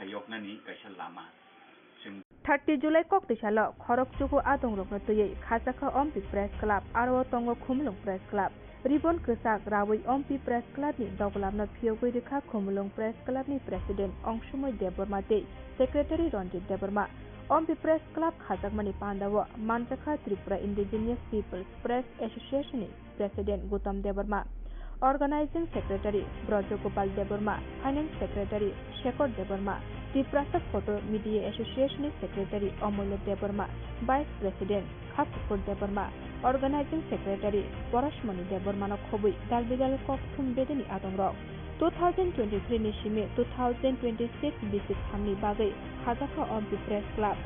Payoknani Kaisha Lama. 30 July Koktisalo, Khorokchuku Adongrokno Tuwi, Khazakha Ampi Press Club, Tongo Khumulwng Press Club, Ribon Kesak Rawi Ampi Press Clubni Doglamno Phiyogui Rikha Khumulwng Press Clubni President Ongsumoy Deborma Tei, Secretary Ronjit Deborma, Ampi Press Club Khazakmani Pandawo, Songchajakha Tripura Indigenous Peoples Press Association President Gutam Deborma, Organizing Secretary Brojo Gopal Deborma, Finance Secretary Shekhar Deborma, Tripura Photo Media Association Secretary Amulya Deborma, Vice President Khorokchuku Deborma, Organizing Secretary Porashmani Deborma Khobui, Dalbigal Kokthum Bedeni Adongrok, 2023 Nishime 2026 Bisik Hamni Bagai, Khazakha Ampi Press Club,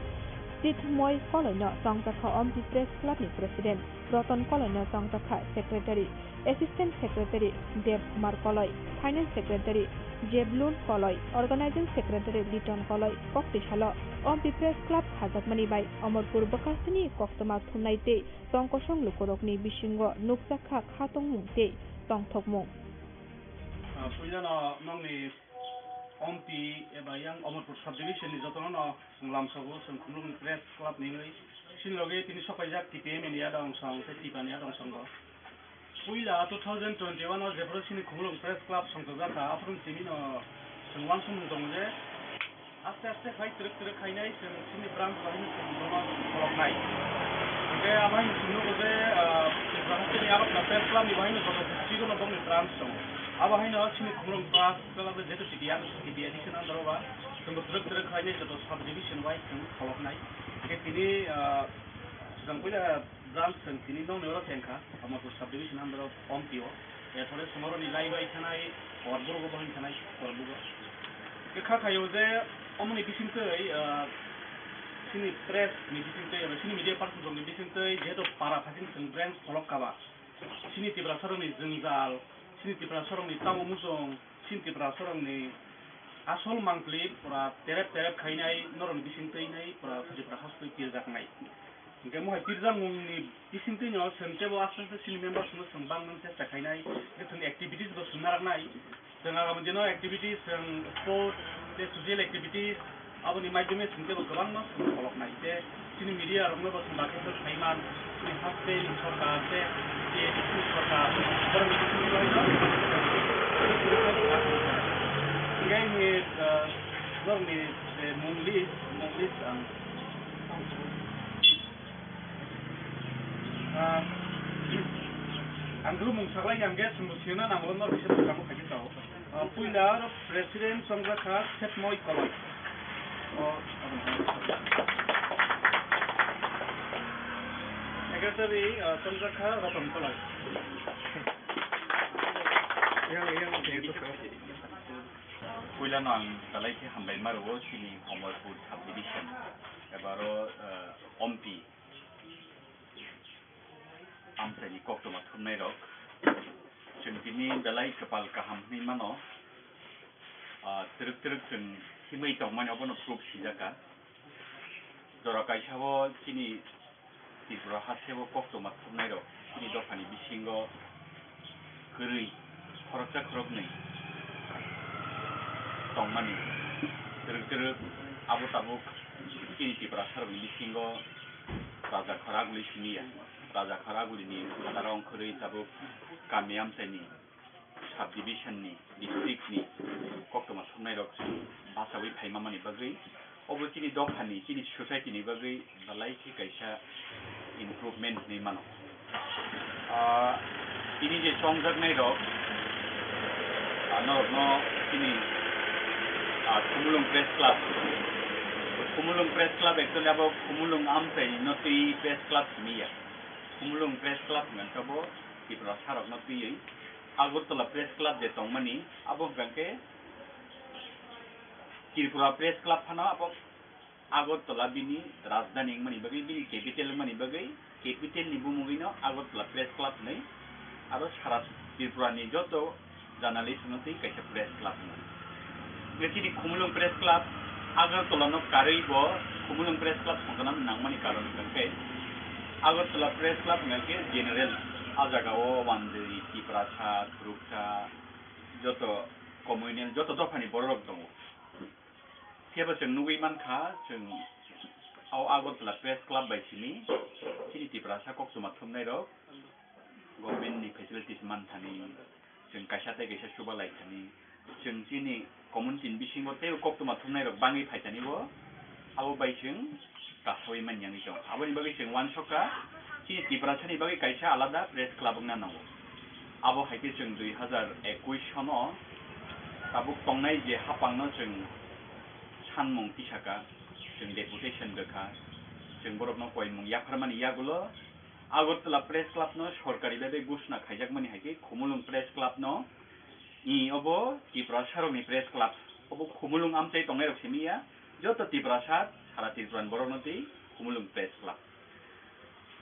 Titmoy Kolono Songchajakha Ampi Press Club ni President, Proton Kolono Songchajakha Secretary, Assistant Secretary Dev Kumar Koloi, Finance Secretary Jeblun Koloi, Organizing Secretary Liton Koloi, Koktisalo, Ampi Press Club Khazakmani by Amorpur Bakasini, Koktoma Thunaite, Tongkosong Lukorokni Bishingo, Nukjakha Khatong Mungte, Tongthokmung. Puilano Nongni Ampi Ebayang Amorpur Subdivision is Otono, Lamsogo, Khumulwng Press Club Ningli, Shinloge, Songchajakha TPM in Yadong Song, Tipan Yadong Songo. Puila 2021 was the first Khumulwng Press Club Songchajakha after Simino Songwansum Dongze. After fight to the Kainai, Sini Brand Vahim Khoroknai. Okay, Abahin Sunuze, the Press Club, the Vahim of the Chigon of the Branson. Abahin Sini Khumulwng Press Club, the Jetty, the edition under over, from the Kainai, the subdivision white Khoroknai. Get the Zampuya. Branson, Tinino Neurotenka, Amorpur Subdivision under Pompio, as well as tomorrow in Live Itanai or Burgo Bohintanai or Burgo. The Kakayose, Omni Bisintay, Sini Press, Midisintay, Sini Media Party from the Bisintay, Jet of Parapatin and Brands Khorokkawa, Sini Tibrasoroni Zenzal, Sini Tibrasoroni Tamusong, Sini Tibrasoroni Asol Mankli, or a Terep Kainai, Noron Bisintay, or a Tibrahostu Pilzaknai. Gamo Pirzang Disintino, Sentebo Association members from Bangan Testakainai, different activities of Sunaranai, the Naramano activities and sport, the social activities, our imagination Sentebo Gavanos, of night, Sini Media, Romero, Market, Haiman, in Hospital, in Sorkate, the Sorkate, for again is normally the Moonlis, and Anglo Munsala Yangas Musina and one of the Kamu. Puila, President Songchajakha, Set Moy Koloi. Secretary Songchajakha, Rotom Koloi. Puila Nang, the Lake Hambai Maro, Chili, Amorpur Subdivision, Ebaro Ampi. Amsani Koktoma Thunero, Chunkini, the light Kapal Kahamni Mano, Turk he made of money upon a proof Shizaka, Dorakaishavo, Chini, Tripura Hasebo Koktoma Thunero, Chini Dopani Bishingo, Kuri, Khorokchuku, Tongmani, Turk Abu Tabuk, Chini Tripura Sarvi Bishingo, Raja Khoraguli Shinia. Raja Khoraguli, Adarong Kuri Tabu, Kamiam Seni, Subdivision ni, District ni, Koktoma Thunero, Basawi Paimamani Bagri, over Chini Dophani, Chini Society ni Bagri, the Light Kaisha improvement ni Mano. Ini je Songchajakha no Chini Khumulwng Press Club. Khumulwng Press Club actually about Khumulwng Ampi, not the Press Club Mia. Khumulwng Press Club Mentabo, Tripura Sarok not be Agurtola Press Club de Tongmani, above Ganke Tripura Press Club Hana above Agurtola Bini, Razdani Money Bagay, Capital Money Bagay, Capital Nibumino, Agurtola Press Club Nay, Aros Haras Tripura Nijoto, journalist Noti, Kaisa Press Club. Let's Khumulwng Press Club, Agurtola no Karibo, Khumulwng Press Club, Songanam Nangmani Karon Ganke. Agurtola Press Club ngake general ajagao wande Tripura cha Khorokchuku joto communal joto dofani borok dongo Tiaba जों नुगै मानखा जों Agartala press club बायसिनि सिनि त्रिपुरा सा कक्टमा थुमनाय रक गभर्नमेन्टनि facilities मानथानि जों कायसाते गैसा सुबा लायथानि जों सिनि कम्युनिटिनि बिसिङाव कक्टमा थुमनाय रक बाङै फायथानिबो आबो बायजों गासावै मानयाङै दं आबोनि बागै जों वान सका सिनि त्रिपुरा सानि बागै कायसा आलादा प्रेस क्लाब नांगौ आबो हायके जों 2021 सनाव ताबुक तंनाय जे हापांनो जों सानमुं तिसाका जों डेपुटेशन गोखा जों बरफनो कयमुं याफारमानि यागुलो आगरतला प्रेस क्लाब नो सरकारि बे घोषणा खायजाकमानि हायके खुमुलुं प्रेस क्लाब नो इ अबो त्रिपुरा सारनि प्रेस क्लाब अबो खुमुलुं आमते तंनाय रखसिमिया जत त्रिपुरा सारा त्रिपुरान बरनति खुमुलुं प्रेस क्लाब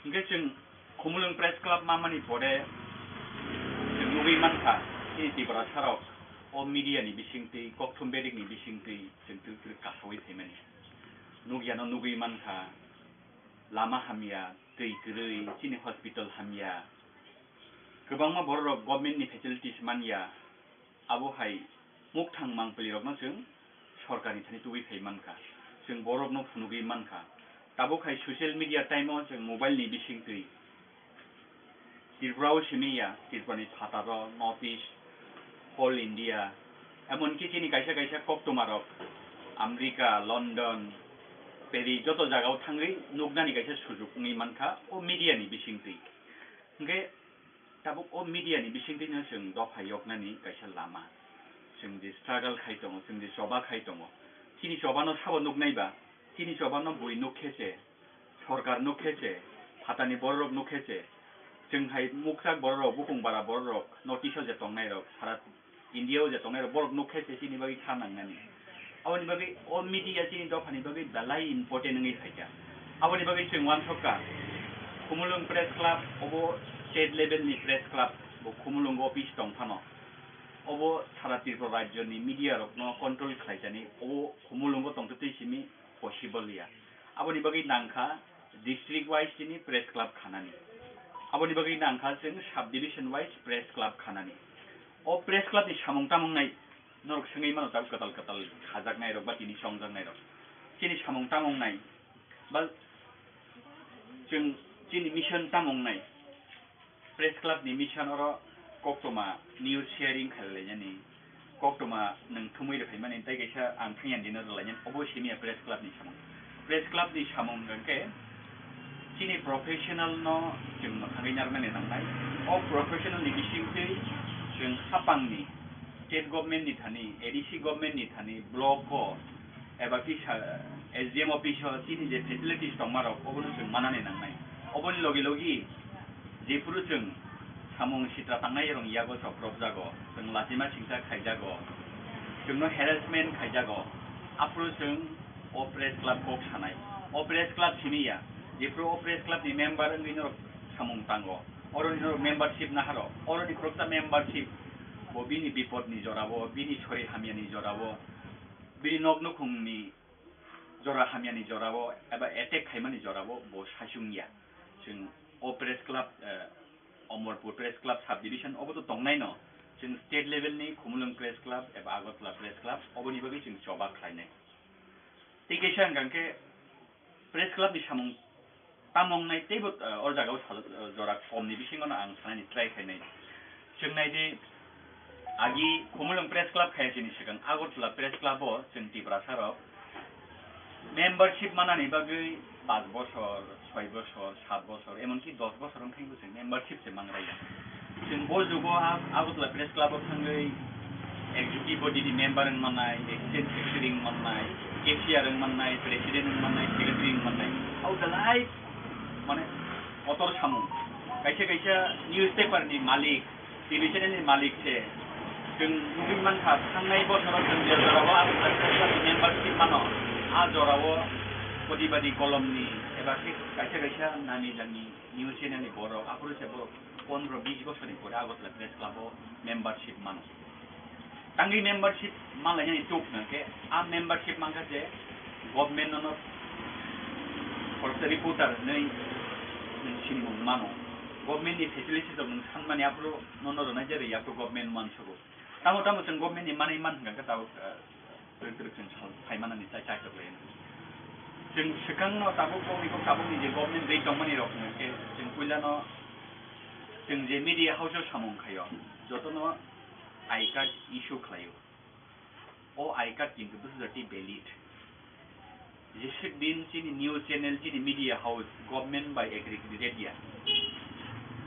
इंगे जों खुमुलुं प्रेस क्लाब मामानि परे जों नुगै मानखा इ Tripura साराव o media ni bisingti kokthum bedik ni bisingti जों tur kasawai thaimani nugiano nugui manka lama hamia tei grei chini hospital hamia gobangma borok government ni facilities mania abo hai mukthang mangpili rokno जों सरकारनि थानि तुwi thaimanka जों borokno phunugui manka tabo khai social media time o जों mobile ni bisingti tirbrao simiya tirpani phataro notice All India, emon ki chini kaisa kaisa koktomarok, Amerika, London, Paris, joto jagao thangri nugnani kaisa sujuk ngi manka o media ni bisingti. Nge tabuk o media ni bisingti na जों dofayok nani kaisa lama. जों di struggle khaitongo, जों di soba khaitongo. Chini soba no sabo nugnaiba, chini soba no bui nukhese, sorkar nukhese, phatani borok nukhese. जों हाय मुखसाक borok bukung bara borok notice je tongnai rok sarat India je tongnai rok borok nukhese chini bagi thanangnani awani bagi o media chini dofani bagi dalai important ngi khaija awani bagi जों wan sokka Khumulwng press club obo state level ni press club bo Khumulwng office tongphano obo sara Tripura rajyo ni media rok no control khlaijani obo Khumulwng tongtoi simi possible ya awani bagi nangkha district wise chini press club khanani aboni bagi nangkha जों subdivision wise press club khanani o press club ni samung tamung nai norok sengei mano tab katal khajak nai rok ba tini songjak nai rok chini samung tamung nai ba जों chini mission tamung nai press club ni mission oro koktoma news sharing khalaiani koktoma nang thumui re phaimani tai kaisa ang thaian dina ralaini obo simia press club ni samung gangke chini professional no जों मोखाङै नारनानै नांनाय अ professional नि बिसिंथि जों हापांनि state government नि थानि ADC government नि थानि block o एबा किसा SDM office o chini je facilities tongmarok obono जों manane nangnai oboni logi logi jepuru जों samung sitra tangnai rong yago soprop jago जों latima singsa khaijago जोंनो harassment khaijago apro जों o press club kok sanai o press club simiya jepro o press club ni member ngino samung tango oroni no membership naharo oroni prokta membership bo bini bipod ni jorabo bini sori hamia ni jorabo bini noknukung ni jora hamia ni jorabo eba attack khaimani jorabo bo sasungya जों o press club Omorpur press club subdivision obo to tongnai no जों state level ni Khumulwng press club eba Agotla press club oboni bagi जों joba khlainai tikesa gangke press club ni samung tamong nai tebo or jagao jora komni bisingo na ang sanani try khainai जों नायदि agi Khumulwng press club khaijini sigang Agotla press club o जों Tripura sarok membership manani bagai 5 বছর 6 বছর 7 বছর এমনকি 10 বছর থাকবো जों membership se mangraya जों bo jugo Agotla press club o thangai executive body ni member ang manai executive secretary ang manai cashier ang manai president ang manai secretary ang manai au dalai mane motor samung kaisa newspaper ni malik TV channel ni malik se जों नुगै मानखा थांनाय बोसोराव जों जेराव Agotla press club membership mano a jorawo Kodibadi kolomni eba kaisa nani jani news channel ni borok apuru se borok 15-20 বছর ni pore Agotla press club o membership mano tangi membership malanya ni tuk na ke a membership mangka je government no korte reporter nei sinmung mano government ni facilities of nung sanmani apuru no no na jere ya government man sogo tamo जों government ni manai man hanga ka taw जों फाइमानानै चाइटकलायन जों सिगांनो दाबो गावनिखौ दाबोनि जे government दै दंमोन रखम जों पहिलानो जों जे मिडिया हाउसाव सामंखायो जतनो आई कार्ड इशू खालायो ओ आई कार्ड किन्तु बुझती वैलिड जिसे दिन चीनी न्यूज चैनल चीनी media house government by aggregated या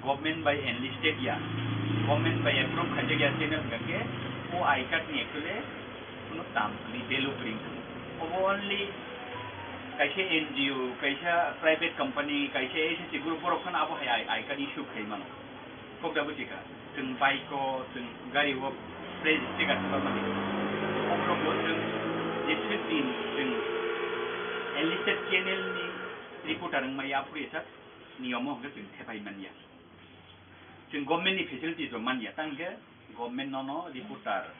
गवर्नमेंट बाय एनलिस्टेड या गवर्नमेंट बाय अप्रूव खाजे या चैनल करके वो आई कार्ड नहीं एक्चुअली उन दाम नहीं वैल्यू करिंग वो ओनली कैसे एनजीओ कैसा प्राइवेट कंपनी कैसे एजेंसी ग्रुप पर अपन आप है आई कार्ड इशू खाई मानो को क्या बुझेगा जों बाइक को जों गाड़ी वो प्रेस टिकट पर माने अब्रो वो जों जिसे दिन जों एनलिस्टेड चैनल नि रिपोर्टर माया पुलिसा नियम होंगे जों थेपाई मानिया जों गवर्नमेंट नि फेसिलिटी जो मानिया तांगे गवर्नमेंट नो रिपोर्टर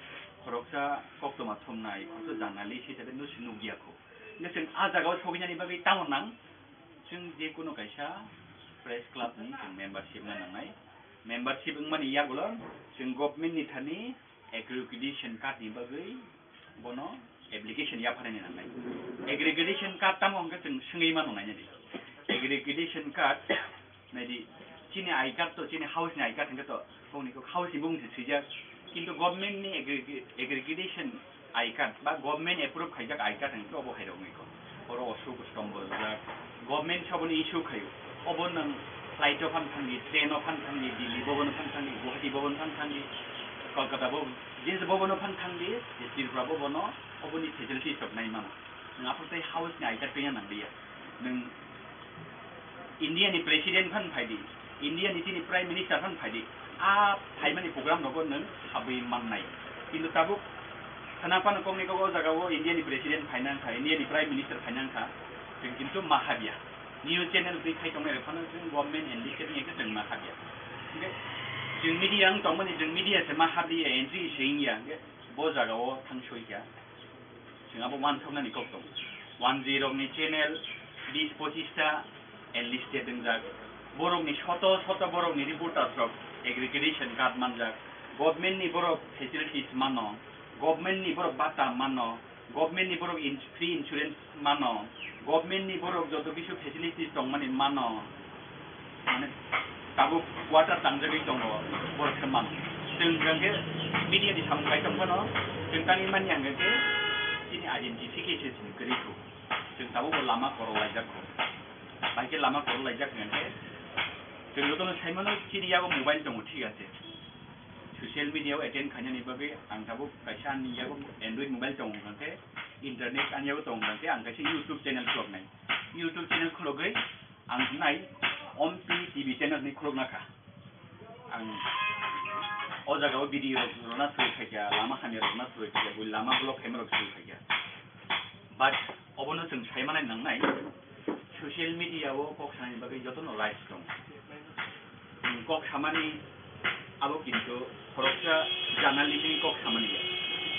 खरकसा कक्टमा थमनाय खरसा जर्नालिस्ट हिसाबै नु सिनुगियाखौ जों आ जागाव सौहैनायनि बागै टाउन नां जों जेकुनु कैसा प्रेस क्लब नि जों मेंबरशिप नांनाय मेंबरशिप माने यागुलो जों गवर्नमेंट नि थानि एग्रीगेशन कार्ड नि बागै बनो एप्लीकेशन या फरायनो नांनाय एग्रीगेशन कार्ड ताम होंगे जों सोङै मानो नायनाय एग्रीगेशन कार्ड नायदि चीनी आई कार्ड तो चीनी हाउस नि आई कार्ड होंगे तो गावनिखौ हाउस नि बुंसो सैजा किन्तु गवर्नमेंट नि एग्रीगेशन आई कार्ड बा गवर्नमेंट एप्रूव खायजाक आई कार्ड होंगे अब हायरंगैखौ और अशोक स्तम्भ जा गवर्नमेंट सबनि इशू खायो अब नों फ्लाइट अफ फानथांनि ट्रेन अफ फानथांनि दिल्ली भवन फानथांनि गुवाहाटी भवन फानथांनि कलकाता भवन जिस भवन फानथांनि त्रिपुरा भवन अबनि फेसिलिटीज सब नाय मानो नों आपते हाउस नि आई कार्ड गैया नांदिया नों इंडिया नि प्रेसिडेंट फान फायदि इंडिया नि तिनि प्राइम मिनिस्टर फान फायदि आ फाइमानि प्रोग्राम नगो नों हाबै माननाय किन्तु ताबो खानापान कमनिको जगाव इंडिया नि प्रेसिडेंट फाइनांखा इंडिया नि प्राइम मिनिस्टर फाइनांखा जों किन्तु माहाबिया न्यूज चैनल बै खायतंनाय रखनो जों गवर्नमेंट एनलिस्टेड नि जों माहाबिया जों मीडिया दंमोन जों मीडिया से माहाबिया एंट्री सेइया बो जगाव थांसोइया जोंहाबो 1,000 नि कक दं 10 नि चैनल 20-25टा एनलिस्टेड दं जा बर'नि शत बर'नि रिपोर्टार्स रक एग्रीगेशन कार्ड मानजा गवर्नमेंट नि बर' फेसिलिटीज मानो गवर्नमेंट नि बर' बाटा मानो गवर्नमेंट नि बर' फ्री इंश्योरेंस मानो गवर्नमेंट नि बर' जत किछु फेसिलिटीज दं माने मानो माने ताबो वाटार तांजगै दं बर' मानो जों गंगे मीडिया नि सामखाय दंबनो जों तानि मानि आंगे जोंनि आइडेंटिफिकेशन गैखौ जों ताबो लामा खर लायजाखौ बाइके लामा खर लायजाखौ जों जतनो साइमनो चिनियागो मोबाइल दं ठीक आछे सोशल मीडिया एटेंड खायनानि बागै आं ताबो कैसा आंनियागो एंड्रॉइड मोबाइल दं गंते इंटरनेट आंनियागो दं गंते आं कैसे यूट्यूब चैनल खुलनाय यूट्यूब चैनल खुलगै आं नाय अम्पी टीवी चैनल नि खुलनाखा आं ओ जगाव भिडियो रना सुइखाया लामा खानि रना सुइखाया बय लामा ब्लॉक कैमरा सुइखाया बाट अबनो जों साइमानाय नांनाय सोशल मीडिया वो कक्सानि बागै जतनो राइट्स दं कक सामानि आबो किन्तु खरकसा जर्नालिस्ट नि कक सामानि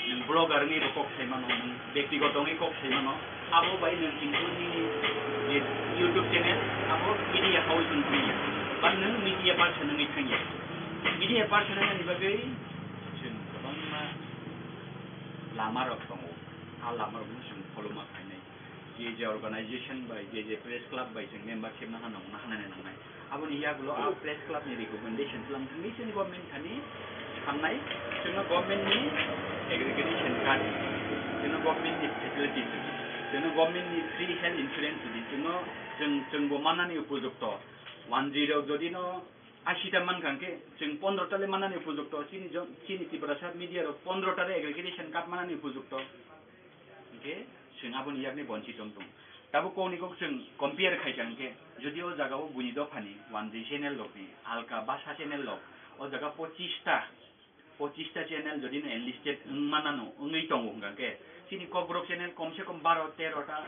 नों ब्लगार नि कक साइमानो नों व्यक्तिगत नि कक साइमानो आबो बाय नों किन्तु नि यूट्यूब चैनल आबो मीडिया हाउस नि फैया बा नों मीडिया पर्सन नि फैया मीडिया पर्सन नि बागै जों गोबां लामा रक दं आ लामा रक जों फलो मा खायनाय जे अर्गेनाइजेशन बाय जे प्रेस क्लब बाय जों मेंबरशिप ना हानाय नांनाय आबोनि यागुलो आ प्रेस क्लब नि रिकमेंडेशन खालामथांनि जों गवर्नमेंट थानि साननाय जों गवर्नमेंट नि एग्रीगेशन कार्ड जों गवर्नमेंट नि फेसिलिटीज जों गवर्नमेंट नि फ्री हेल्थ इंश्योरेंस जों मानानि उपयुक्त 10 जदि न 80टा मान कांके जों 15टा ले मानानि उपयुक्त चिनी त्रिपुरा सब मीडिया 15टा एग्रीगेशन कार्ड मानानि उपयुक्त ओके जों आबोनि यागनि बंचित दं ताबो कोनिको जों कंपेयर खायजांके जदिओ जगाव बुनि दफानि 1 चैनल लकनि आलका बासा चैनल लक ओ जगा 25टा चैनल जदि न एनलिस्टेड मानानो उंगै दं होंगाके चिनी कग्रक चैनल कम से कम 12-13टा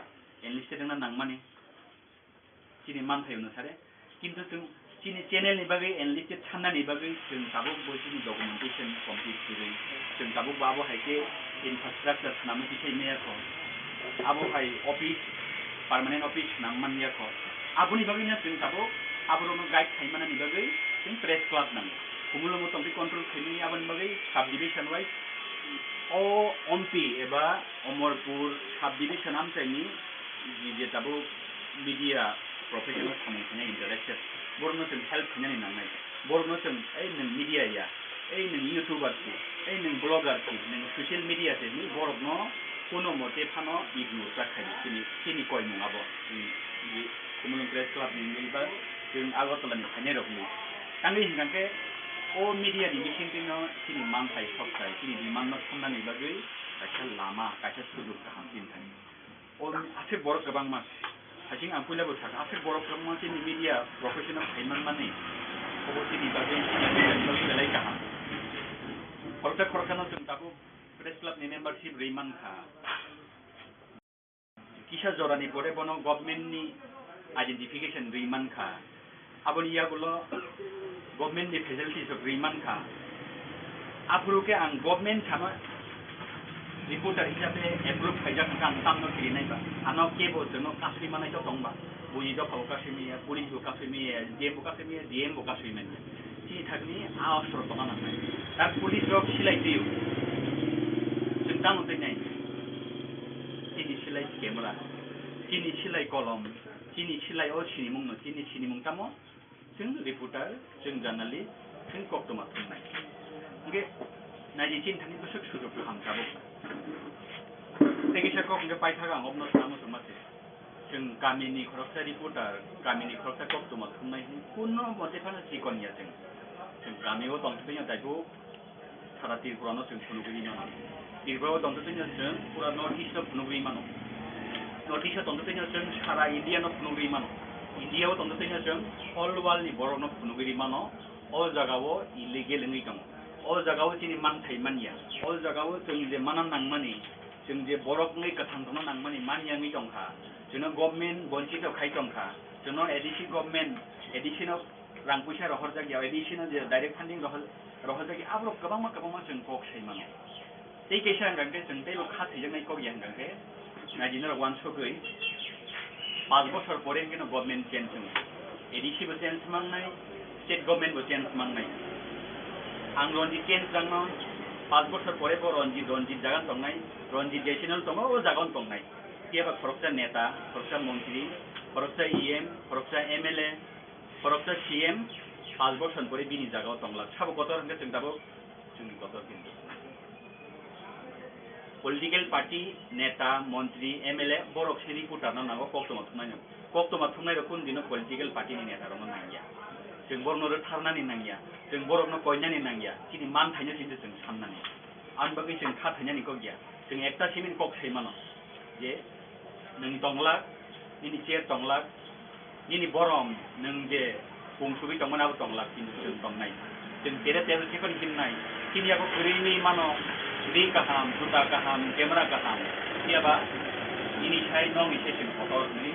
एनलिस्टेड ना नांमाने चिनी मानथायनो सारे किन्तु जों चिनी चैनल नि बागै एनलिस्टेड साननानि बागै जों ताबो बयसिनि डकुमेंटेशन कमप्लीट करै जों ताबो बाबो हायके इंफ्रास्ट्रक्चर नामो दिखायनायाखौ आबो हाय ऑफिस परमानेंट ऑफिस नाममानियाखौ आबोनि बागैनो जों ताबो आबोरनो गाइड खायमानानि बागै जों प्रेस क्लब नां खुमुलुंग तंपि कंट्रोल खायनि आबोनि बागै सब डिविजन वाइज Ampi एबा अमरपुर साब डिविजन आमचाइनि जे दाबो मीडिया प्रोफेशनल खामानि इंटरेस्टेड बरनो जों हेल्प खालामनानै नांनाय बरनो जों नों मीडिया या नों यूट्यूबर की नों ब्लॉगर की नों सोशल मीडिया से नि बरनो कोनो मते फानो इग्नोर जाखायो सिनि कय नङाबो जों खुमुलुं प्रेस क्लाब नि बा जों आगरतलानि फायनाय रखमनि आंनि हिंगांके मीडिया नि बिथिंनो सिनि मानथाय सबथाय सिनि बिमान खालामनानै बागै कायसा लामा कायसा सुजुग गाहाम दिनथाय आसे बर गोबां मास हासिं आं फुलाबो थाखा आसे बर गोबां मास सिनि मीडिया प्रोफेशनल फायमान माने अबसिनि बागै सिनि गाहाम खरखानो जों दाबो प्रेस क्लाब नि मेम्बारशिप रैमानखा किसा जरानि परे बनो गभर्नमेंट नि आइडेंटिफिकेशन रैमानखा आबनि यागुलो गवर्नमेंट नि फेसिलिटीज रैमानखा आपरुके आं गवर्नमेंट थानो रिपोर्टर हिसाबै एप्रुव खायजाखा आं तामनो फिरिनायबा आनो केबो जोंनो कासरि मानाय तो दंबा बुनि दफाव कासरिमिया पुलिस बो कासरिमिया डीएम बो कासरिमिया डीएम बो कासरिमिया सिनि थाखनि आश्र दंना नांनाय दा पुलिस रक सिलाय दिउ जों तानो दैनाय सिनि सिलाय कैमरा सिनि सिलाय कलम सिनि सिलाय ओ सिनि मुंनो सिनि मुं तामो जों रिपोर्टर जों जर्नलिस्ट जों कक्टमा थुमनाय ओके नायदि चिन्तानि बोसोक सुजुग हामजाबो तेगिसा कक्टके पाइथागा हमनो सामो समासे जों गामिनि खरकसा रिपोर्टर गामिनि खरकसा कक्टमा थुमनाय कुनो मतेफानो जिकनिया जों गामियाव दंथैया दायबो सारा त्रिपुरानो जों फुनुगुरि मानो त्रिपुराव दंथैया जों पुरा नर्थ ईस्ट फुनुगुरि मानो नर्थ ईस्ट दंथैया जों सारा इंडियानो फुनुगुरि मानो इंडियाव दंथैया जों हल वर्ल्ड नि बरनो फुनुगुरि मानो अ जगावो इलीगल नङै दं अ जगावो जोंनि मानथाय मानिया अ जगावो जों जे माना नांमानि जों जे बरकनै कथां दंना नांमानि मानियाङै दंखा जोंनो गवर्नमेंट बन्चित खाय दंखा जोंनो एडिशन गवर्नमेंट एडिशन रां पैसा रहर जायगायाव एडिशन जे डाइरेक्ट फंडिंग रहर जायगायाव आब्रो गोबां जों कक साय मानो ते केसा हंगांके जों ते खाथैजोंनाय कक या हंगांके नायदिनो वान्स गै 5 बছর পরে কিন্তু गवर्नमेंट चेंज होनो एडिसी बो चेंज मांगनाय स्टेट गवर्नमेंट बो चेंज मांगनाय आं रंजित चेंज जांनो 5 बছর পরে रंजित जागान दंनाय रंजित जयसिनल दङ ओ जागान दंनाय केबा खरकसा नेता खरकसा मंत्री खरकसा ईएम खरकसा एमएलए खरकसा सीएम 5 बছর পরে बिनि जागाव दंला साबो गतर हंगे जों दाबो जोंनि गतर किन्तु पॉलिटिकल पार्टी नेता मंत्री एमएलए बरक से रिपोर्टर नांगौ कक्टमा थुमनाय रखुन दिनो पॉलिटिकल पार्टी नि नेता रनो नांगिया जों बरनो थारनानै नांगिया जों बरकनो कयनानै नांगिया सिनि मान थायनो सिन्दो जों साननानै आन बागै जों खाथायनानै को गया जों एकता सिमिन कक सैमानो जे नों दंला निनि चेर दंला निनि बरम नों जे बुंसुबि दंमोनाबो दंला किन्तु जों दंनाय जों तेरे सेकन किननाय किनियाबो गुरैनि मानो रि गाहाम जुता गाहाम कैमरा गाहाम सियाबा इनि साइ नंग इसे जों फटर नै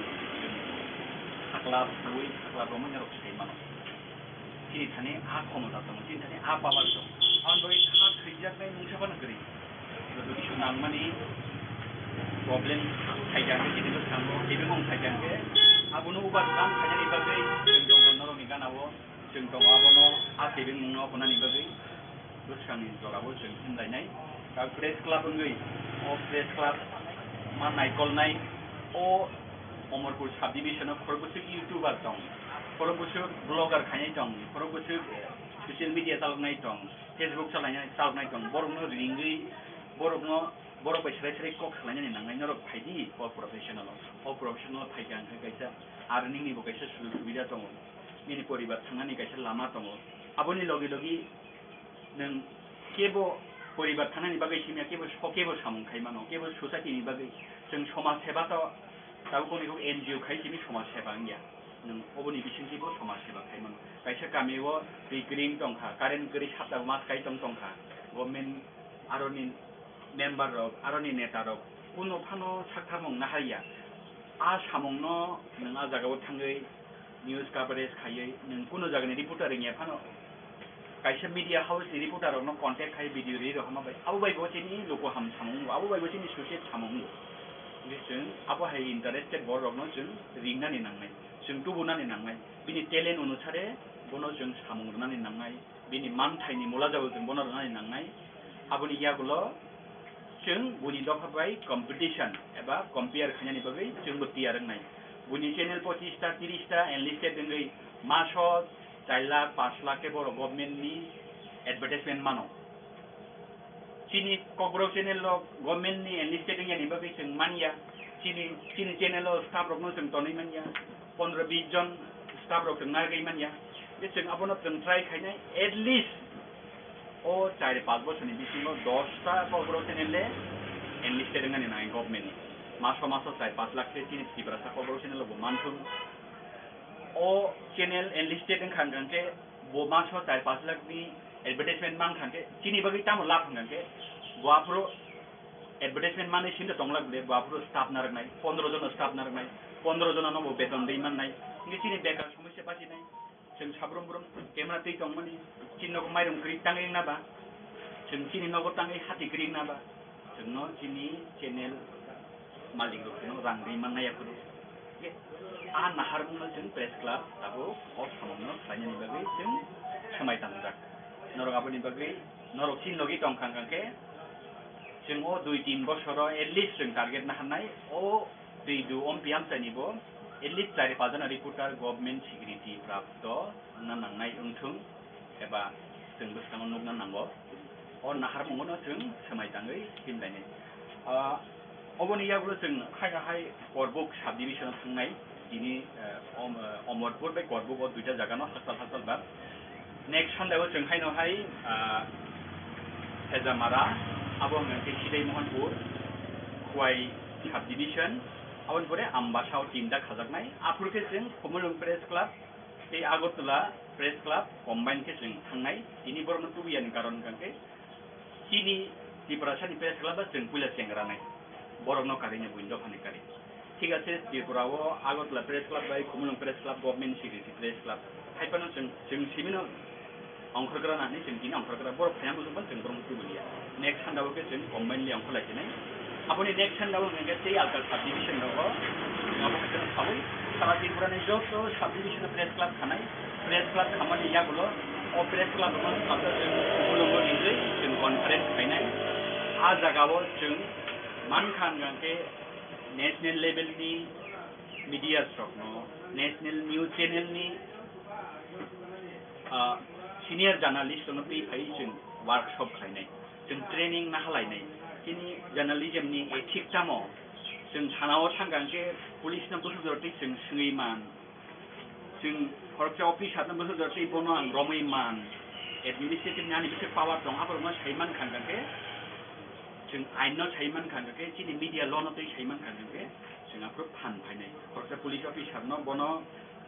थाक्ला बुइ थाक्ला बमन रक सैमानो सिनि थाने आ खमता दं सिनि थाने आ पावार दं आं दय खा खैजानाय नोंसाबानो गरै जदि सुनां माने प्रब्लेम थाइजांके जिनिबो थांगो जेबो मं थाइजांके आबुनो उबार गान थाइजानि बागै जों दङ नरमि गानावो जों दङ आबनो आ जेबो मुङाव हनानि बागै गोसोखांनि जरावो जों होनलायनाय दा प्रेस क्लाब गै ओ प्रेस क्लाब मा नायकलनाय ओ अमरपुर साब डिविजनाव खरगुसु यूट्यूबर दं खरगुसु ब्लगार खायनाय दं खरगुसु सोशल मीडिया चालनाय दं फेसबुक चालनाय दं बरनो रिंगै बरनो बर बैसराय कक खालायनानै नांनाय नरक फायदि अ प्रोफेशनल फायगां गायसा आर्निंनिबो गायसा सुबिदा दङ निनि परिबार थांनानै गायसा लामा दङ आबनि लगे लगे नों केबो परिबार थांनानै बागै सिमिया केबो सामुंखाय मानो केबो सोसाइटिनि बागै जों समाज सेवा तो दाबो कोनिखौ एनजिओ खाय सिमि समाज सेवा गैया नों अबनि बिसिंथिबो समाज सेवा खाय मानो गायसा गामियाव दै ग्रिन दंखा कारेन्ट गरि साता मास गाय दंखा गवर्नमेंट आरनि मेम्बर रक आरनि नेता रक कुनो फानो साखथामं नाहारिया आ सामंनो नों आ जागाव थाङै न्यूज कवरेज खायै नों कुनो जागानि रिपोर्टारिं या फानो कायसा मीडिया हाउस नि रिपोर्टर रनो कांटेक्ट खाय भिडियो रि रहमा बाय आबो बाय बसिनि लोको हाम सामंगो आबो बाय बसिनि सुसे सामंगो जों आबो हाय इंटरेस्टेड बर रनो जों रिंनानै नांनाय जों दुबुनानै नांनाय बिनि टेलेन्ट अनुसारे बनो जों सामंगनानै नांनाय बिनि मानथायनि मुला जाबो जों बनो रनानै नांनाय आबोनि यागुलो जों बुनि दफाबाय कम्पिटिशन एबा कम्पेयार खालामनायनि बागै जोंबो तियार रोंनाय बुनि चेनेल 25टा 30टा एनलिस्टेड दोङै मासो 4 लाख 5 लाख के बर' गभर्नमेन्टनि एडभार्टाइजमेन्ट मानो चिनि ककब्राव चेनेल गभर्नमेन्टनि एनलिस्टेड दोङैनि बागै जों मानिया चिनि चेनेल स्टाफ रकनो जों तनै मानिया 15-20 जन स्टाफ रक जों नागै मानिया बे जों आबनो जों ट्राइ खायनाय एटलिस्ट ओ 4-5 बोसोरनि बिथिङाव 10टा ककब्राव चेनेल एनलिस्टेड दोङैनि नाय गभर्नमेन्टनि मासो 4-5 लाख से चिनि तिब्रासा ककब्राव चेनेल मानथुम ओ चेनेल एनलिस्टेड दोंखांगोनके बो मासो 4-5 लाख नि एडभार्टाइजमेन्ट मांखांके चिनि बागै तामो लाफांगोनके बाफ्रो एडभार्टाइजमेन्ट माने सिन्थ तंलागले बाफ्रो स्टाफ नारनाय 15 जन स्टाफ नारनाय 15 जन न बेतन दै माननाय नि चिनि बेकार समस्या बासिनाय जों साब्रम केमेरा दै दंमोन चिन्नक माइरं क्रिक तांगै नाबा जों चिनि नगो तांगै हाति क्रिक नाबा जोंनो चिनि चेनेल मालिक रखनो रां दै माननायफोर आ नाहार बुंनो जों प्रेस क्लाब दाबो अफ खालामनो खायनि बागै जों समाय तांजाक नरक आबनि बागै नरक चिन लगी तंखांगाके जों ओ 2-3 बोसोराव एटलिस्ट जों टारगेट नाहानाय ओ दैदु अम्पि आमसानिबो एटलिस्ट 4-5 जन रिपोर्टार गभर्नमेन्ट सिकिउरिटी प्राप्त नांनाय उंथुं एबा जों बुस्थाङाव नुना नांगौ ओ नाहार बुंनो जों समाय तांगै हिमलायनाय अबनि यागुलो जों खायहाय करबुक साब डिविजन थांनाय दिनि अमरपुर बे करबुक ओ दुइटा जागानो हासल बा नेक्स्ट सानदाव जों हायनोहाय हेजामारा आबो मोनसे सिदै महनपुर खुवाई साब डिविजन आबन परे आम्बासाव तीनटा खाजाकनाय आफुरके जों खुमुलुंग प्रेस क्लाब बे आगरतला प्रेस क्लाब कम्बाइन के जों थांनाय दिनि बरमन तुबियानि कारण कांके चिनि त्रिपुरासानि प्रेस क्लाब जों पुला सेंग्रानाय बरमनो कारिनि बुइन्दो फानिकारि ठीक আছে त्रिपुराव आगरतला प्रेस क्लाब बाय Khumulwng press club government security press club हाइपानो जों सिमिनो अंखरग्रा नानै जों दिनि अंखरग्रा बर फायाम बुजोबा जों बरमन तुबिया नेक्स्ट सानदाव के जों कम्बाइनलि अंखलायनाय अपने नेक्स्ट सानदाव नोंगे ते आलका साब डिविजन दङ आबो जों खाबै सारा त्रिपुरानि जत साब डिविजन प्रेस क्लाब खानाय प्रेस क्लाब खामानि यागुलो ओ प्रेस क्लाब मन साबदा जों खुमुलुंग निजै जों कनफारेन्स खायनाय आ जागाव जों मानखानगांके नेशनल लेवलनि मीडिया स्टकनो नेशनल न्यूज चैनलनि सीनियर जर्नलिस्ट दङ बै फाय जों वर्कशॉप खायनाय जों ट्रेनिंग नाहालायनाय दिनि जर्नलिज्मनि एथिक तामो जों सानाव थांगांके पुलिसनो बोसोरजों जों सोङैमान जों खरकचा अफिसारनो बोसोरजों बनो आं रमैमान एडमिनिस्ट्रेटिव नानि बिसोर पावार दं आबरनो साइमान खांगांके जों आइनो साइमान खांगांके दिनि मीडिया लनो दै साइमान खांगांके जों आफरो फान फायनाय खरकचा पुलिस अफिसारनो बनो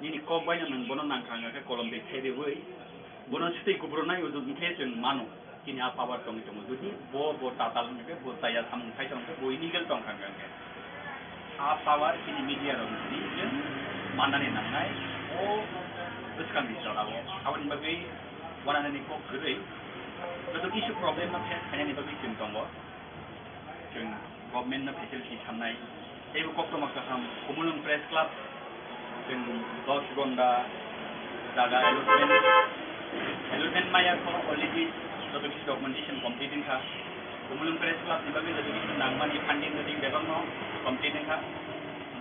निनि कक बायनो नों बनो नांखांगांके कलम दै थेरेवै बनो स्टे गुब्रनाय उजुनके जों मानो दिनि आ पावार दं जुदि बो ताताल नके बो ताया सामंथाय दं बो इलीगल दं खांगांके आ पावार दिनि मीडिया रंनि जों माननानै नांनाय ओ बुसकांनि जराव आबनि बागै वानानि को गरै जतो किसु प्रब्लेम न फेस खायनानि बागै जों दङ जों गभर्नमेन्ट न फेसिलिटी साननाय एबो कक्टमा गाहाम खुमुलुंग प्रेस क्लाब जों 10 गन्दा जागा एलुटमेन्ट माया को अलरेडी जतो किसु डकुमेन्टेशन कमप्लीटिंग था खुमुलुंग प्रेस क्लाब नि बागै जतो किसु नांगमानि फंडिंग जति बेगनो कमप्लीटिंग था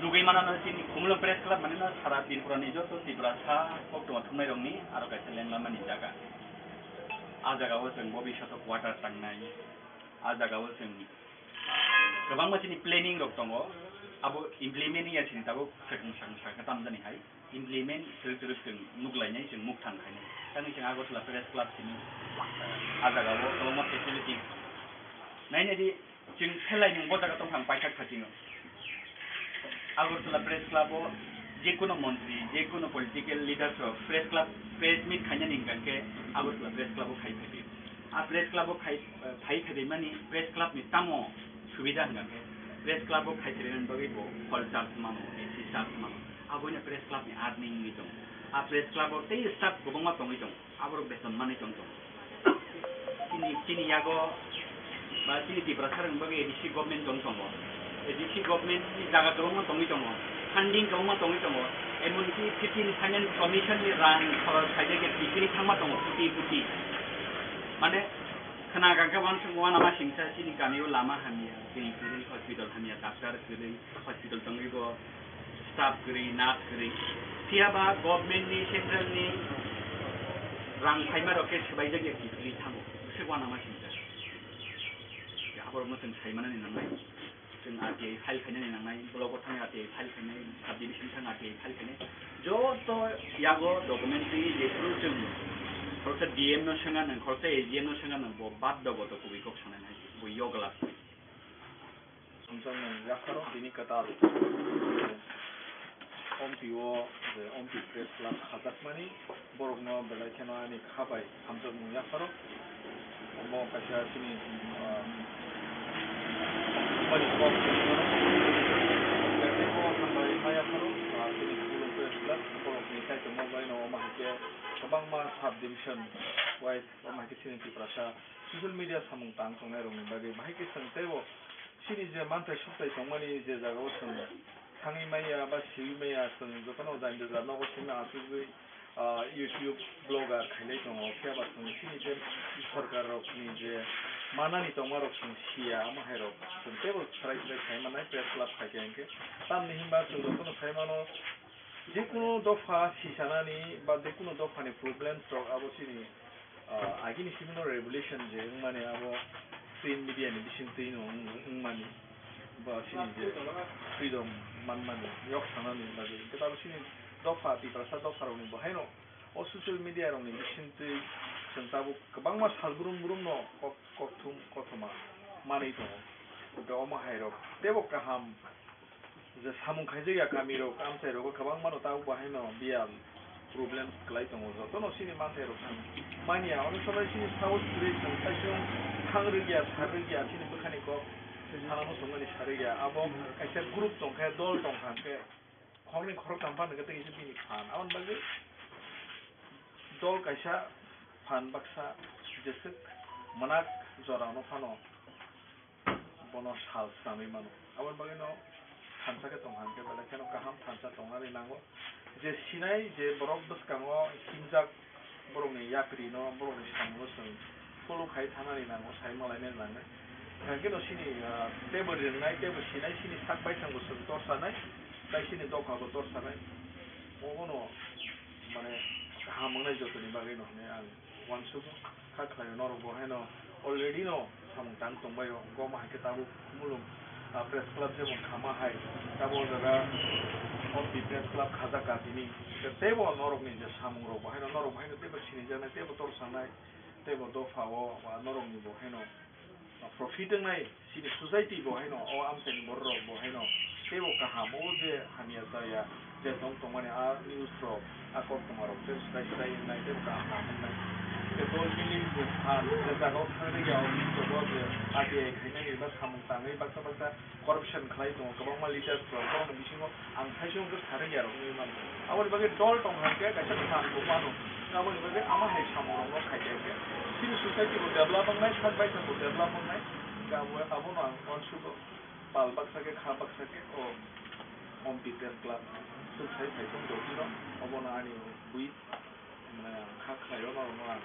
दुगै मानानो चिनि खुमुलुंग प्रेस क्लाब माने न सारा त्रिपुरानि जतो त्रिपुरा सा कक्टमा थुमनाय रंनि आरो गायसे लेंलामानि जागा आ जागाव जों भबिष्यत वाटार टांनाय आ जागाव जों गोबां मानसिनि प्लेनिं रक दङ आबो इमप्लिमेन्ट यासिनि दाबो साखा जानि हाय इमप्लिमेन्ट जों नुगलायनाय जों मुक्तान खायनाय तानि जों आगरतला प्रेस क्लाब सिनि आ जागाव गोबां फेसिलिटी नायनायदि जों फेलायनि बजागा दंखां पाइथाक खाथिनो आगरतला प्रेस क्लाब जेकुनो मंत्री जेकुनो political leaders press club press meet खायनानि गांके आगरतला प्रेस क्लब खायफैदि आ प्रेस क्लब खायफैदि माने प्रेस क्लब नि तामो सुबिदा हंगांके प्रेस क्लब खायफैदि बगै बो हॉल चार्ज मानो एसी चार्ज मानो आबोने प्रेस क्लब नि अर्निंग नि दं आ प्रेस क्लब ते स्टाफ गोबां दङै दं आबर बेतन माने दं चिनि यागो बा चिनि दिब्रासारन बगै एडिसी गभर्नमेन्ट दं एडिसी गभर्नमेन्ट नि जागा गोबां दङै दङ फंडिंग गोबां दङै दङ एमनकि 15 फाइनेंस कमिशन नि रां खरच खायदे डिग्री थांमा दङ कुटी माने Tenaga kawan semua nama singsa sini kami lama hamil, kiri hospital hamil, dokter kiri hospital tengah go staff kiri, nurse kiri. Siapa government ni, central ni, rang saimar oke sebaik jadi kiri thamu. Semua nama singsa. Ya, apa orang saimar ni namai. Jeng RTI file kene ni namai. Blog orang RTI file kene, subdivision orang RTI file kene. Jo to yago documentary jesu jeng. Kalau saya DM no sengan, kalau saya AGM no sengan, bo bad dogo to kubi kok sana nai, bo yoga lah. Samsung yakaro ini kata Ompiwo, Ompi Press Club Chaitokmani, Borogno belai kena ni kabai, Samsung yakaro, mau kasih sini, balik kok, jadi mau sampai yakaro, sini Khumulwng Press Club, Khorokchuku Chaitokma bayi no mahasiswa. Kabang mas subdivision wise mahasiswa sini TRIPURA social media samung tang songai rong bagi mahasiswa sengtebo sini je mantai sukai songmani je jaga seng tangi maya ba siwi maya seng jokan odan je jaga no sini asugui YouTube blogger khailai tong okya ba seng sini je sarkar rok ni je mana ni tong marok seng sia mahai rok sengtebo try khaimana press club khaike tam ni himba seng jokan khaimano যেকোনো দফা সিসানানি বা যেকোনো দফানি problem stock আবো সিনি আগিনি Cimino regulation যে মানে আবো print media নি বিসিং তৈনো মানে বা সিনি যে ফ্রিডম মানমানি ইয়ক সানানি বাজে কেতাবো সিনি দফা তিপ্রাসা দফা রংনি বহাইনো ও সোশ্যাল মিডিয়া রংনি বিসিং তৈ সন্তাবো গোबांमा সালগুরুম গুরুম ন ককথুম কথমা মানেই দङ दा अमाहायरक तेबो काहाम जे सामुं खायजाया गामिरक आमसायरक गोबां मानो ताव बाहायनो बियाल प्रब्लेम क्लाय दङ जतनो सिनि मानसायरक मानिया अनेक समय सिनि साउथ ग्रेसन साइसों थांरगिया सारगिया सिनि बखानिको सानानो संगनि सारगिया आबो खायसे ग्रुप दंखाय दल दंखांके खंनि खरक काम्पान गते इसे बिनि फान आवन बागे दल कायसा फान बाक्सा जेसे मनाक जरानो फानो bono sal sami mano awan bagi no tansa ke tonghan ke bala keno kaham tansa tongnari nango je sinai je borok beskango hinjak borok ni yakri no borok ni samno sung polo khai thanari nango sai malai ne nango hanke no sini tebor rinai tebor sinai sini sak bai sango sung torsanai dai sini dokha go torsanai ogono mane hamangnai jotoni bagi no ne ang wansugo khaklai noro bo heno already no samtang tongbayo goma hai kitabu Khumulwng press club je mon khama hai tabo jaga Ampi press club khajaka tini tebo norok ni je samung ro bahai norok bahai tebo sini jana tebo tor sanai tebo dofawo norok ni bahai no profit ngai sini society bahai no o amten borro bahai no tebo kahamo je hamia saya je tong mane a news ro akok tomaro press dai nai tebo kahamo nai Betul ini bukan jaga orang yang mencoba ada kena ibarat kamu tangi baksa corruption kelai tu, kalau mal leader kalau mesti mo angkai sih untuk cari ya orang ini mana. Awal bagi dol tong harga kacau kan bukan. Awal bagi ama hai kamu orang kaya ke. Sini society bu development naik, kan baik bu development naik. Kau abu nang konsuko pal baksa ke khal baksa ke oh Ampi press club. Saya tu doi no, abu nang ani bui. Mana hak saya orang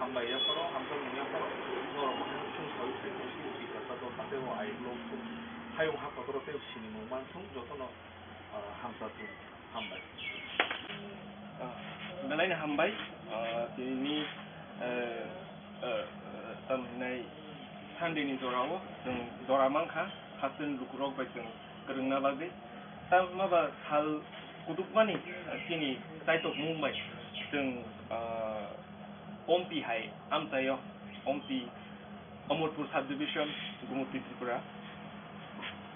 hambai ya kalau hampir punya kalau orang macam tu saya itu sih kita tahu tapi orang air belum pun hayu hak kalau tu sini memang tu jodoh no hamsa tu hambai. Belain hambai ini tamnai handi ni dorawo dan doramangka hasil lukurok baik dan kerana lagi tam apa hal kuduk mana sini Chaitokma Mumbai dan Ampi hai amsayo Ampi Amurpur subdivision Gumuti Tripura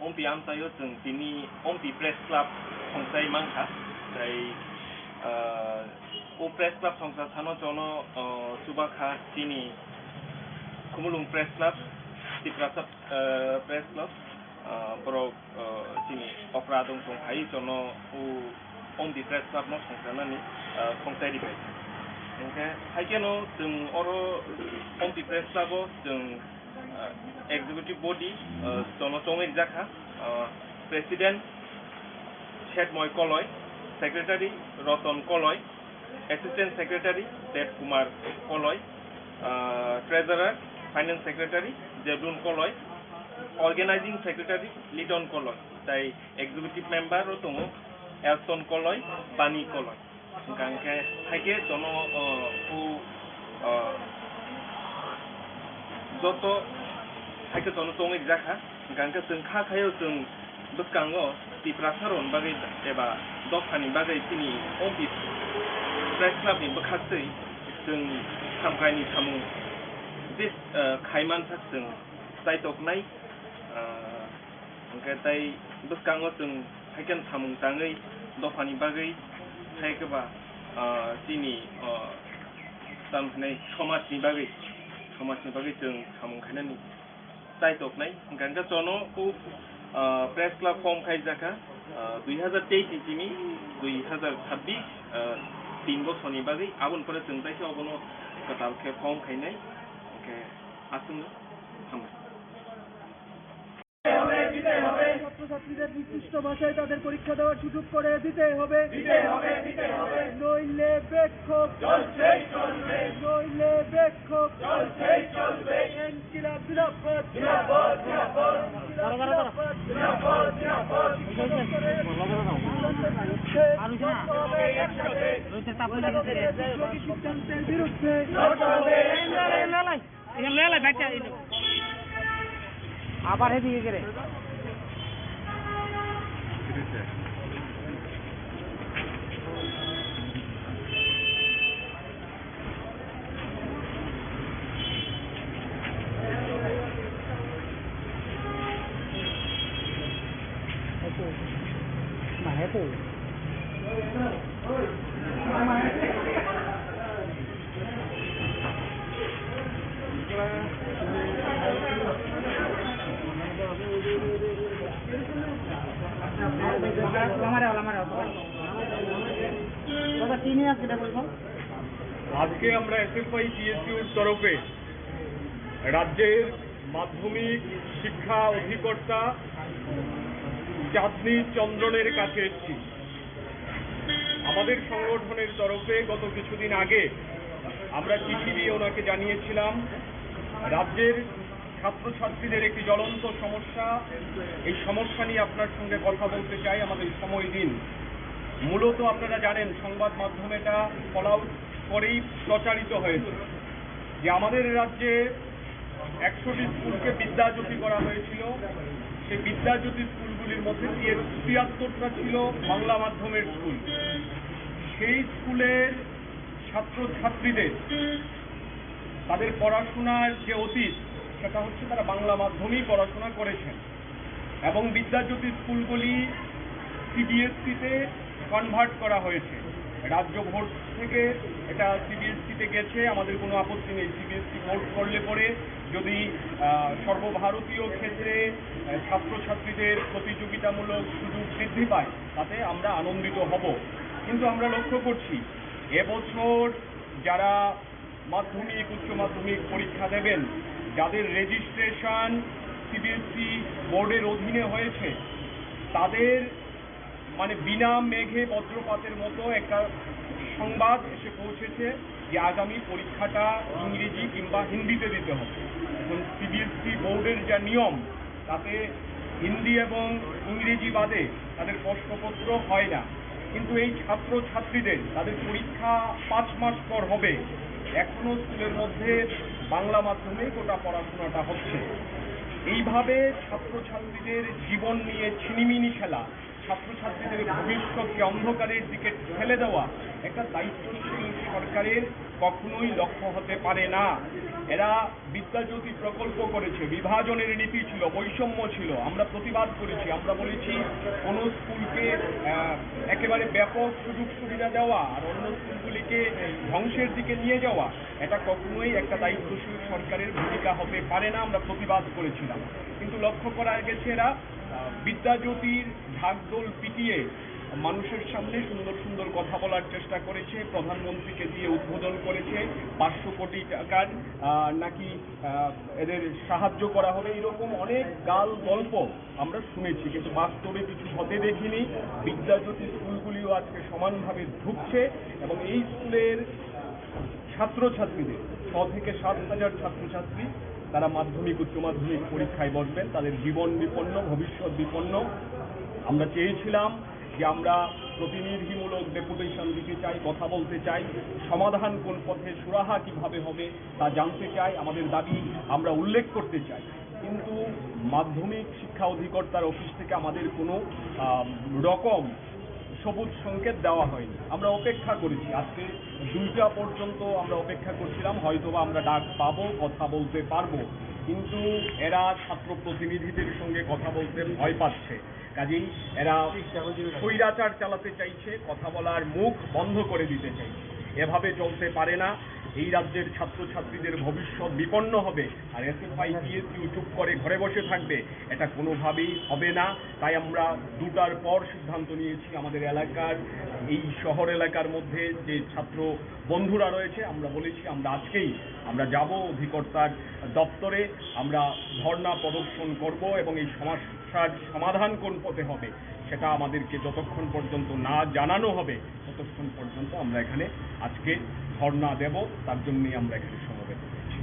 Ampi amsayo dan sini Ampi press club songsai mangka dari press club songsai thano jono subakha sini Khumulwng press club TRIPURA press club pro sini opradong songhai jono Ampi press club no songsai nani songsai dibai. Okay, haikeno jeng oro Ampi press club jeng executive body jono Songchajakha president Chet Moy Koloi, secretary Roton Koloi, assistant secretary Dev Kumar Koloi, treasurer finance secretary Jebulun Koloi organising secretary Liton Koloi তাই executive মেম্বারও দङ Elton Kalai বানি কলয় गांके थाइके जन जत थाइके जन तंग जाखा गांके जों खाखायो जों बसकांगो त्रिपुरा सारन बागै एबा दफानि बागै तिनि अफिस प्रेस क्लाबनि बखासै जों सामगायनि सामु जे खायमान जों चाइटकनाय गांके ताइ बसकांगो जों थाइकेन सामु दाङै दफानि बागै थाइकेबा तिनि तामनै समाजनि बागै जों सामुखायनानै चाइटकनाय गांके जनो प्रेस क्लाब फर्म खायजाखा 2023 तिनि 2026 3 बছरनि बागै आबनफोर जों जायखौ अबनो कतालके फर्म खायनाय ओके आसुनो हामबाय ছাত্রছাত্রীদের নির্দিষ্ট ভাষায় তাদের পরীক্ষা দেওয়ার সুযোগ করে দিতে হবে নইলে বিক্ষোভ নইলে বিক্ষোভ ইনকিলাব জিন্দাবাদ সিদ্ধান্তের বিরুদ্ধে আবার এদিকে গেলে আজকে আমরা এসএফআই টিএসইউর তরফে রাজ্যের মাধ্যমিক শিক্ষা অধিকর্তা চাঁদনী চন্দ্রনের কাছে এসেছি। আমাদের সংগঠনের তরফে গত কিছুদিন আগে আমরা চিঠি দিয়ে ওনাকে জানিয়েছিলাম রাজ্যের ছাত্রছাত্রীদের একটি জ্বলন্ত সমস্যা, এই সমস্যা নিয়ে আপনার সঙ্গে কথা বলতে চাই, আমাদের সময় দিন। মূলত আপনারা জানেন সংবাদ মাধ্যমে এটা ফল আউট করেই প্রচারিত হয়েছে যে আমাদের রাজ্যে 100টি স্কুলকে বিদ্যাজ্যোতি করা হয়েছিল। সেই বিদ্যাজ্যোতি স্কুলগুলির মধ্যে 73টা ছিল বাংলা মাধ্যমের স্কুল। সেই স্কুলের ছাত্রছাত্রীদের তাদের পড়াশোনার যে অতীত সেটা হচ্ছে তারা বাংলা মাধ্যমেই পড়াশোনা করেছেন এবং বিদ্যাজ্যোতি স্কুলগুলি সিবিএসসিতে কনভার্ট করা হয়েছে। রাজ্য বোর্ড থেকে এটা সিবিএসসিতে গেছে, আমাদের কোনো আপত্তি নেই। সিবিএসসি বোর্ড করলে পরে যদি সর্বভারতীয় ক্ষেত্রে ছাত্রছাত্রীদের প্রতিযোগিতামূলক সুযোগ বৃদ্ধি পায় তাতে আমরা আনন্দিত হব। কিন্তু আমরা লক্ষ্য করছি এবছর যারা মাধ্যমিক উচ্চ মাধ্যমিক পরীক্ষা দেবেন, যাদের রেজিস্ট্রেশন সিবিএসসি বোর্ডের অধীনে হয়েছে, তাদের মানে বিনা মেঘে বজ্রপাতের মতো একটা সংবাদ এসে পৌঁছেছে যে আগামী পরীক্ষাটা ইংরেজি কিংবা হিন্দিতে দিতে হবে। এখন সিবিএসসি বোর্ডের যা নিয়ম তাতে হিন্দি এবং ইংরেজি বাদে তাদের প্রশ্নপত্র হয় না। কিন্তু এই ছাত্রছাত্রীদের তাদের পরীক্ষা 5 মাস পর হবে, এখনো স্কুলের মধ্যে বাংলা মাধ্যমে গোটা পড়াশোনাটা হচ্ছে। এইভাবে ছাত্রছাত্রীদের জীবন নিয়ে ছিনিমিনি খেলা, ছাত্রছাত্রীদের ভবিষ্যৎকে অন্ধকারের দিকে ঠেলে দেওয়া একটা দায়িত্বশীল সরকারের কখনোই লক্ষ্য হতে পারে না। এরা বিদ্যাজ্যোতি প্রকল্প করেছে, বিভাজনের নীতি ছিল, বৈষম্য ছিল, আমরা প্রতিবাদ করেছি। আমরা বলেছি কোনো স্কুলকে একেবারে ব্যাপক সুযোগ সুবিধা দেওয়া আর অন্য স্কুলগুলিকে ধ্বংসের দিকে নিয়ে যাওয়া এটা কখনোই একটা দায়িত্বশীল সরকারের ভূমিকা হতে পারে না। আমরা প্রতিবাদ করেছিলাম, কিন্তু লক্ষ্য করা গেছে এরা বিদ্যাজ্যোতির ঢাকঢোল পিটিয়ে মানুষের সামনে সুন্দর সুন্দর কথা বলার চেষ্টা করেছে, প্রধানমন্ত্রীকে দিয়ে উদ্বোধন করেছে, 500 কোটি টাকার নাকি এদের সাহায্য করা হবে, এরকম অনেক গাল গল্প আমরা শুনেছি, কিন্তু বাস্তবে কিছু হতে দেখিনি। বিদ্যাজ্যোতি স্কুলগুলিও আজকে সমানভাবে ঢুকছে এবং এই স্কুলের ছাত্রছাত্রীদের 6 থেকে 7 হাজার ছাত্রছাত্রী তারা মাধ্যমিক উচ্চ মাধ্যমিক পরীক্ষায় বসবেন, তাদের জীবন বিপন্ন, ভবিষ্যৎ বিপন্ন। আমরা চেয়েছিলাম যে আমরা প্রতিনিধিমূলক ডেপুটেশন দিতে চাই, কথা বলতে চাই, সমাধান কোন পথে, সুরাহা কিভাবে হবে তা জানতে চাই, আমাদের দাবি আমরা উল্লেখ করতে চাই। কিন্তু মাধ্যমিক শিক্ষা অধিকর্তার অফিস থেকে আমাদের কোনো রকম সবুজ সংকেত দেওয়া হয়নি। আমরা অপেক্ষা করেছি, আজকে 2টা পর্যন্ত আমরা অপেক্ষা করছিলাম, হয়তোবা আমরা ডাক পাবো, কথা বলতে পারবো। কিন্তু এরা ছাত্র প্রতিনিধিদের সঙ্গে কথা বলতে ভয় পাচ্ছে, কাজেই এরা স্বৈরাচার চালাতে চাইছে, কথা বলার মুখ বন্ধ করে দিতে চাইছে। এভাবে চলতে পারে না। এই রাজ্যের ছাত্রছাত্রীদের ভবিষ্যৎ বিপন্ন হবে, আর এসএফআই পিএসইউ চুপ করে ঘরে বসে থাকবে, এটা কোনোভাবেই হবে না। তাই আমরা 2টার পর সিদ্ধান্ত নিয়েছি, আমাদের এলাকার এই শহর এলাকার মধ্যে যে ছাত্র বন্ধুরা রয়েছে, আমরা বলেছি আমরা আজকেই আমরা যাব অধিকর্তার দপ্তরে, আমরা ধর্ণা প্রদর্শন করব এবং এই সমস্যার সমাধান কোন পথে হবে সেটা আমাদেরকে যতক্ষণ পর্যন্ত না জানানো হবে ততক্ষণ পর্যন্ত আমরা এখানে আজকে ধর্ণা দেব। তার জন্যই আমরা এখানে সমবেত হয়েছি।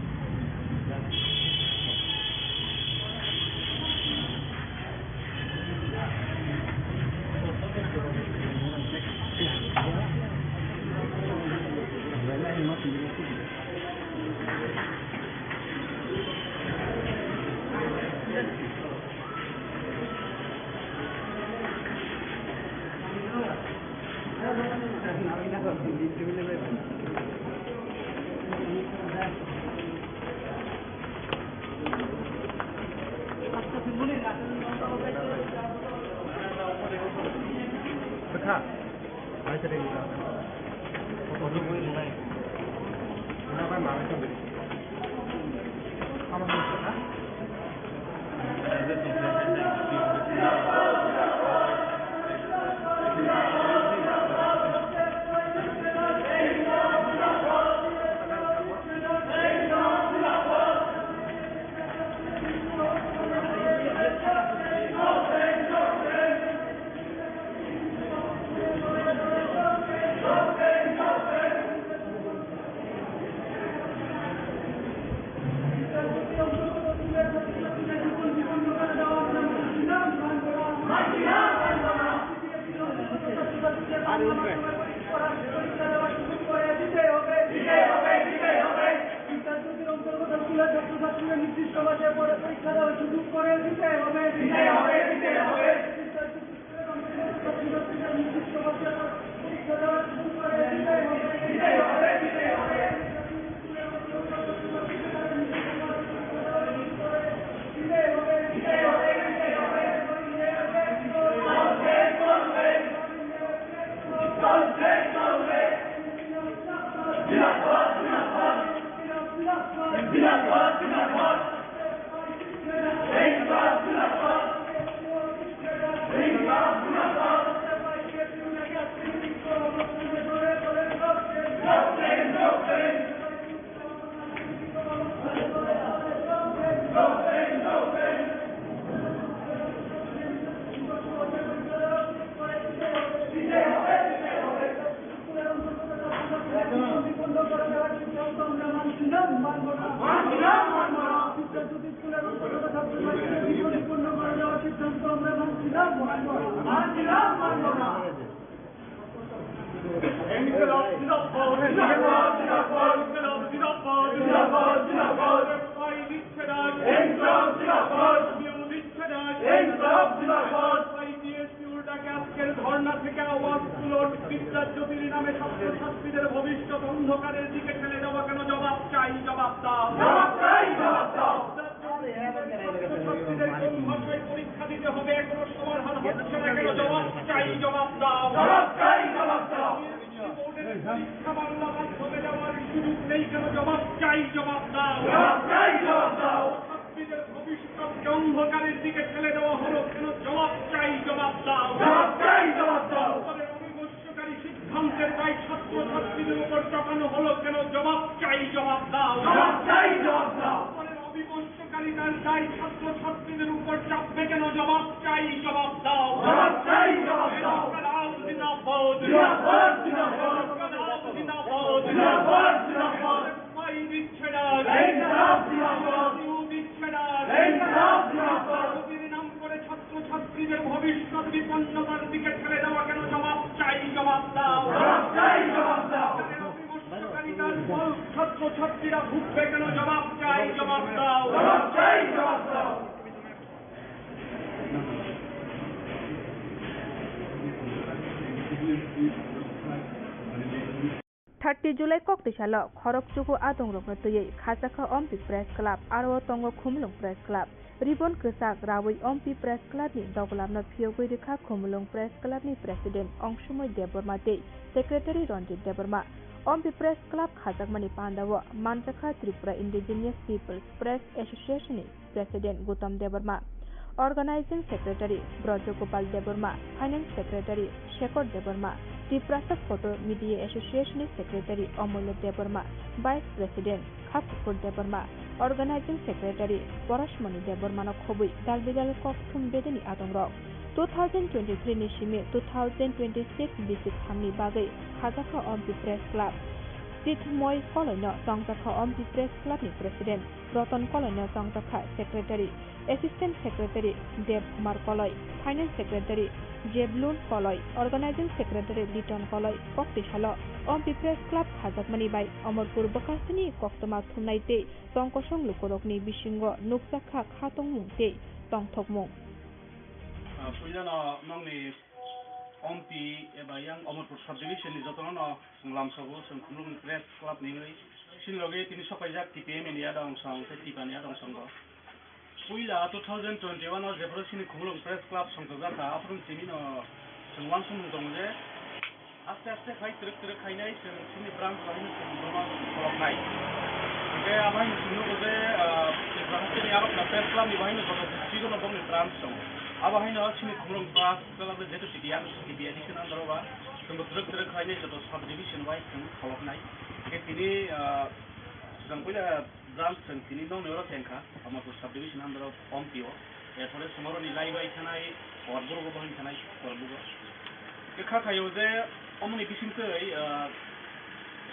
ধর্ণা থেকে আওয়াজ তুলো, বিদ্যাজ্যোতির নামে ছাত্রছাত্রীদের ভবিষ্যৎ অন্ধকারের দিকে ঠেলে দেওয়া কেন? জবাব চাই, জবাব দাও। ছাত্রছাত্রীদের কোন ভাষায় পরীক্ষা দিতে হবে কোনো সমাধান হচ্ছে না কেন? জবাব চাই, জবাব দাও। পরীক্ষা বাংলা মাধ্যমে দেওয়ার সুযোগ নেই কেন? জবাব চাই, জবাব দাও। ছাত্রীদের ভবিষ্যৎকে অন্ধকারের দিকে ঠেলে দেওয়া হলো কেন? জবাব চাই, জবাব দাও। অবিমর্শকারী সিদ্ধান্তের দায় ছাত্রছাত্রীদের উপর চাপানো হলো কেন? জবাব চাই, জবাব দাও। অবিমর্শকারিতার দায় ছাত্রছাত্রীদের উপর চাপবে কেন? জবাব চাই, জবাব দাও। দিচ্ছে না দেশের ভবিষ্যৎ বিপন্নতার দিকে ঠেলে দেওয়া কেন? জবাব চাই, জবাব দাও, জবাব চাই, জবাব দাও। বিমর্ষকারিতার ফল ছাত্রছাত্রীরা ভুগবে কেন? জবাব চাই, জবাব দাও, জবাব চাই, জবাব দাও। 30 Julai Koktisalo, Khorokchuku Adongrokno Tuwi, Chaitokma Ampi Press Club, Khumulwng Press Club, Ribon Kesak Rawi Ampi Press Club ni Doglamno Phiogui Rekha Khumulwng Press Club ni President Ongsumoy Deborma Dei, Secretary Ronjit Deborma, Ampi Press Club Chaitokma ni Pandawo, Songchajakha Tripura Indigenous Peoples Press Association ni President Gautam Deborma, Organizing Secretary Brajagopal Deborma, Finance Secretary Shekhar Deborma, TRIPURA Photo Media Association Secretary Amulya Deborma, Vice President Khorokchuku Deborma, Organizing Secretary Porashmani Deborma no Khobui Dalbidal Kokthum Bedeni Adongrok 2023 ni Shime 2026 Bisik Hamni Bagai Chaitokma Ampi Press Club Sitmoy Kolonyo Songchajakha Ampi Press Club ni President Roton Kolonyo Songchajakha Secretary Assistant Secretary Dev Kumar Koloi Finance Secretary Jeblun Koloi, Organizing Secretary Liton Koloi, Koktisalo, Ampi Press Club Chaitokmani bai Amorpur Bakasini Koktoma Thumnai Tei, Tongkosong Lukorokni Bisingo Nukjakha Khatongmung Tei, Tongthokmung. Puilano nongni Ampi eba yang Amorpur Subdivision ni jotono lamsago Khumulwng Press Club ni sinloge tini sokaijak TPM ni adong song tipani adong songo. Puila 2021 no jebro sini Khumulwng Press Club Songchajakha aprung sini no sengwang sumung dongje aste aste khai truk khainai sini branch bahini sumdoma koloknai ke abai sunu goje bahini arok na Press Club ni bahini joto sigono dongni branch song abahini sini Khumulwng Press Club jeto TPA edition androba truk khainai joto subdivision wise koloknai ke tini sedang puila branch yang sini dong neuro tengka, Amorpur subdivision under Ampi o, ya thore semoro ni live ay kanai, Khorokchuku ko bahin kanai, Khorokchuku. Kekha kayo je, omni bisinte ay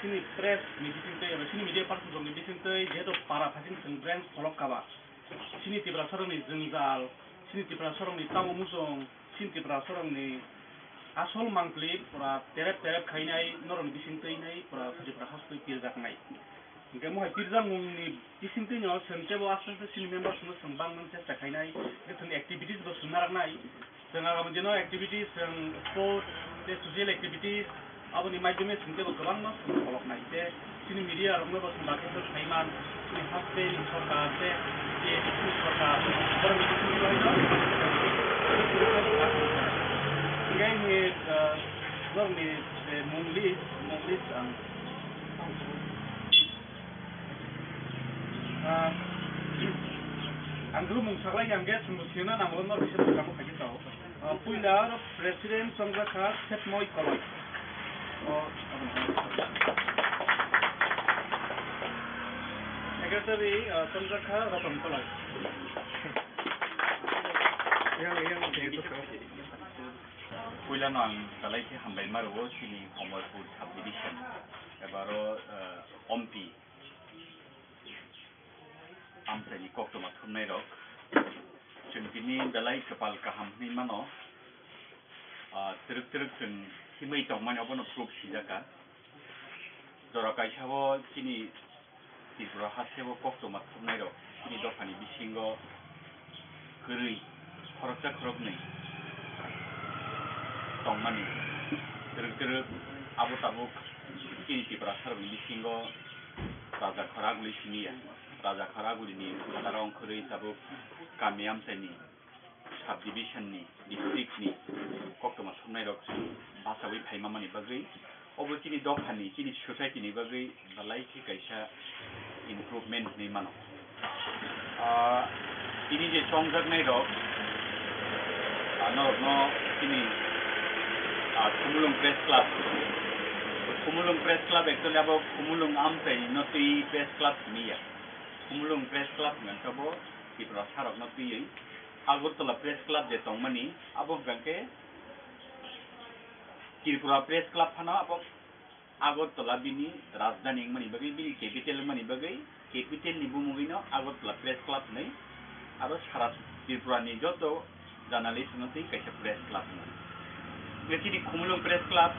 sini press ni bisinte, sini media person dong ni bisinte, jeto para fasin seng branch kolok kaba. Sini TRIPURA sorong ni jengjal, sini TRIPURA sorong ni tamu musong, sini TRIPURA sorong ni asol mangkli, pura terep kainai norong bisinte nai, pura TRIPURA hastoi pirjak nai. Jika mau pirjang mungni disintinya sentebo asal sini members semua sembang mencet kainai itu activities bersunarak nai dengan kamu jenuh activities yang sport, social activities apa ni macamnya sentebo keban mas kolok nai sini media orang tu bersembah itu kaiman sini hospital sorkar sini sorkar orang itu sini lagi jika ini orang ni munglis Andrew mungsaklai yang get sembusina namun nor bisa kamu kaji tahu. Puila President Songchajakha Setmoy Koloi. Secretary Songchajakha Roton Koloi. Yang puila nang kalai ke hambai maru sini Amorpur subdivision ebaro Ampi Ampi Koktoma Thumnai rok Chungpini dalai kepal kaham ni mano truk chung himai tongmani abono proof sijaka Dorakai sabo sini TRIPURA hasebo Koktoma Thumnai rok sini dokani bisingo Gurui Khorokchuku tongmani truk abot sini TRIPURA sarong bisingo Raja Khoraguli sini ya Raja Khoraguli ni sarong khurui sabuk kami Ampi ni subdivision ni district ni Koktoma Thumnai rok basawi phaima mani bagai obo sini dokhani sini society ni bagai dalai ki kaisa improvement ni mano ini je Songchajakha rok no sini Khumulwng Press Club Khumulwng Press Club actually abo Khumulwng Ampi no Tuwi Press Club ni ya Khumulwng Press Club ngan kabo TRIPURA sarok no Tuwi Agartala Press Club je tongmani abo gangke TRIPURA Press Club phana abo Agartala bini rajdhani mani bagai bini capital mani bagai capital ni bumugino Agartala Press Club nei aro sara TRIPURA ni joto journalist no tei kaisa press club no chini Khumulwng press club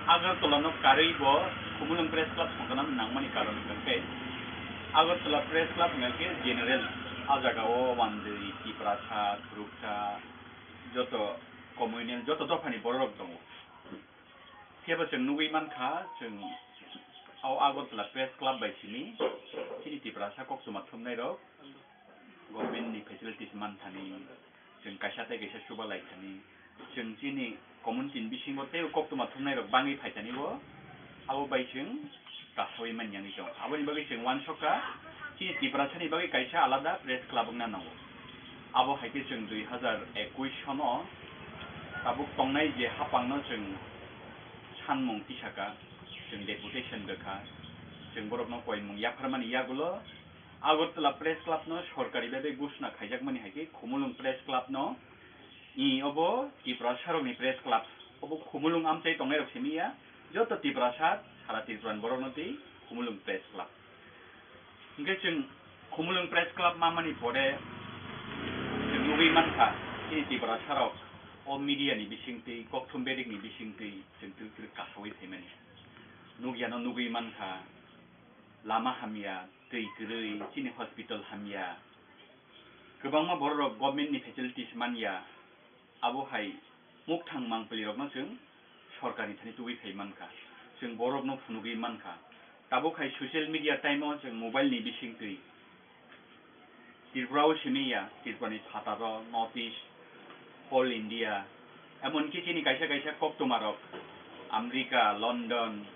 Agartala no karui bo Khumulwng press club songkana nangmani karon hingke Agartala press club hingke general ajagao wandui Tiprasa Khorokcha joto communal joto dofani borok dongo kebo जों nugui mankha जों Agartala press club bai sini chini Tiprasa koksuma thumnai rok government ni facilities manthani जों kaisa tei kaisa suba laithani जों chini community bisingo tei koktuma thumnai rok bangi phaitani bo abo bai जों kasawai manyani jong aboni bagi जों wansoka chini Tiprasa ni bagi kaisa alada press club ongna nango abo haike जों 2021 sono tabuk tongnai je hapangno जों sanmung tisaka जों deputation gakha जों borokno koimung yakharmani yagulo Agartala press club no sorkari bebe gushna khaijakmani haike Khumulwng press club no obo Tiprasa rokni press club obo Khumulwng amchai tongnai rok simiya joto Tiprasa sara Tripuran borok no tei Khumulwng press club hingke जों Khumulwng press club mamani pore जों nugui mankha chini Tiprasa rok o media ni bisingtei kokthum bedik ni bisingtei जों tui kasawai thaimani nugiano nugui mankha lama hamya tei tui chini hospital hamya gobangma borok government ni facilities manya abo hai mukthang mangpili rok no जों सरकारनि thani tuwi khai mankha जों borok no phunugui mankha tabo khai social media time o जों mobile ni bisingtui Tripura o simiya Tripura ni Thataro North East All India emonki chini kaisa kaisa koktuma rok America London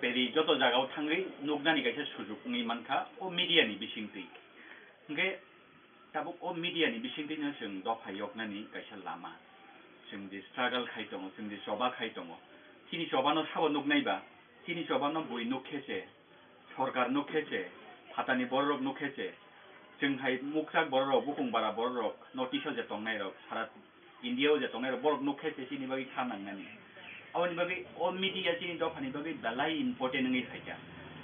Paris joto jagao thangui nugnani kaisa sujuk ni mankha o media ni bisingtui hingke tabuk o media ni bisingtui no जों dopha yoknani kaisa lama जों di struggle khai tongo जों di joba khai tongo chini joba no sabo nugnaiba chini joba no bui nukheche sorkar nukheche phatani borok nukheche जों hai mukjak borok bukung bara borok notice je tongnai rok sara India o je tongnai rok borok nukheche chini bagi thanangnani aboni bagi o media chini dofani bagi balai important ngai khaija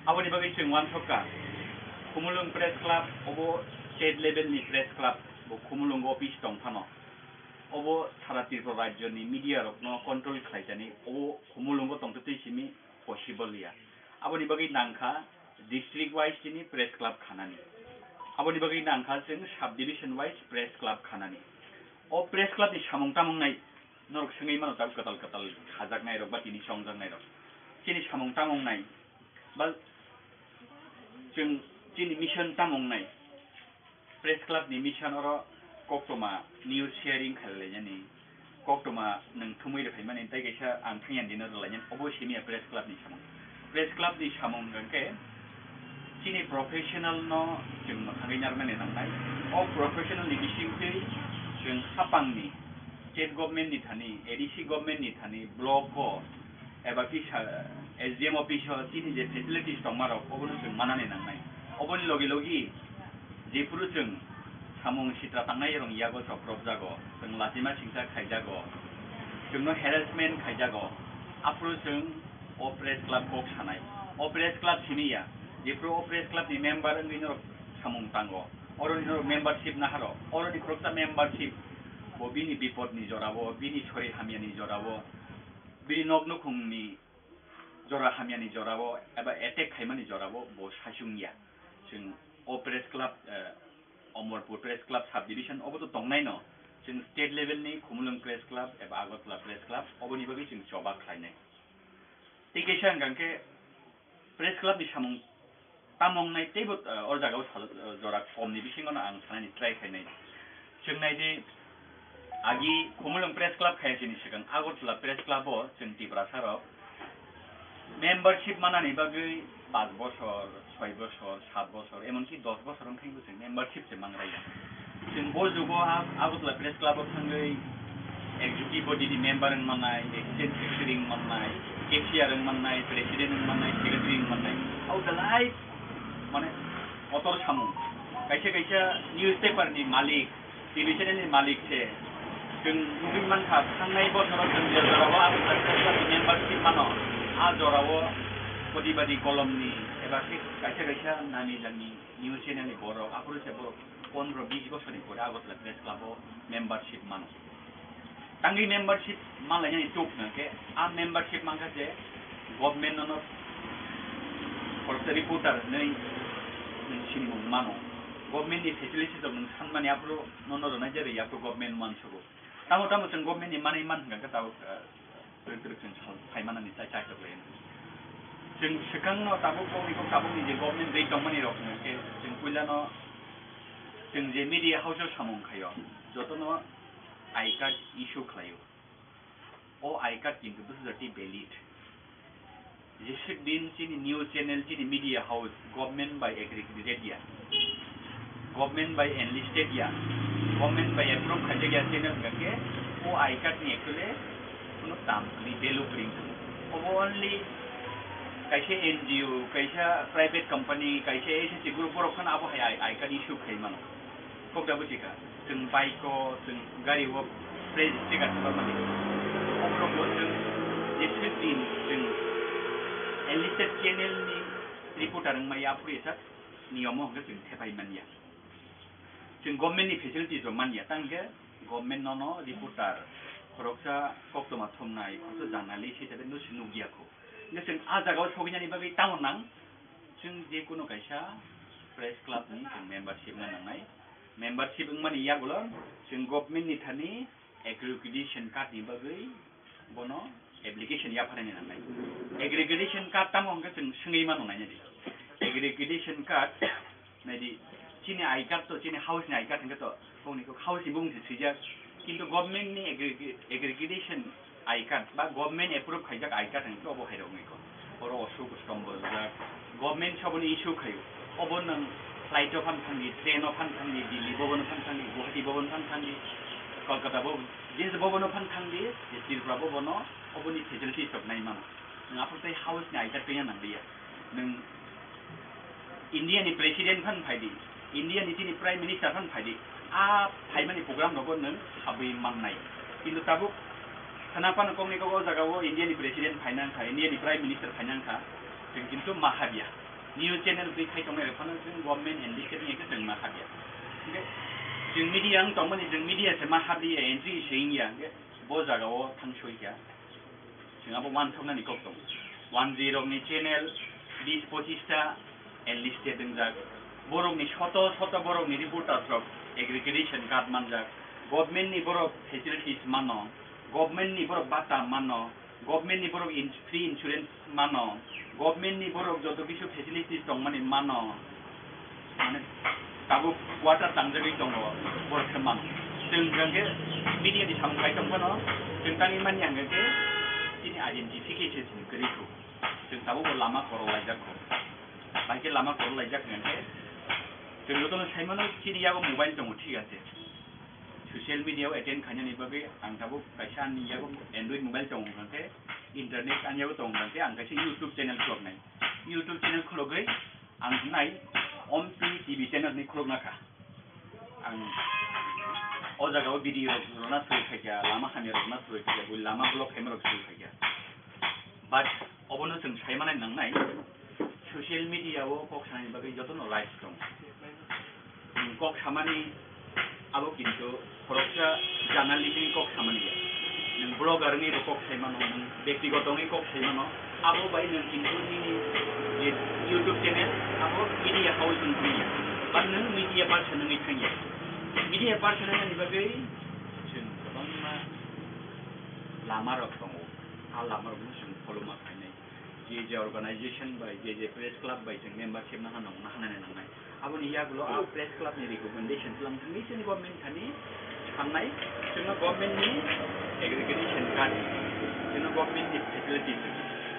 aboni bagi जों wansoka Khumulwng press club obo state level ni press club bo Khumulwng office tongphano obo sara Tripura rajyo ni media rok no control khlaijani obo Khumulwng tongtoi simi possible ya aboni bagi nangkha district wise chini press club khanani aboni bagi nangkha जों sub division wise press club khanani o press club ni samung tamung nai norok sengei mano tab katal katal khajaknai rok ba tini songjaknai rok chini samung tamung nai ba जों chini mission tamung nai press club ni mission oro koktoma news sharing khailaiani koktoma nang thumui re phaimani tai kaisa ang thangyan dinner lainan obo simiya press club ni samung gangke chini professional no जों mothangai narmani nangnai o professional ni bisingtei जों hapangni state government ni thani ADC government ni thani block o eba kisa SDM office o chini je facilities tongmarok obono जों manani nangnai oboni logi logi jepuru जों samung sitra tangnai rong yago chokrop jago जों latima singsa khaijago जोंनो harassment khaijago apro जों o press club kok sanai o press club simiya jepro o press club ni member ngino samung tango oro ni membership na haro oro ni Khorokcha membership bo bini bipod ni jorabo bini sori hamya ni jorabo bini noknukung ni jora hamya ni jorabo eba attack khaimani jorabo bo sasungya जों o press club Omorpur press club subdivision obo to tongnai no जों state level ni Khumulwng press club eba Agartala press club oboni bagi जों joba khlainai tikaisa hangke press club ni samung tamong nai tebo or jagao jora kom ni bisingo na ang sanani try khainai जों naide agi Khumulwng press club khaisini sigang Agartala press club o जों Tiprasa rok membership manani bagi 5 বছর 6 বছর 7 বছর এমনকি 10 বছর অংখাইবো जों membership se mangraya जों bo jugo Agartala press club o thangai executive body ni member ang manai executive secretary ang manai cashier ang manai president ang manai secretary ang manai au dalai mane otor samung kaisa newspaper ni malik TV channel ni malik se जों nugui mankha thangnai bosorok जों jorao Agartala press club ni membership mano a jorao Kodibadi kolomni eba kaisa nani jani news channel ni borok apro se borok 15-20 bosor ni pore Agartala press club o membership mano Tangi membership malanya itu ke a membership mangkaje government nono korupsi reporter nih sini mano government di facility itu sanmani apro nono rona jadi apro government man sugu tamu seng government di mana man nggak tahu terus Thailand ni saya cakap lain seng sekarang no tabu kau ni je government dari dong mani rok ke seng kuila no seng je media house samung kayo joto no I card issue kayo o I card kintu tu sudah valid Jisik din sini news channel sini media house government by accredited ya government by enlisted ya government by approved kaja channel ngake o I card ni actually kuno tam ni value bring only kaisa NGO kaisa private company kaisa agency group borok kan abo I card issue kai mano kok dabu jika jeng bike ko jeng gari wo phrase jika mani obro bo jeng jisik din jeng enlisted channel ni reporter ang may appreciate niyomo hanggang sing tepay man ya. Sing government ni facility zo man ya tangga government nono reporter Khorokchuku thomnai khoroksa journalist hisabe no sinugia ko. Nge sing a jagao soginya ni bagai taon nang sing je kuno kaisa press club ni sing membership na nangai membership ang man iya gulo sing government ni thani accreditation card ni bagai bono application ya phane nangai accreditation card tamo hangga sengei mano nanya di accreditation card nadi chini I card to chini house ni I card hangga to koni ko house ibung sija kintu government ni accreditation I card ba government approve khaijak I card hangga obo hairo ngai ko oro osu kustombo ja government saboni issue khayo obo nang flight of phangi train of phangi Delhi bobon phangi Guwahati bobon phangi Kolkata bobon jenis bobon phangi TRIPURA bobono oboni facility sok nai mano ngapur tai house ni aita kaya nang dia nang India ni president kan phaidi India ni tini prime minister kan phaidi a phaimani program rogo nang habi mangnai kintu tabu kenapa nang kong ni ko jaga wo India ni president phainang kha India ni prime minister phainang kha kintu mahabia news channel bi khai tong phana jeng government enlisted ni ke jeng mahabia okay jeng media ang tong mani jeng media se mahabia entry sein ya bo jaga wo thang soi ya Singapore one thong ni kok tong 10 ni channel 20-25 enlisted engjak borok ni shoto borok ni reporter sok accreditation card manjak government ni borok facilities mano government ni borok bata mano government ni borok free insurance mano government ni borok joto kisu facilities tong mani mano mane tabu water tangjagi tong borok mano jeng jangge media di samkai tong kono jeng tangi man yang ge ini identification ni keriku jeng tabu lama koro lajak ko baike lama koro lajak ngante jeng joto saimano chini yago mobile tong ঠিক আছে social media attend khanya ni babe ang tabu kaisa ni yago android mobile tong ngante internet an yago tong ngante ang kaisa youtube channel klok nai youtube channel khlogai ang nai Ampi TV channel ni khlok nakha ang o jaga video rona sui khaja lama khani rona sui khaja bul lama blog camera sui khaja but obono jeng saimane nangnai social media o kok sani bagai jotono live tong kok samani abo kintu Khorokchuku journalism kok samani ya nang blogger ni kok saimano nang ব্যক্তিগত ni kok saimano abo bai nang kintu ni YouTube channel abo media house ni ya but nang media person ni thanya media person ni bagai jeng bangma lama rok tong a lama rok jeng follow ma khainai je organization by je press club by jeng membership na hanong na hanane nangai abo ni ya gulo press club ni recommendation lam ni sen government thani khanai jeng government ni accreditation card jeng government ni facility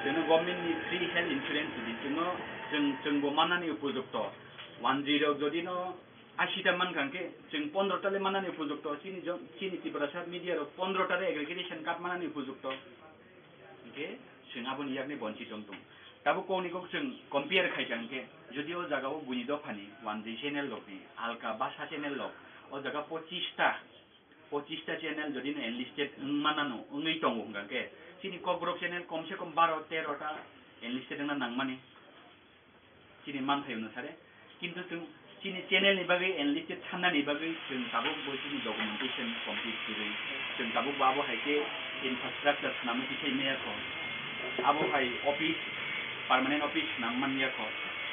jeng government ni free health insurance di jeng bo manani upojukto 10 jodi no 80টা মান কাঙ্কে जों 15 টালে মানানি উপযুক্ত চিনি Tripura media ro 15 টারে accreditation card মানানি উপযুক্ত ওকে जों आबोनि यागनि बंचित दं ताबो कोनिको जों compare खाइजांके जदि ओ जागाव बुनि दफानि 1G channel लकनि आलका बासा channel लक ओ जागा 25टा channel जदि enlisted मानानो ngै दं गांके चिनि ककब्रक channel कम से कम 12-13 टा enlisted ना नांगमानि चिनि मान थायो नसारे किन्तु जों Chini channel ni bagai enlisted thana ni bagai jeng tabuk bo chini documentation complete kiri jeng tabuk abo hai ke infrastructure namu kisai meya ko abo hai office permanent office namman ya ko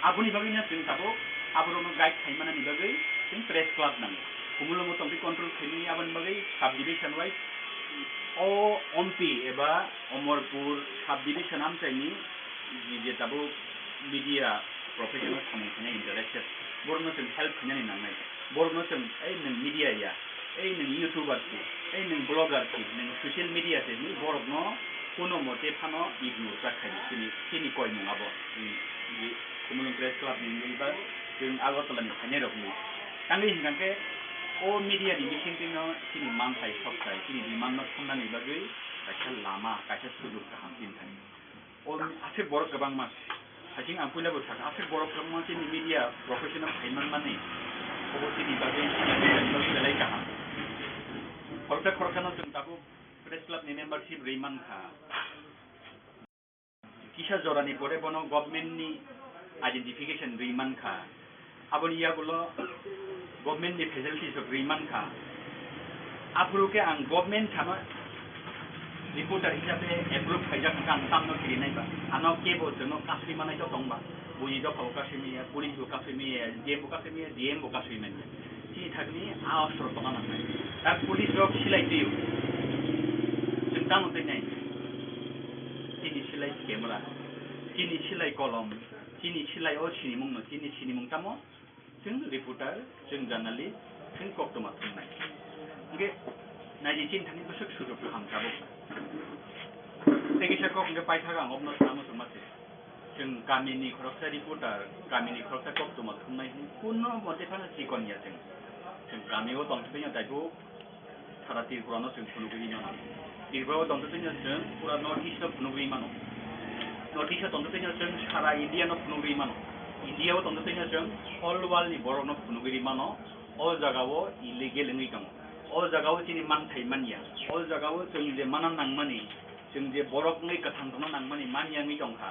abo ni bagai na jeng tabuk abo rono guide thaimana ni bagai jeng press club nang Khumulwng tongpi control khaini aban bagai subdivision wise o Ampi eba Omorpur subdivision amchaini je tabuk media professional samungkhanya interested borno जों help खालामनानै नांनाय borno जों नों media या नों youtuber की नों blogger की नों social media से नि borno कोनो मते फानो ignore जाखायो सिनि कोइ नङाबो नि Khumulwng press club नि बा जों आगरतलानि फाइनाल रखनि आंनि हिंगांके ओ media नि मिथिंनो सिनि मानथाय सबथाय सिनि डिमान्ड खालामनानै बागै कायसा लामा कायसा सुजुग गाहाम दिनथाय ओ आसे बर गोबां मास I think I'm going to say after borok promotion in media professional payment money obviously di bagai ini lagi kaham. Khorokchuku जों दाबो press club ni membership reiman kha. Kisah jorani pore bono government ni identification reiman kha. Aboni ya gulo government ni facilities of reiman kha. Apuru ke ang government sama reporter hisabe approve khaijak kan samno kiri nai ba ano kebo jono kasri manai to tongba buni do phau kasimi ya police bo kasimi ya dm bo kasimi ya dm bo kasimi men ti thakni a asro to na nai ta police rok silai diu jengtang nai tini silai camera tini silai kolom tini silai o chini mung no tini chini mung tamo jeng reporter jeng journalist jeng koktoma thunai nge naji chin thani busuk suru ham tabuk Tegi kok nggak pakai kagak ngobno sama sama sih. Jeng kami ni Khorokchuku reporter, kami ni Khorokchuku kok tuh maksud naik kuno motifnya sikon ya jeng. Jeng kami itu tongtunya tadi cara TRIPURA no jeng Khumulwng mana. TRIPURA tongtunya jeng pura NIRTH-EAST no Khumulwng mana. NIRTH-EAST tongtunya jeng cara India no Khumulwng mana. India itu tongtunya jeng all world ni borok no Khumulwng mana. All jaga wo illegal ngi kamu. All jaga wo sini man thaiman ya. All jaga wo jeng je mana nang mani. जों जे बरफ नै कथांखौनो नांमानि मानियाङै दंखा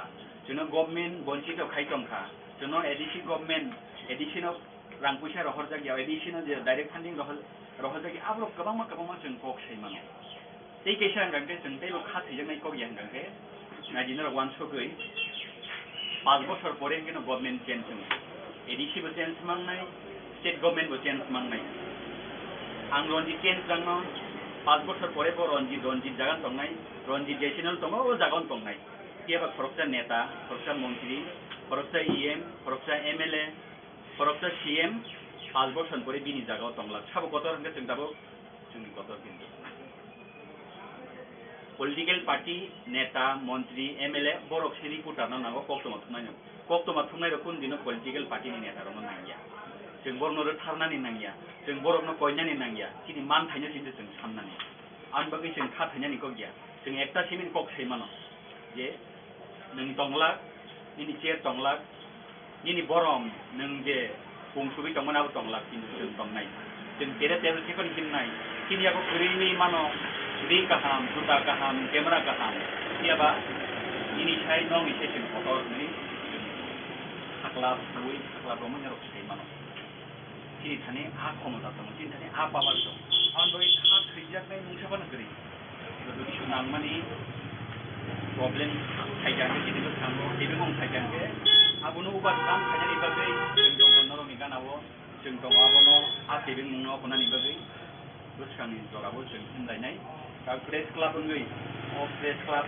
जोंनो government बन्चित खाय दंखा जोंनो ADC government एडिसनाव रां पैसा रहर जायगायाव एडिसनाव जे डाइरेक्ट फान्डिं रहर जायगायाव आब्रो गोबां जों कक सैमानो दै कैसा हंगांके जों दै लखा थैजोंनाय कक हंगांके नायदिनो वान्स गै 5 बছর পরে केनो गभर्नमेन्ट चेन्ज जों एडिसि बो चेन्ज मांनाय स्टेट गभर्नमेन्ट बो चेन्ज मांनाय आं रनजित चेन्ज जांनो 5 বছর পরে रनजित जागान दंनाय रनजित जैसिनल दङ ओ जागान दंनाय केबा Khorokchuku नेता Khorokchuku मन्त्री Khorokchuku EM Khorokchuku MLA Khorokchuku CM 5 বছর পরে बिनि जागाव दंला साबो गतर हंगे जों दाबो जोंनि गतर किन्तु पलिटिकल पार्टी नेता मन्त्री MLA बरक सिरि पुटारना नांगौ कक्टमा थुनाय रखुन दिनो पलिटिकल पार्टी नि नेता रनो नांगिया जों बरनो थारनानि नांगिया जों बरकनो कयनानि नांगिया किनि मान थाइनो सिन्थु जों साननानि आं बागै जों खा थाइनानि को गिया जों एकता सिमिन कक सैमानो जे नों दंला निनि चेर दंला निनि बरम नों जे बुंसुबि दंमोनाबो दंला किन्तु जों दंनाय जों तेरे सेकन हिननाय किनियाबो गैरैनि मानो रि गाहाम जुता गाहाम केमेरा गाहाम कियाबा निनि साइ नंग इसे जों फटर नि थाख्ला बुइ थाख्ला दंमोन रक सैमानो किनि थाने आ खमता दं किनि थाने आ पावार दं आं बागै खा खैजानाय नंसाबानो गैरै इsu nangmani problem thaijanke kini thango ebong thaijanke abono ubar kam thaiani bagai जों दङ नरमि गानावो जों दङ abono आसेबिं मुङाव खनानि बागै गोसखांनि जराबो जों हिनलायनाय दा प्रेस क्लाब ngै ओ प्रेस क्लाब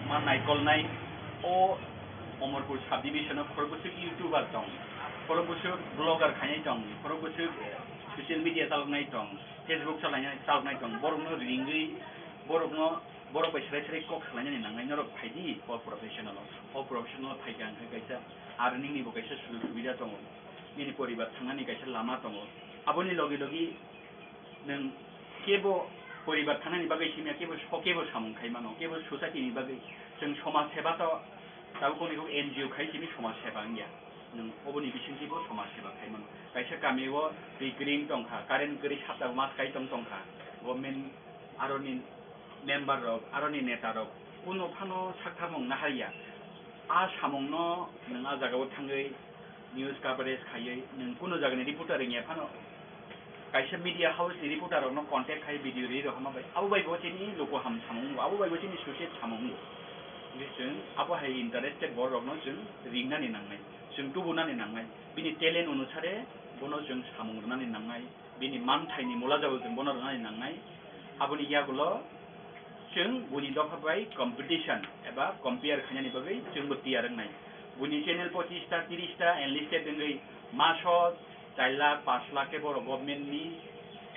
मा नायकलनाय ओ अमरपुर सब डिभिजनाव Khorokchuku इउटुबार दं Khorokchuku ब्लगार खायनाय दं Khorokchuku ससियेल मिडिया चालनाय दं फेसबुक चालनाय दं बरनो रिंगै बरकनो बरक बायस्राय कक खालायनानै नांनाय नरक फायदि अ प्रफेसनेल फायगां गायसा आर्निंनि बो गायसा सुबिदा दङ निनि परिबार थांनानै गायसा लामा दङ आबोनि लगे नों केबो परिबार थांनानै बागै सिमिया केबो सामुंखाय मानो केबो ससाइटिनि बागै जों समाज सेबा त दाबो कोनिखौ एनजिअ खाय सिमि समाज सेबा गैया नों अबोनि बिसिंथिबो समाज सेबा खाय मानो गायसा गामियाव दैग्रिं दंखा कारेन्ट गरि साता मास गाय दंखा government आरनि member rok aroni neta rok kuno phano sakhamong na hariya a samongno nang a jagao thangai news coverage khaye nung kuno jaga ni reporter nge phano kaisa media house ni reporter no contact khaye video ri hama bai abu bai bo chini loko ham samung abu bai bo chini social samung ngisung abu hai interested bor rok no jung ringna ni nangnai jung tubuna ni nangnai bini talent onusare bono jung samung rna ni nangnai bini manthai ni mola jabu jung bono rna ni nangnai abuni yagulo jung buni dokha bai competition eba compare khanyani bagai jung boti arangnai buni channel 25 ta 30 ta enlisted dengai maso 4 lakh 5 lakh ke boro government ni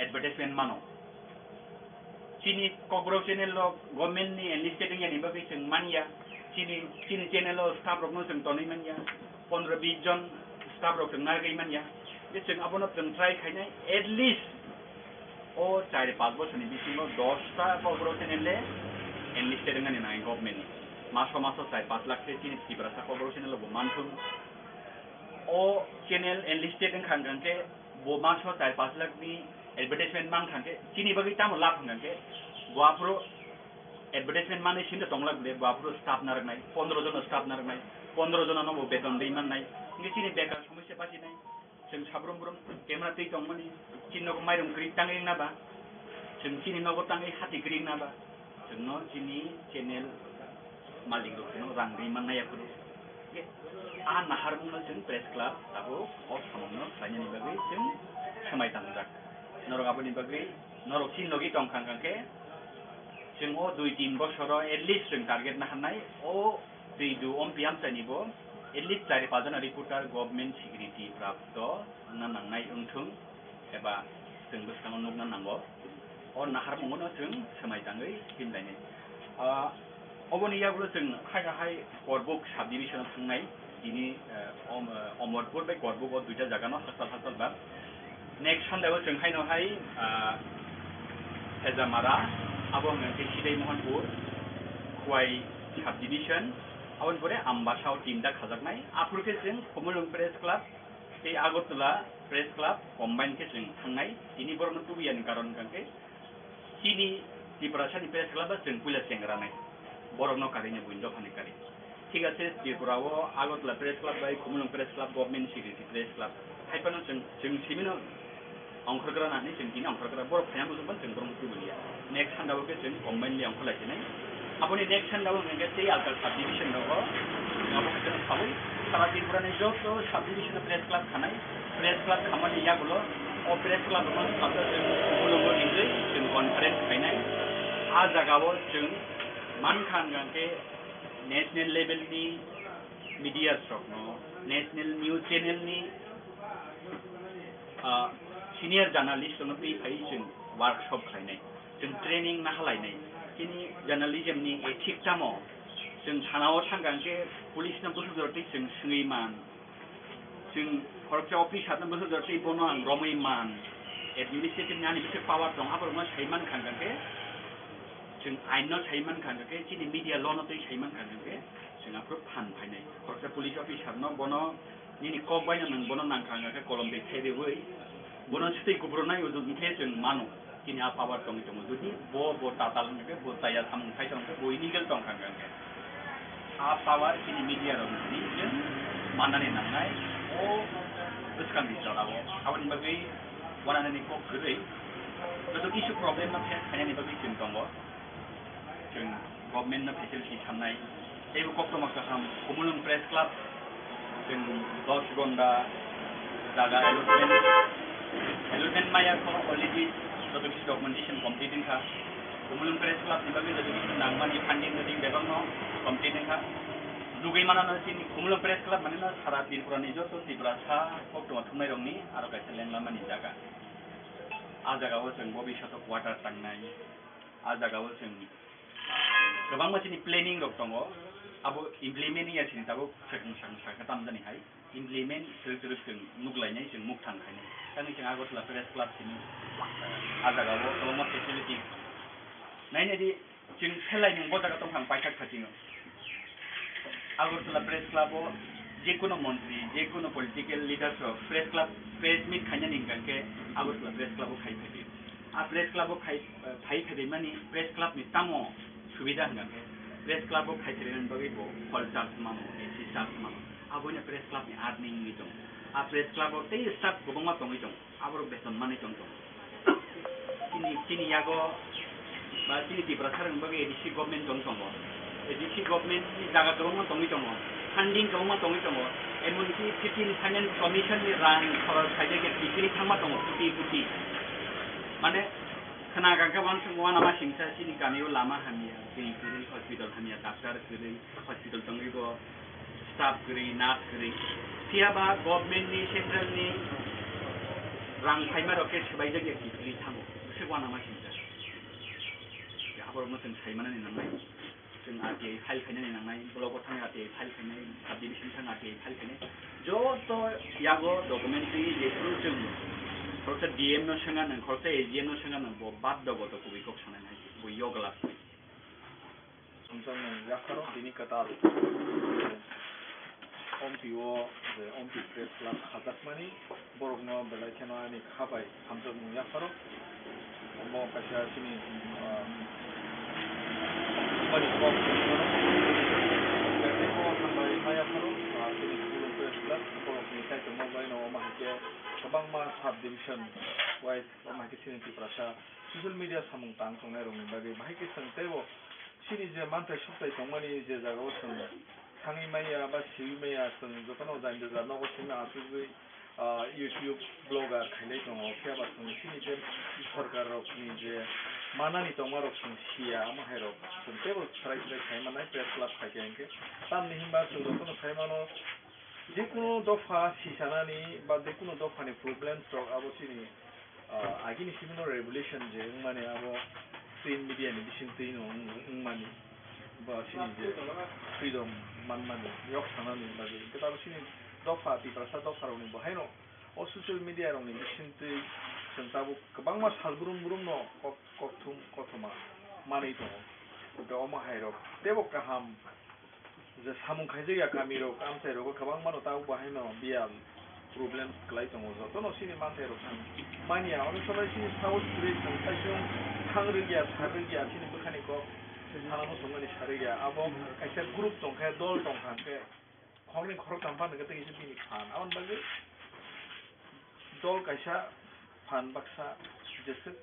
advertisement mano chini kogro channel lo government ni enlisted dengai ni bagai jung mania chini channel lo staff rok no jung tonai mania 15-20 jon staff rok jung nagai mania ye jung abono jung try khainai at least o 4-5 বছরনি বিসিngo 10 টা কগro channel le enlisted ngani nai government maso 4-5 lakh ke chini TRIPURA sa kogro channel bo manthum o channel enlisted khang khang ke bo maso 4-5 lakh ni advertisement mang khang ke chini bagi tam lap khang ke boapro advertisement mane sin tong lak le boapro staff nar nai 15 jon staff nar nai 15 jon no bo beton dei man nai ngi chini bekar সমস্যা পাছি নাই जों साब्रम camera तै दंमोन चिन्नो को माइरं क्रि तांगै नाबा जों चिनि नगो तांगै हाति क्रि नाबा जोंनो चिनि चैनल मालिक रखनो रांग्रि माननाया गुरु के आ नाहार बुंनो जों प्रेस क्लाब दाबो अफ सामनो साइनि बागै जों समाय तांजा नरगाबनि बागै नरक चिन लगी दंखांखांके जों ओ 2-3 बछर एटलिस्ट जों टार्गेट ना हानाय ओ दैदु अम्पियाम सानिबो at least 4-5 John reporter government security prapto na nangnai ungthung eba जों बस्ताङाव नुगना नांगौ अ नाहार मंगनो जों समाय ताङै हिमलायनाय अबनि यागुलो जों खायहाय गरबुक साब डिभिजन थांनाय दिनि अमरपुर बाय गरबुक अ दुइटा जागानो हासाल बा नेक्स्ट सानदाव जों हायनोहाय हेजामारा आबो मोनसे सिदै महनपुर खुवाई साब डिभिजन आवन परे आम्बासाव टीमदा खाजाकनाय आफुरके जों खमुलुं प्रेस क्लाब ए आगरतला प्रेस क्लाब कम्बाइन के जों थांनाय दिनि बरनो तुबियानि कारण कांके चिनि त्रिपुरासानि प्रेस क्लाब जों पुला सेंग्रानाय बरनो कारिनि बुइन्दो फानिकारि ठीक আছে त्रिपुराव आगरतला प्रेस क्लाब बाय Khumulwng press club government security press club हाइपानो जों सिमिनो अंखरग्रा नानै जों दिनि अंखरग्रा बर फायाम जों बरनो तुबिया नेक्स्ट सानदावके जों कम्बाइनलि अंखलायनाय अपनी नेक्स्ट सानदाव नगे ते आलका सब डिभिजन दङ नगो जों सावै सारा त्रिपुरानि जत सब डिभिजन प्रेस क्लाब खानाय प्रेस क्लाब खामानि यागुलो अ प्रेस क्लाब दङ साबदा जों खमुलुंगो इंगै जों कन्फारेन्स खायनाय आ जागाव जों मानखान गांके नेशनल लेवलनि मीडिया स्ट्रकनो नेशनल न्यूज चैनलनि सीनियर जर्नलिस्ट दङ बै फाय जों वर्कशॉप खायनाय जों ट्रेनिंग ना हालायनाय ini journalism ni etik tamo जों सानाव थांगांके पुलिसनो बोसोरजोरथै जों सोङैमान जों खरकचा अफिसारनो बोसोरजोरथै बनो आं रमैमान एडमिनिस्ट्रेटिभ नानि बिसोर पावार दं आबरनो साइमान खांगांके जों आइननो साइमान खांगांके चिनि मीडिया लनो तै साइमान खांगांके जों आप्रो फान फायनाय खरकचा पुलिस अफिसारनो बनो निनि कक बायनो नों बनो नांखांगांके कलम दै थैरेवै बनो सिथै गुब्रनाय उजुनथे जों मानो kini apa power tong itu mudi bo tatal ngke bo saya samung kai tong bo illegal tong kang ngke a power kini media ro ni jen manane nangai o uskan di sarawo awan bagai wanana ni kok gede beto isu problem na face kanya ni bagai jen tonggo jen government na facility thamnai ebu kok tomak ham Khumulwng press club jen 10 gonda daga allotment maya ko already Produksi documentation completing ka Khumulwng press club ni bagi jadi nangmani funding dari bebangno completing ka dugai mana na sini Khumulwng press club manena sara Tripura ni joto Tripura sa koktoma thumai rongni aro kaisa lenglama ni jaga a jaga wo जों भबिष्यत water tangnai a jaga wo जों गोबां मानसिनि planning रक दङ आबो implement या सिनि दाबो सेकंड साखा जानि हाय इमप्लिमेन्ट जों नुगलायनाय जों मुख थांखायनाय तानि जों आगरतला प्रेस क्लाब सिनि आ जागा वो गोबां फेसिलिटी नायनायदि जों सेलाय नंगौ जागा दंखां पाइकाट खाथिनो आगरतला प्रेस क्लाबो जेकुनो मन्त्रि जेकुनो political leaders press club press meet खायना निंगांके आगरतला प्रेस क्लाबो खायफैदि आ प्रेस क्लाबो खायफैदि माने प्रेस क्लाब नि तामो सुबिदा हंगांके press club of Khaiterian Bagibo, Hall Charles Mano, AC Charles Mano, Abuna press club in Arning Mitong. A press club of Tay Stop Goboma Tongitong, our Beton Maniton. Tini Yago, but Tini Brasar and Bagi, DC government Tontomo. A DC government is Dagatoma Tomitomo, handing Toma Tomitomo, a Munti 15 Finance Commission ran for Sajak Tikiri Tamatomo, Puti. Mane, Kanagawan, one of my things, Sini Kamio Lama Hamia, the hospital Hamia, doctor, hospital Tongigo, staff green, nurse green. Siapa government ni central ni rang primer roket sebagai jadi aktif tamu. Sebuah nama cinta. Ya, apa orang mungkin saya mana ni namai. Seng arti file kene ni namai. Blog orang arti file kene, subdivision sang arti file kene. Jo to yago documentary je proses. Proses DM no sengan, proses AGM no sengan. Bo bad dogo to kubi kok sana ni. Bo yoga lah. Untuk yakaro ini kata. Ompiwo, the Ompi Press Club Chaitokmani, Borogno, Belakeno, Habai, Hamza Muyakaro, Omo Kashashini, Mani Kok, Habai Mayakaro, Khumulwng Press Club, Borogni Chaitokma, Baino, Omahike, Kabangma Subdivision, White, Omahike TRIPURA, social media Samung Tang, Songerong, Bagi, Mahike Santevo, Sini Manta Shoptai Tomani, Zagaosan. Hangi maya ba siwi maya sun jotono zain da no sina asu YouTube blogger khaile tong okya ba sun sini je sarkar rok ni je manani tongma rok sun sia ama hero sun tebo strike khai manai press club khake anke tam ni himba sun jotono khai mano je kono dofa sisanani ba de kono dofa ni problem stok abo sini agini simino revolution je mane abo print media ni bisin tino mani ba sini je freedom man yok sanani bagi kita sini dofa di prasa dofa roni bahino o social media roni bisinti sentabu kebangma salburum no koktum kotoma mani to udah oma hairo tebo kaham je samung khaje ya kamiro kam sai ro kebangma no tahu bahino biam problem klai to mo to no sini man hairo kan mania ono sobai sini south street sensation thangriya tharriya sini bukhani ko 사람은 정말 잘해야 아버 kaisa group tong kaya dol tong hangke khongni khorok tampan ngetek isi bini khan awan bagi dol kaisa phan baksa jesek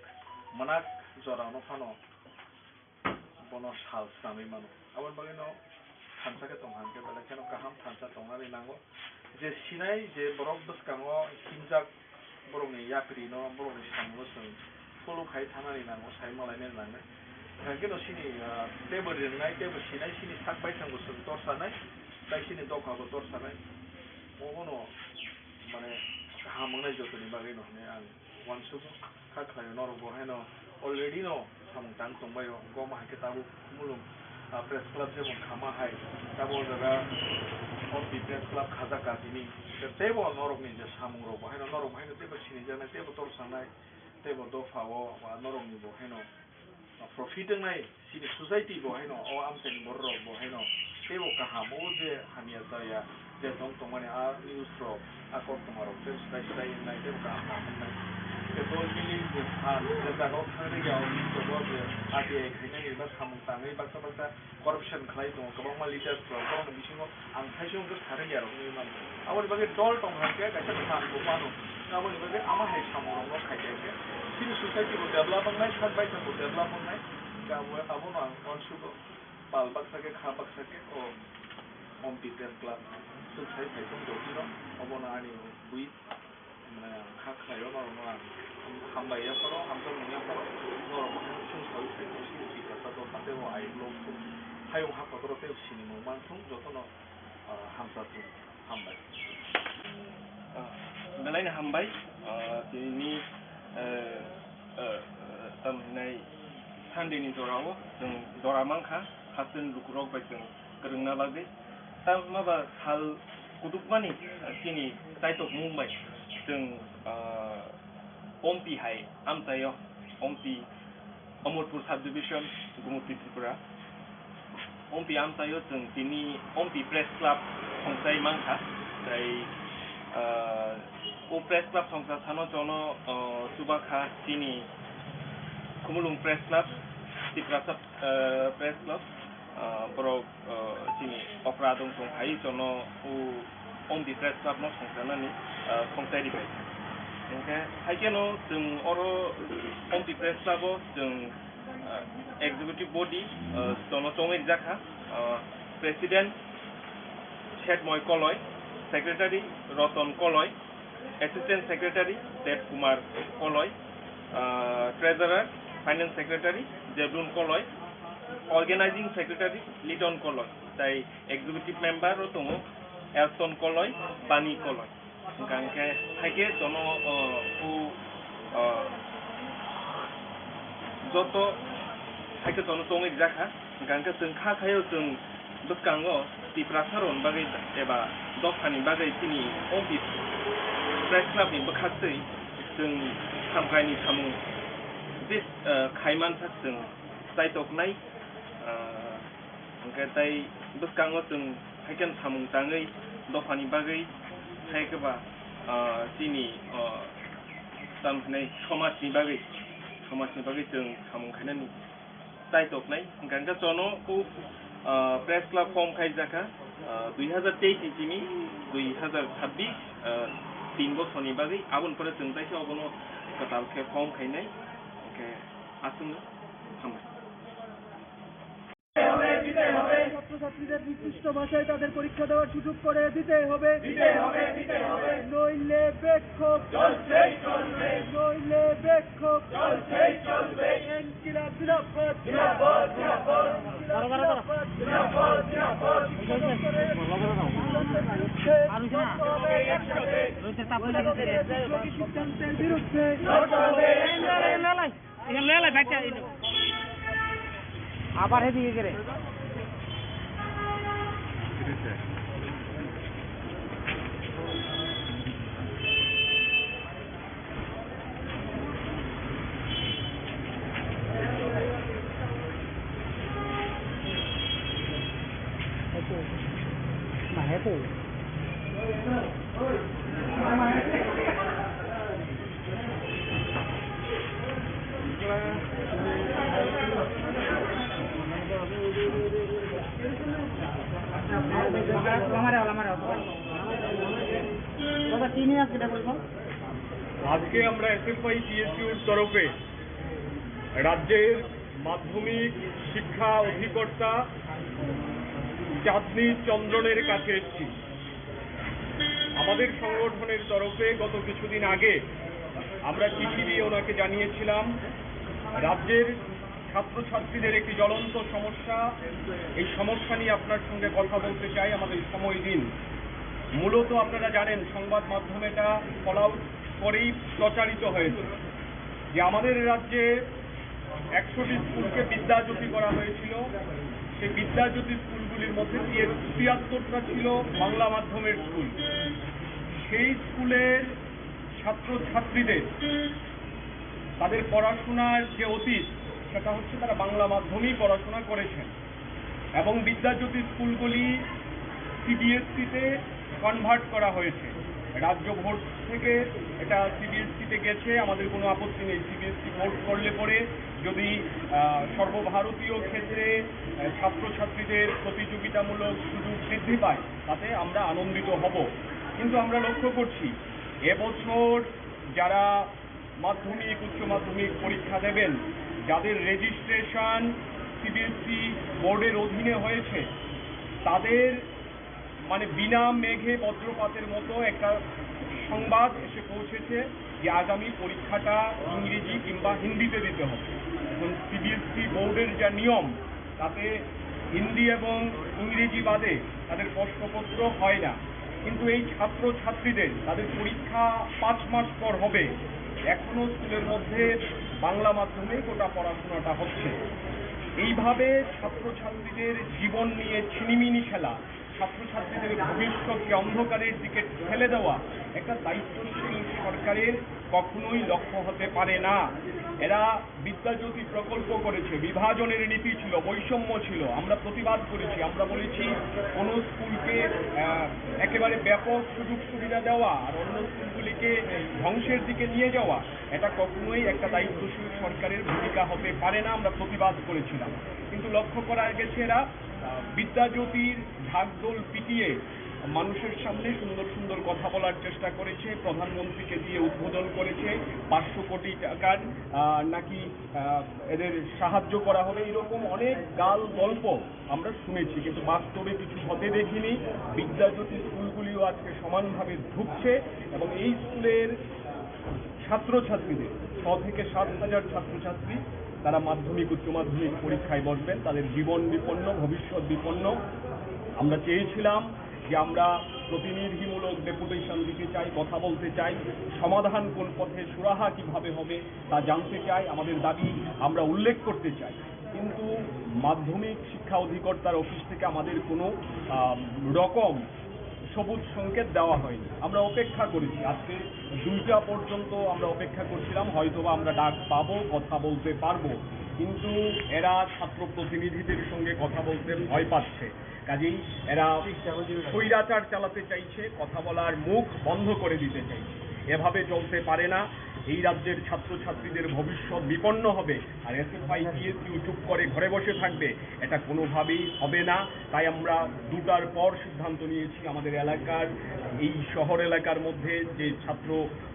manak jorano phano bono sal sami mano awan bagi no thansa ke tong hangke bala keno kaham thansa tongani nango je sinai je borok beskango hinjak borongni yapri no borongni samulo sung polo khai thanani nango sai malaine nango Kageno sini table renai table sinai sini sak bai sang busung torsanai dai sini doka go torsanai mogono mane hamungnai jotoni bageno ne ang wansu khaklai noro go heno already no samung tang tongbayo go ma ke tabu Khumulwng press club je mon khama hai tabo daga Ompi press club Khazaka dini tebo norok ni je samung ro go heno norok hai tebo sini jana tebo torsanai tebo dofawo wa norok ni go heno profit ngai sini society bo haino o amten borro bo haino tebo kaham o je hamia saya je tong tong mane a news ro a kok tomorrow te stai nai tebo kaham nai te bol mili je han je da no thare ya o to bo je a je khine ni ba samung tangai ba sa corruption khlai to kabang ma leaders ro ko mi singo ang thaisung ko thare ya ro ni man awor bage dol tong han ke ka sa than ko pano awor bage ama hai samung ro khai ke sini society ko development nai khat bai ko development nai ka abo no on sugo pal baksa ke kha baksa ke o Ompi press club so sai sai tong doki no abo na ani bui na kha khayo no no hambai ya paro hamto munya paro no ro sung sai sai to sini ti ka to pate ho ai blog to hayong ha ko ro te sini mo man thung joto no hamsa tu hambai Belain hambai ini tam nai Sandi dorawo jeung doramangkha hasen lukurok bai jeung kerengna lagi tam maba hal kudukmani sini Chaitokma bai jeung Ompi hai amtayo Ompi Amurpur subdivision Gumuti TRIPURA Ompi amtayo jeung tini Ompi press club songsai mangkha dai o press club songsa sano jono subakha sini Khumulwng press club TRIPURA press club borok sini opera Adongrokno hai jono Ampi Press Club no songsanani khongtai bai engke haikeno जों oro Ampi Press Club o जों executive body jono Songchajakha president Chaitokma koloi secretary Roton koloi assistant secretary Dev Kumar koloi treasurer finance secretary Jebun koloi organizing secretary Lidon koloi tai executive member ro tongo Elston koloi Bani koloi engke haike jono joto haike jono Songchajakha engke जों खाखायो जों बसkango TRIPURA saron bagai eba dosani bagai sini Ampi Press Club ni bakatsei जों samkaini samung this khaiman sak जों Chaitokma engke tai bskango जों haiken samung tangai dofani bagai haikeba sini tamhnai समाजनि बागै जों samung khainani Chaitokma engke jono Press Club Khorokchuku 2023 ini 2026 3 বছরनि बागै आबुनफोर जों जायखि अबनो कतालके firm खायनाय okay आसुनो हामबाय ছাত্রছাত্রীদের নির্দিষ্ট ভাষায় তাদের পরীক্ষা দেওয়ার সুযোগ করে দিতে হবে নইলে বিক্ষোভ চলবে ইনকিলাব জিন্দাবাদ সিদ্ধান্তের বিরুদ্ধে আবার হেদিকে গেলে আজকে আমরা এসএফআই পিএসইউর তরফে রাজ্যের মাধ্যমিক শিক্ষা অধিকর্তা চাঁদনী চন্দ্রনের কাছে এসেছি। আমাদের সংগঠনের তরফে গত কিছুদিন আগে আমরা চিঠি দিয়ে ওনাকে জানিয়েছিলাম রাজ্যের ছাত্রছাত্রীদের একটি জ্বলন্ত সমস্যা, এই সমস্যা নিয়ে আপনার সঙ্গে কথা বলতে চাই, আমাদের সময় দিন। মূলত আপনারা জানেন সংবাদ মাধ্যমে এটা ফল আউট করেই প্রচারিত হয়েছে যে আমাদের রাজ্যে 100টি স্কুলকে বিদ্যাজ্যোতি করা হয়েছিল। সেই বিদ্যাজ্যোতি স্কুলগুলির মধ্যে 73টা ছিল বাংলা মাধ্যমের স্কুল। সেই স্কুলের ছাত্রছাত্রীদের তাদের পড়াশোনার যে অতীত সেটা হচ্ছে তারা বাংলা মাধ্যমেই পড়াশোনা করেছেন এবং বিদ্যাজ্যোতি স্কুলগুলি সিবিএসসিতে কনভার্ট করা হয়েছে। রাজ্য বোর্ড থেকে এটা সিবিএসসিতে গেছে, আমাদের কোনো আপত্তি নেই। সিবিএসসি বোর্ড করলে পরে যদি সর্বভারতীয় ক্ষেত্রে ছাত্রছাত্রীদের প্রতিযোগিতামূলক সুযোগ বৃদ্ধি পায় তাতে আমরা আনন্দিত হব। কিন্তু আমরা লক্ষ্য করছি এবছর যারা মাধ্যমিক উচ্চ মাধ্যমিক পরীক্ষা দেবেন, যাদের রেজিস্ট্রেশন সিবিএসসি বোর্ডের অধীনে হয়েছে, তাদের মানে বিনা মেঘে বজ্রপাতের মতো একটা সংবাদ এসে পৌঁছেছে যে আগামী পরীক্ষাটা ইংরেজি কিংবা হিন্দিতে দিতে হবে। এখন সিবিএসসি বোর্ডের যা নিয়ম তাতে হিন্দি এবং ইংরেজি বাদে তাদের প্রশ্নপত্র হয় না। কিন্তু এই ছাত্রছাত্রীদের তাদের পরীক্ষা 5 মাস পর হবে, এখনো স্কুলের মধ্যে বাংলা মাধ্যমে গোটা পড়াশোনাটা হচ্ছে। এইভাবে ছাত্রছাত্রীদের জীবন নিয়ে ছিনিমিনি খেলা, ছাত্রছাত্রীদের ভবিষ্যৎকে অন্ধকারের দিকে ঠেলে দেওয়া একটা দায়িত্বশীল সরকারের কখনোই লক্ষ্য হতে পারে না। এরা বিদ্যাজ্যোতি প্রকল্প করেছে, বিভাজনের নীতি ছিল, বৈষম্য ছিল। আমরা প্রতিবাদ করেছি, আমরা বলেছি কোনো স্কুলকে একেবারে ব্যাপক সুযোগ সুবিধা দেওয়া আর অন্য স্কুলগুলিকে ধ্বংসের দিকে নিয়ে যাওয়া এটা কখনোই একটা দায়িত্বশীল সরকারের ভূমিকা হতে পারে না। আমরা প্রতিবাদ করেছিলাম, কিন্তু লক্ষ্য করা গেছে এরা বিদ্যাজ্যোতির ঢাকঢোল পিটিয়ে মানুষের সামনে সুন্দর সুন্দর কথা বলার চেষ্টা করেছে, প্রধানমন্ত্রীকে দিয়ে উদ্বোধন করেছে, 500 কোটি টাকার নাকি এদের সাহায্য করা হবে, এরকম অনেক গাল গল্প আমরা শুনেছি, কিন্তু বাস্তবে কিছু হতে দেখিনি। বিদ্যাজ্যোতি স্কুলগুলিও আজকে সমানভাবে ঢুকছে এবং এই স্কুলের ছাত্রছাত্রীদের 6 থেকে 7 হাজার ছাত্রছাত্রী তারা মাধ্যমিক উচ্চ মাধ্যমিক পরীক্ষায় বসবেন, তাদের জীবন বিপন্ন, ভবিষ্যৎ বিপন্ন। আমরা চেয়েছিলাম যে আমরা প্রতিনিধিমূলক ডেপুটেশন দিতে চাই, কথা বলতে চাই, সমাধান কোন পথে, সুরাহা কিভাবে হবে তা জানতে চাই, আমাদের দাবি আমরা উল্লেখ করতে চাই, কিন্তু মাধ্যমিক শিক্ষা অধিকর্তার অফিস থেকে আমাদের কোনো রকম সবুজ সংকেত দেওয়া হয়নি। আমরা অপেক্ষা করেছি, আজকে 2টা পর্যন্ত আমরা অপেক্ষা করছিলাম, হয়তোবা আমরা ডাক পাবো, কথা বলতে পারবো, কিন্তু এরা ছাত্র প্রতিনিধিদের সঙ্গে কথা বলতে ভয় পাচ্ছে। কাজেই এরা স্বৈরাচার চালাতে চাইছে, কথা বলার মুখ বন্ধ করে দিতে চাইছে। এভাবে চলতে পারে না। এই রাজ্যের ছাত্রছাত্রীদের ভবিষ্যৎ বিপন্ন হবে আর এসএফআই টিএসইউ চুপ করে ঘরে বসে থাকবে, এটা কোনোভাবেই হবে না। তাই আমরা 2টার পর সিদ্ধান্ত নিয়েছি, আমাদের এলাকার এই শহর এলাকার মধ্যে যে ছাত্র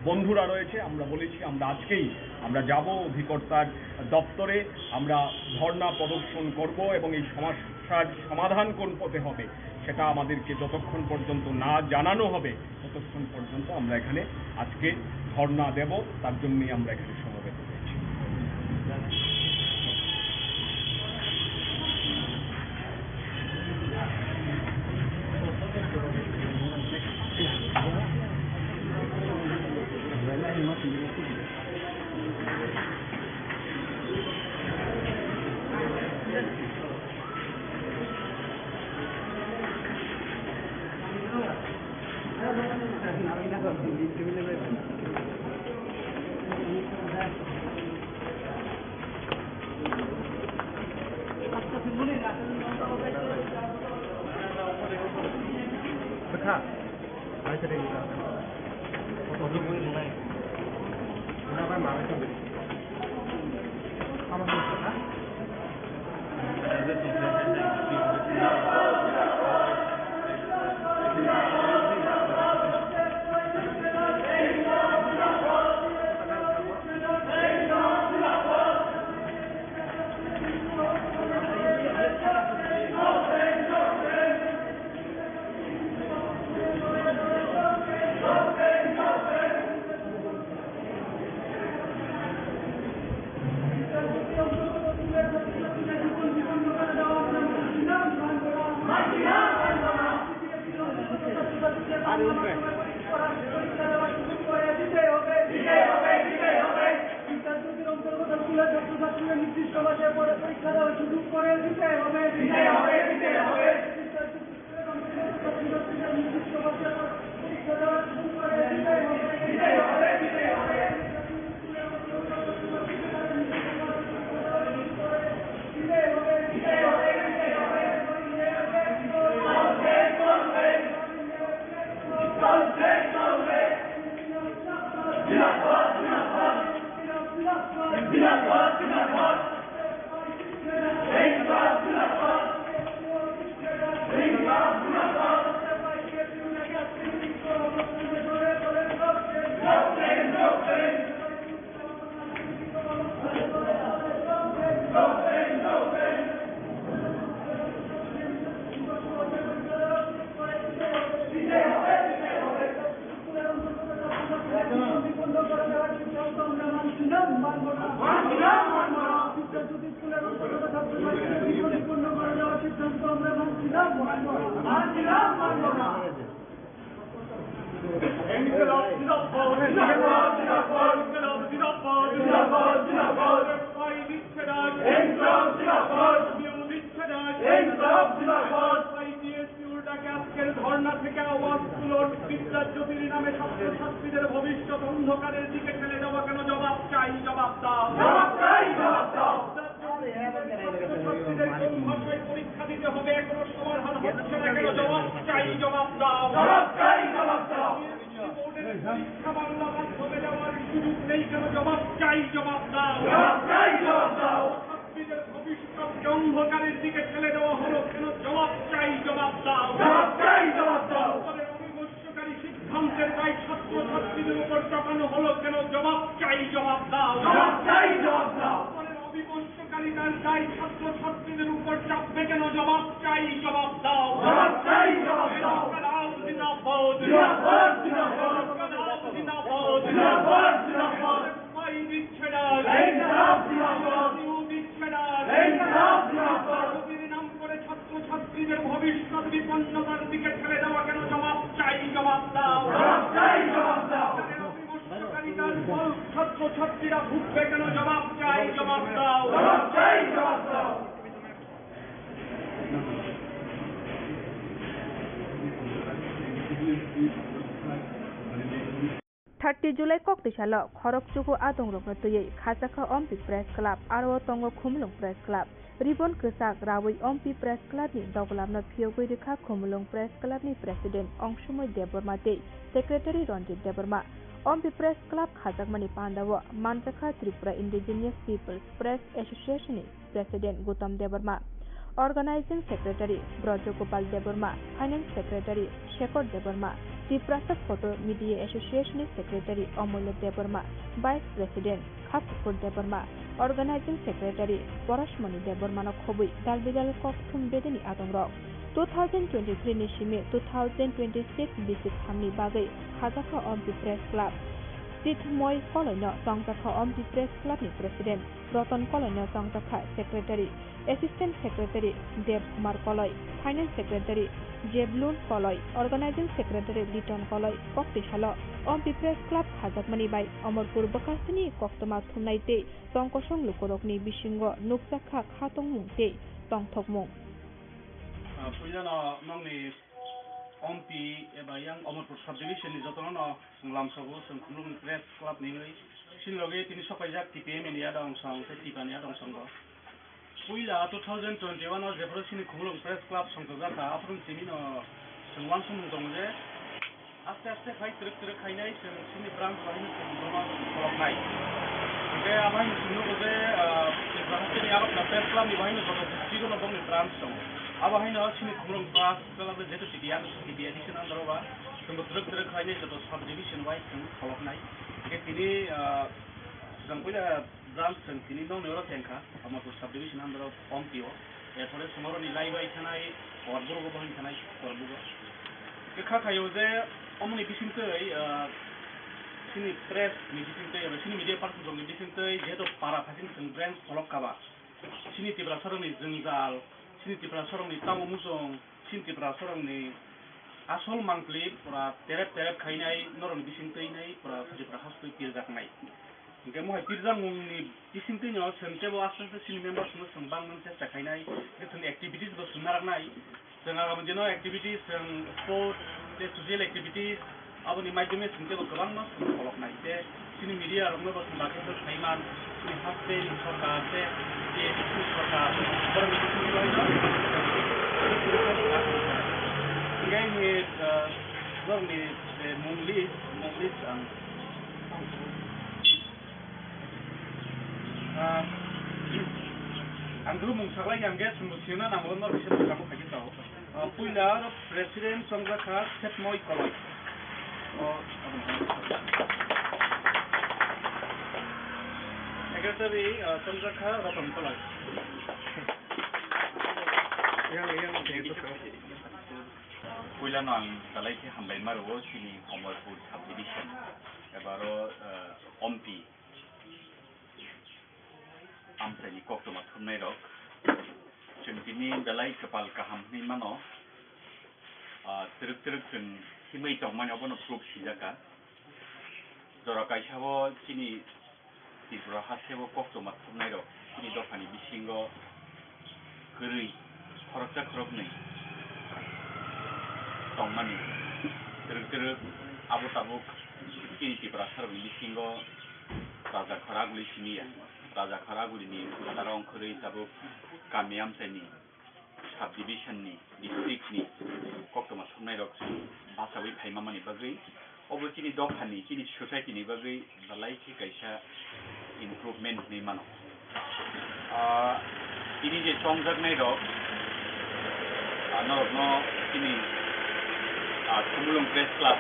বন্ধুরা রয়েছে আমরা বলেছি আমরা আজকেই আমরা যাব অধিকর্তার দপ্তরে, আমরা ধর্ণা প্রদর্শন করব এবং এই সমস্যার সমাধান কোন পথে হবে সেটা আমাদেরকে যতক্ষণ পর্যন্ত না জানানো হবে ততক্ষণ পর্যন্ত আমরা এখানে আজকে ধর্ণা দেব। তার জন্যই আমরা এখানে সমবেত হয়েছি। ধর্ণা থেকে আওয়াজ তুলুন। বিদ্যাজ্যোতির নামে ছাত্রছাত্রীদের ভবিষ্যৎ অন্ধকারের দিকে ঠেলে দেওয়া কেন? জবাব চাই, জবাব দাও। ছাত্রছাত্রীদের কোন ভাষায় পরীক্ষা দিতে হবে এখনো সমাধান হচ্ছে না কেন? জবাব চাই, জবাব দাও। পরীক্ষা বাংলা মাধ্যমে দেওয়ার সুযোগ নেই কেন? জবাব চাই, জবাব দাও। ছাত্রীদের ভবিষ্যৎ অন্ধকারের দিকে ঠেলে দেওয়া হলো কেন? জবাব চাই, জবাব দাও। অবিমর্শকারী সিদ্ধান্তের দায় ছাত্রছাত্রীদের উপর চাপানো হলো কেন? জবাব চাই, জবাব দাও। অবিমর্শকারিতার দায় ছাত্রছাত্রীদের উপর চাপবে কেন? জবাব চাই, জবাব দাও। নাম করে ছাত্রছাত্রীদের ভবিষ্যৎ বিপন্নতার দিকে ঠেলে দেওয়া কেন? জবাব চাই, জবাব দাও। অবিমর্শকারিতার ফল ছাত্রছাত্রীরা ভুগবে কেন? জবাব চাই, জবাব দাও। 30 Julai Koktisalo Khorokchuku Adongrokno Tuwi Khachakha Ampi Press Club aro tongo Khumulwng Press Club Ribon Kesak Rawi Ampi Press Club ni Doglamna Phiyogoi Rekha Khumulwng Press Club ni President Ongshumoi Deborma Tei Secretary Ronjit Deborma Ampi Press Club Khajakmani Pandawo Manchakha Tripura Indigenous Peoples Press Association ni President Gautam Deborma Organizing Secretary Brajagopal Deborma Finance Secretary Shekhar Deborma TRIPURA Photo Media Association Secretary Amulya Deborma Vice President Khorokchuku Deborma Organizing Secretary Porashmani Deborma no khobui dalbidal kokthum bedeni Adongrok 2023 ni simi 2026 bisik hamni bagai Khachakha Ampi Press Club Tithmoy Koloino Songchajakha Ampi Press Club ni President Roton Koloino Songchajakha Secretary Assistant Secretary Dev Kumar Koloi Finance Secretary Jeblun Koloi Organizing Secretary Liton Koloi Koktisalo Ampi Press Club Khajakmani bai Amorpur Bakasini Koktoma Thumnaite Tongkosong Lukorokni Bisingo Nukjakha Khatongmung te Tongthokmung Puilano nongni Ampi eba yang Amorpur Subdivision ni jotono lamsabu Khumulwng Press Club ni sinloge tini sokaijak TPM ni adong song te tipani adong song Puila 2021 Jefro sini Khumulwng Press Club Songchajakha apun timino sengwan sumung dongje aste aste khai truk khainai sini branch bahini sengdoma koloknai ke abahin sunu goje bahini arok na Press Club ni bahini joto district no dongni branch dong abahin sini Khumulwng Press Club jeto tipian edition androba sengdo truk khainai joto subdivision wise seng koloknai ke tini sengpuila branch sini dong neuro tengka Amorpur Subdivision andro Ampio erpore somoro ni live ithanai Khorokchuku bahini thanai Khorokchuku ke khayo je omni bisingtei sini press ni bisingtei sini media person jong ni bisingtei jeto para phasing seng branch kholokkaba sini Tripura sorong ni jengjal sini Tripura sorong ni tamumujong sini Tripura sorong ni asol mangkli pura terep khainai noron bisingtei nai pura Tripura hastoi pirjaknai Ke mohai pirjamung ni bisingtei no sentebo aste sini members no sengbang non chesta khainai ke activities bo sunaraknai jenga gamjeno activities sport te social activities aboni maidome sentebo gobang no koloknai te sini media rongno bo sembake to khaiman sini haste sarkar te sini sarkar borong sini loino ngai ni borong ni munglis ang Angru mungsaklai yang guys sembusina namun nor bisa kamu kaji tahu. Puila Presiden Songchajakha Setmoi Koloi. Secretary Songchajakha Roton Koloi. Puila nang talai ke hambai maru sini Amorpur Subdivision. Ebaro Ampi Ampreni Koktoma Thumnai Rok Chungtini Belai Kapal Kaham ni Mano Truk Kun Himai Tongmani Abono Proof Sijaka Zorakai Chavo Chini Tripura Hasebo Koktoma Thumnai Rok Chini Dofani Bisingo Gurui Khorokchuku tongmani terus abu tabuk kini Tripura sarong bisingo raja Khorokchukuli sini ya raja Khorokchukuli ni tarong khuri tabuk kamiam seni subdivision ni district ni koktoma thumnai rok basawi phaimamani bagui obo chini dokhani chini society ni bagui balai ki kaisa improvement ni mano ini je Songchajakha rok Adongrokno chini Khumulwng press club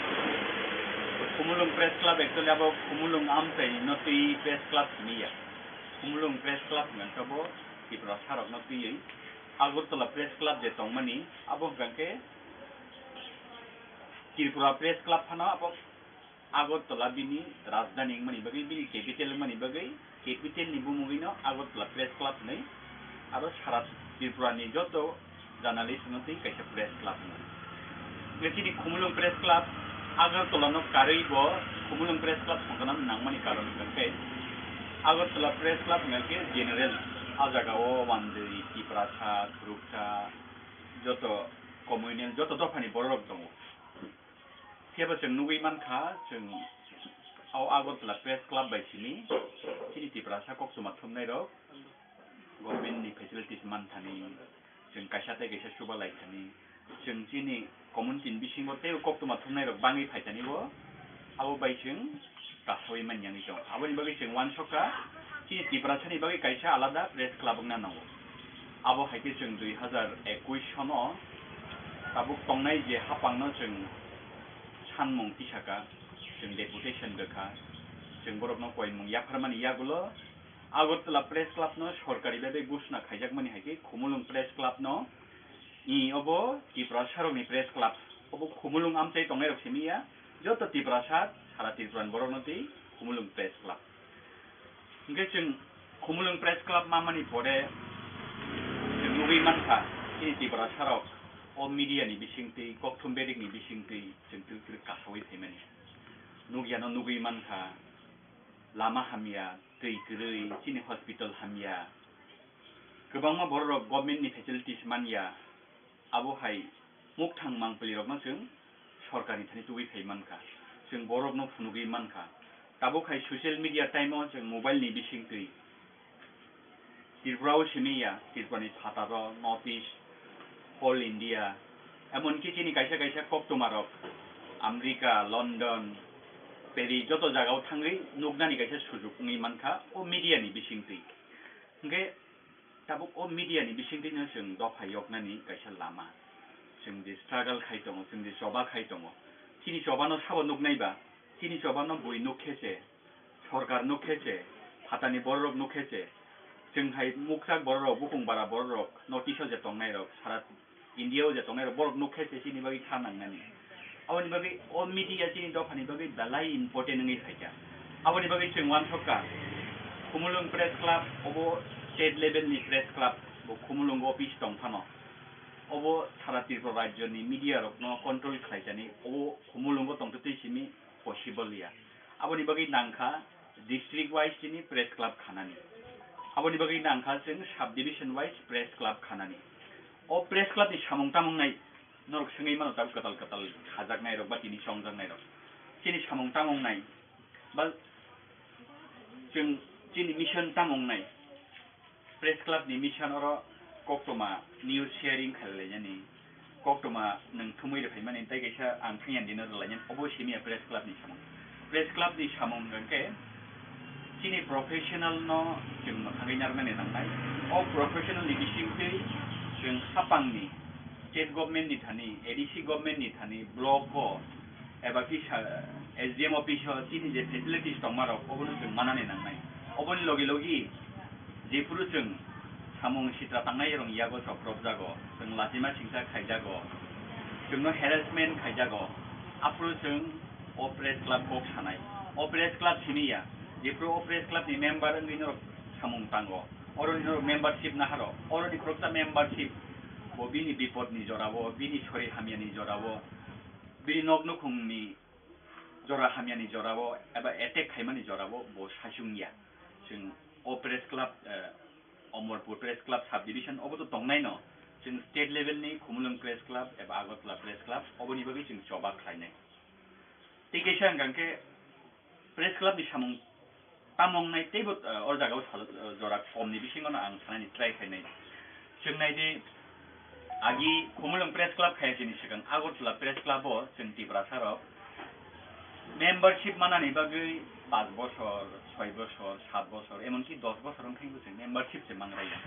Khumulwng press club actually abo Khumulwng Ampi no Tuwi press club ni ya Khumulwng press club ngantabo Tripura sarok no Tuwi Agartala press club je tongmani abo gangke Tripura press club phano abo Agartala bini rajdhani mani bagai bini capital mani bagai capital ni bumugino Agartala press club nei aro sara Tripura ni joto journalist no tei kaisa press club ni ngachini Khumulwng press club Agartala no karui bo Khumulwng press club songkana nangmani karon gangke Agartala press club ngake general ajagao wandei Tripura sa Khorokchuku joto communal joto dofani borok tongo siapa jeng nugui mankha jeng au Agartala press club bai sini chini Tripura sa koktoma thumnai rok government ni facilities manthani jeng kaisa tei kaisa suba laithani jeng chini community bisingo tei koktoma thumnai rok bangi phaitani bo abo bai jeng kasawi manyani jong aboni bagi jeng wansoka chini Tripura sani bagi kaisa alada press club ngna nango abo haike jeng 2021 sono tabuk tongnai je hapangno jeng sanmung tisaka jeng deputation gakha jeng borokno koimung yakharmani yagulo Agartala press club no sorkari bebe gusna khaijakmani haike Khumulwng press club no obo Tripura sarokni press club obo Khumulwng Ampi tongnai rok simiya joto Tripura sara Tripura borok no tei Khumulwng press club hingke jeng Khumulwng press club mamani pore jeng nugui mankha chini Tripura sarok o media ni bisingtei kokthum bedik ni bisingtei jeng tir kasawi phaimani nugiano nugui mankha lama hamya tei kwrui chini hospital hamya kwbangma borok government ni facilities manya abo hai mukthang mangpili rok no jeng sorkar ni thani tuwi phaimankha jeng borok no phunugui mankha tabuk hai social media time o jeng mobile ni bisingtei Tripura o simiya Tripura ni phataro NIRTH-EAST all India emonki chini kaisa kaisa koktoma rok America London Paris joto jagao thangri nugnani kaisa sujug ngi mankha o media ni bisingtei hingke tabuk o media ni bisingtei no jeng dopha yoknani kaisa lama jeng je struggle khai tongo jeng je joba khai tongo chini joba no sabo nugnaiba chini joba no bui nugkhese sorkar nugkhese phatani borok nugkhese jeng hai muksak borok bukung bara borok notice je tongnai rok sara India o je tongnai rok borok nugkhese chini bagi thanangnani aboni bagi o media chini dophani bagi balai important ngi phaikya aboni bagi jeng wansoka Khumulwng press club obo state level ni press club bo Khumulwng office tongphano obo sara Tripura rajyo ni media rok no control khlaijani obo Khumulwng o tongtei simi possible ya aboni bagi nangkha district wise chini press club khanani aboni bagi nangkha jeng subdivision wise press club khanani o press club ni samung tamung nai norok sengei mano tab katal khajaknai rok ba tini Songchajakha rok chini samung tamung nai ba jeng chini mission tamung nai press club ni mission oro koktoma news sharing khailaiani koktoma nung thumui phaimani tai kaisa ang thangyan dinner lainyan obo simiya press club ni samung gangke chini professional no jeng thangai narmani nangnai o professional ni bisingtei jeng hapangni state government ni thani ADC government ni thani block o eba kisa SDM office o chini je facilities tongmarok obono jeng manani nangnai oboni logi jefuru jeng samung sitra tangnai rong yago sokrobjago jeng latima singsa khaijago jeng no harassment khaijago apro jeng o press club kok sanai o press club simiya jefuru o press club ni member ngi no samung tango oro ni membership naharo oro ni prokta membership bo bini bipod ni jorabo bini sori hamya ni jorabo bini noknukung ni jora hamya ni jorabo eba attack khaimani jorabo bo sasungya jeng o press club Omorpur press club subdivision obo to tongnai no जों state लेभेलनि खुमुलुं press club एबा Agartala press club अबनि बागै जों जबा खालायनाय टिकेशा गांके press क्लाबनि सामुं तामंनाय तेबो अर जागाव जरा कमनि बिसिङावनो आं थानायनि ट्राइ खायनाय जों नायदि आगि खुमुलुं प्रेस क्लाब खायजेनि सिगां आगरतला प्रेस क्लाबाव जों त्रिपुरा साराव मेम्बारशिप मानानै बागै 5 বছর 6 বছর 7 বছর এমনকি 10 বছর ओंखायनो जों मेम्बारशिप से मांगराया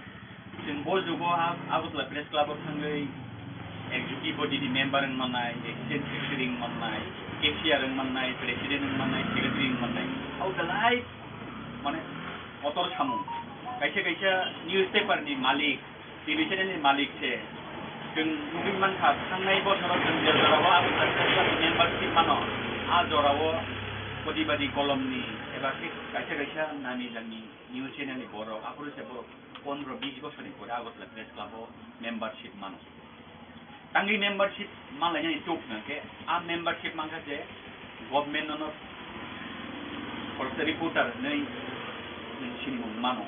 जों बजुगो आगरतला प्रेस क्लाबाव थाङै एक्जिक्यूटिव बडीनि मेम्बार माननाय एक्सिडेंट सेक्रेटारि माननाय केशियार माननाय प्रेसिडेंट माननाय सेक्रेटारि माननाय आउ दलाय माने अतर सामु कैसे न्यूज पेपरनि मालिक टीवी चैनलनि मालिक से जों नुबि मानखा थांनाय बोसोराव जों जेराव आगरतला प्रेस क्लाबनि मेम्बारशिप मानो आ जराव बदि कलमनि एबा कैसे नामी जानी न्यूज चैनलनि बर' आखुरसे बर' 15-20 বছরनि পরে आगरतला प्रेस क्लाबाव मेम्बारशिप मानो तांगी मेम्बारशिप मालायनि टुकनो के आ मेम्बारशिप माखासे गभर्नमेन्टनो फर्स्ट रिपोर्टर नै नोंसिनि मानो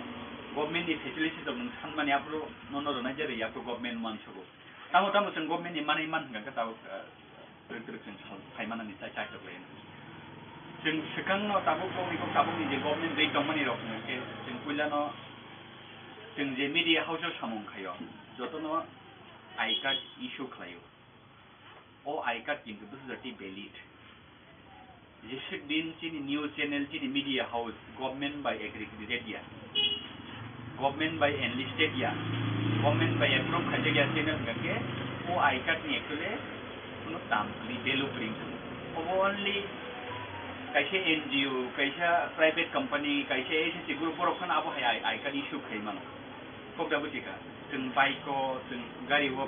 गभर्नमेन्टनि फेसिलिटिस दं नों सानमानि आप्रो ननरनाय जेरै आप्रो गभर्नमेन्ट मानसुगो तामो जों गभर्नमेन्टनि मानै मान होनगा ताव जों फाइमानानि चाइटोक्लाय जों सिगांनो ताबुनि जे गभर्नमेन्ट दै दंमोन रखनो के जों पुइलानो जों जे मीडिया हाउसआव सामुं खायो जतनो आई कार्ड इश्यू खालायो ओ आई कार्ड किन्तु बुझाति वैलिड जेसे दिन चिनि न्यूज चैनल चिनि media house government by aggregated या गवर्नमेंट बाय एनलिस्टेड या गवर्नमेंट बाय एप्रूव खाजोया चैनल गके ओ आई कार्ड नि एक्चुअली कुनो दाम नि वैल्यू प्रिंग ओनली कैसे एनजीओ कैसे प्राइवेट कंपनी कैसे एजेंसी ग्रुप बरखन आबो हाय आई कार्ड इश्यू खायमानो कोकदा बुटिका जों बाइको जों गारि वो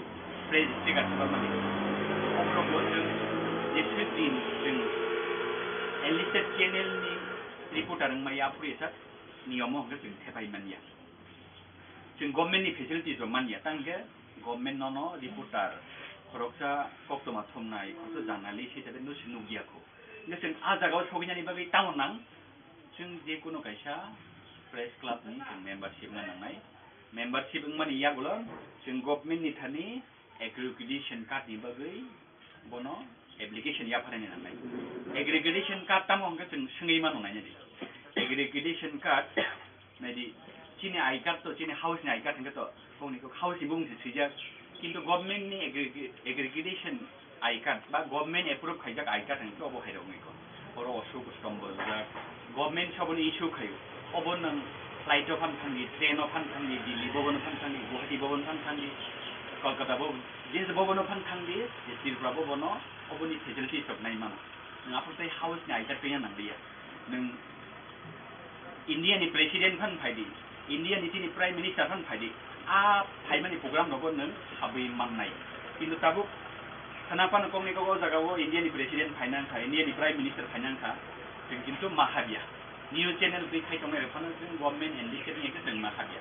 प्रेस टिका माने अब्रबो जों जेसे दिन जों एनलिस्टेड चैनल नि रिपोर्टर माया पुलिसा नियम हो जों थेबाय मानिया जों गवर्नमेंट नि फेसिलिटिस मानिया तांगे गवर्नमेंट नो रिपोर्टर खरकसा कक्टमा थमनाय खरसा जार्नालिस्ट हिसाबै नुगियाखौ जों आ जागाव सौहैनायनि बागै टाउन नां जों जेकुनु कैसा प्रेस क्लाबनि जों मेम्बारशिप नांनाय मेम्बारशिप माने यागुलो जों गवर्नमेन्टनि थानि एग्रीगेशन कार्डनि बागै बनो एप्लिकेशन या फरायनाय नांनाय एग्रीगेशन कार्ड तामंगे जों सोङै मानो नायनाय aggregation card नायदि Chini I card तो चिनि हाउसनि आई कार्ड हंगे तो गनिखौ हाउसनि बुंसि सिजा किन्तु गवर्नमेन्टनि एग्रीगेशन आई कार्ड बा गवर्नमेंट एप्रूव खायजाक आई कार्ड हंगे अबो हायरंगैको अरो अशोक स्तम्भ जा गवर्नमेंट सबनि इश्यू खायो अबो नों फ्लाइट अफ फानथांनि ट्रेन अफ फानथांनि दिल्ली भवन फानथांनि गुवाहाटी भवन फानथांनि कलकाता भवन जिस भवन फानथांनि त्रिपुरा भवन अबनि फेसिलिटिस सब नाय मानो नों आफुरताय हाउसनि आई कार्ड गैया नांलिया नों इंडियानि प्रेसिडेंट फान फायदि इंडियानि तिनि प्राइम मिनिस्टार फान फायदि आ फाइमानि प्रोग्राम नगो नों हाबै माननाय किन्तु ताबो खानापान कमनिको जागावो इंडियानि प्रेसिडेंट फाइनांखा इंडियानि प्राइम मिनिस्टार फाइनांखा जों किन्तु माहाबिया न्यूज चैनल बे खायथंनाय रखनो जों गवर्नमेंट एनलिस्टेड नि जों माहाबिया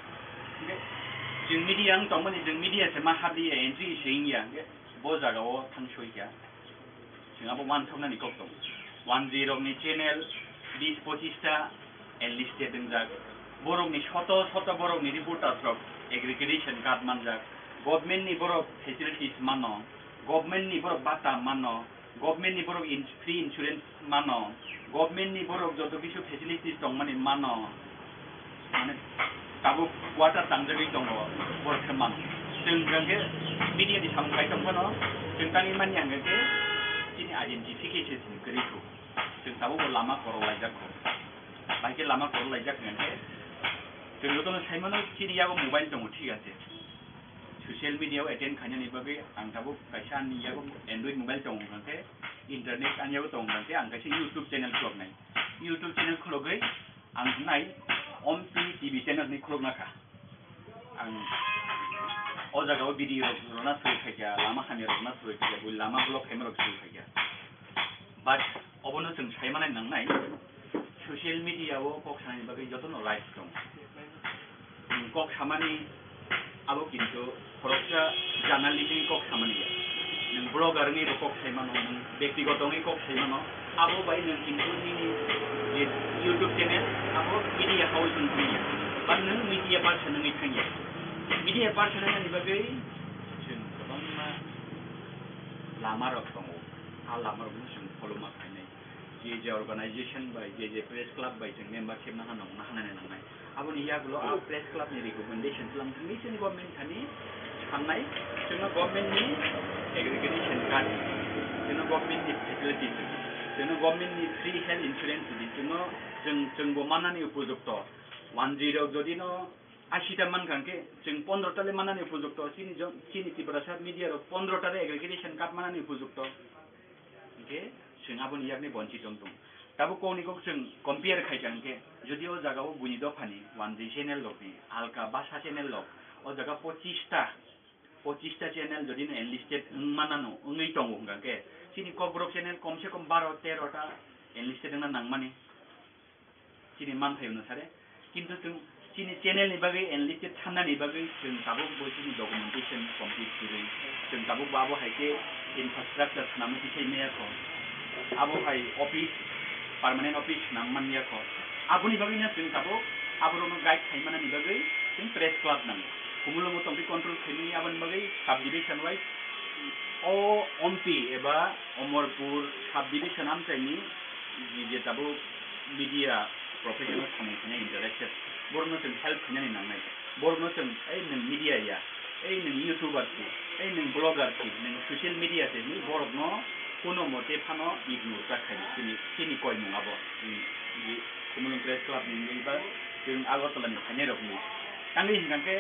जों मीडिया तमनि जों मीडिया से माहाबिया एंट्री सेइया बो जागावो थांसोइया जों आबो मान थमनानि कक्टम 10 नि चैनल 20-25 टा एनलिस्टेड जा बर'नि शत बर'नि रिपोर्टार्स रक एग्रीगेशन कार्ड मानजाक गवर्नमेंट नि बर' फेसिलिटिस मानो गवर्नमेंट नि बर' बाटा मानो गवर्नमेंट नि बर' फ्री इंश्योरेंस मानो गवर्नमेंट नि बर' जत किछु फेसिलिटिस दं माने मानो माने ताबो वाटार तांजगै दङ बरखो मान जों गंगे मीडिया नि सामखाय दंफानो जों तानि मानि आंगे के जिनि आइडेंटिफिकेशन गरिखौ जों ताबो लामा खरो लायजाखौ बाइके लामा खरो लायजाख गंगे जों जतनो साइमानो चिनियाबो मोबाइल दङ ठीक আছে सोशल मीडिया एटेन्ड खायनायनि बागै आं ताबो कैसा आंनियाबो एंड्रॉइड मोबाइल दङ गंगे इंटरनेट आंनियाबो दङ गंगे आं कैसे यूट्यूब चैनल खुलनाय यूट्यूब चैनल खुलगै आं नाय अम्पी टीवी चैनल नि खुलनाखा आं ओ जागाव भिडियो रना सुइखाया लामा खानि रना सुइखाया बुइ लामा ब्लॉग कैमरा सुइखाया बाट अबनो जों साइमानाय नांनाय सोशल मीडियाव कक्सानि बागै जतनो राइट्स दं कक सामानि आबो किन्तु खरकसा जार्नालिस्टनि कक सामानिया नों ब्लगारनि कक साइमानो नों व्यक्तिगतनि कक साइमानो आबो बाय नों किन्तु नि यूट्यूब चैनल आबो मीडिया हाउस नि बा नों मीडिया पार्सन नि थांया मीडिया पार्सन नि बागै lama rok dong lama rok जों follow ma खायनाय J organization by J press club by जों membership na हानाय नांनाय aboni yagulo press club ni recommendation lam ni जोंनि government thani साननाय जोंना government ni aggregation card जोंना government ni facility जोंना government ni free health insurance जोंबो मानानि उपयुक्त 10 যদি ন 80টা মান কাঙ্কে जों 15 টালে মানানি উপযুক্ত চিনি ত্রিপুরা সাব মিডিয়ার 15 টারে এগ্রিগেশন কাপ মানানি উপযুক্ত ওকে जों आबोनि यागनि बंचित दं दाबो कोनिको जों कम्पेयार खायजांके जुदिओ जागाव बुनि दफानि 1 चैनल लकनि आलका बासा चैनल लक ओ जागा 25टा चैनल जदि एनलिस्टेड मानानो उंगै दं गांके चिनि कब्रक चैनल कम से कम 12-13 टा एनलिस्टेड ना नांमानि चिनि मानथायनो सारे किन्तु जों चिनि चैनल नि बागै एनलिस्टेड थानानि बागै जों दाबो बयनि डकुमेन्टेशन कमप्लिट गै जों दाबो बाबो हायके इनफ्रास्ट्राक्चर खालामनो थिसैनायाखौ abo hai office permanent office nangmania ko aboni bagina जों दाबो आबोनो गाइड खायमाना नि बागै जों प्रेस क्लब नां Khumulwng तंबि कंट्रोल खायनि आबोनि बागै सब डिविजन वाइज ओ एमपी एबा अमरपुर सब डिविजन आमचाइनि जे दाबो मीडिया प्रोफेशनल खामानि इंटरेक्टेड बरनो जों हेल्प खायनानि नांनाय बरनो जों ओइ नों मीडिया या ओइ नों यूट्यूबर की ओइ नों ब्लगार की नों सोशल मीडिया से नि बरनो কোনো মতে ফানো ইগনোর রাখাই চিনি কয় নङाबो Khumulwng प्रेस क्लब नि बा जों आगरतलानि फायनाय रखनि तांनि हिंगांके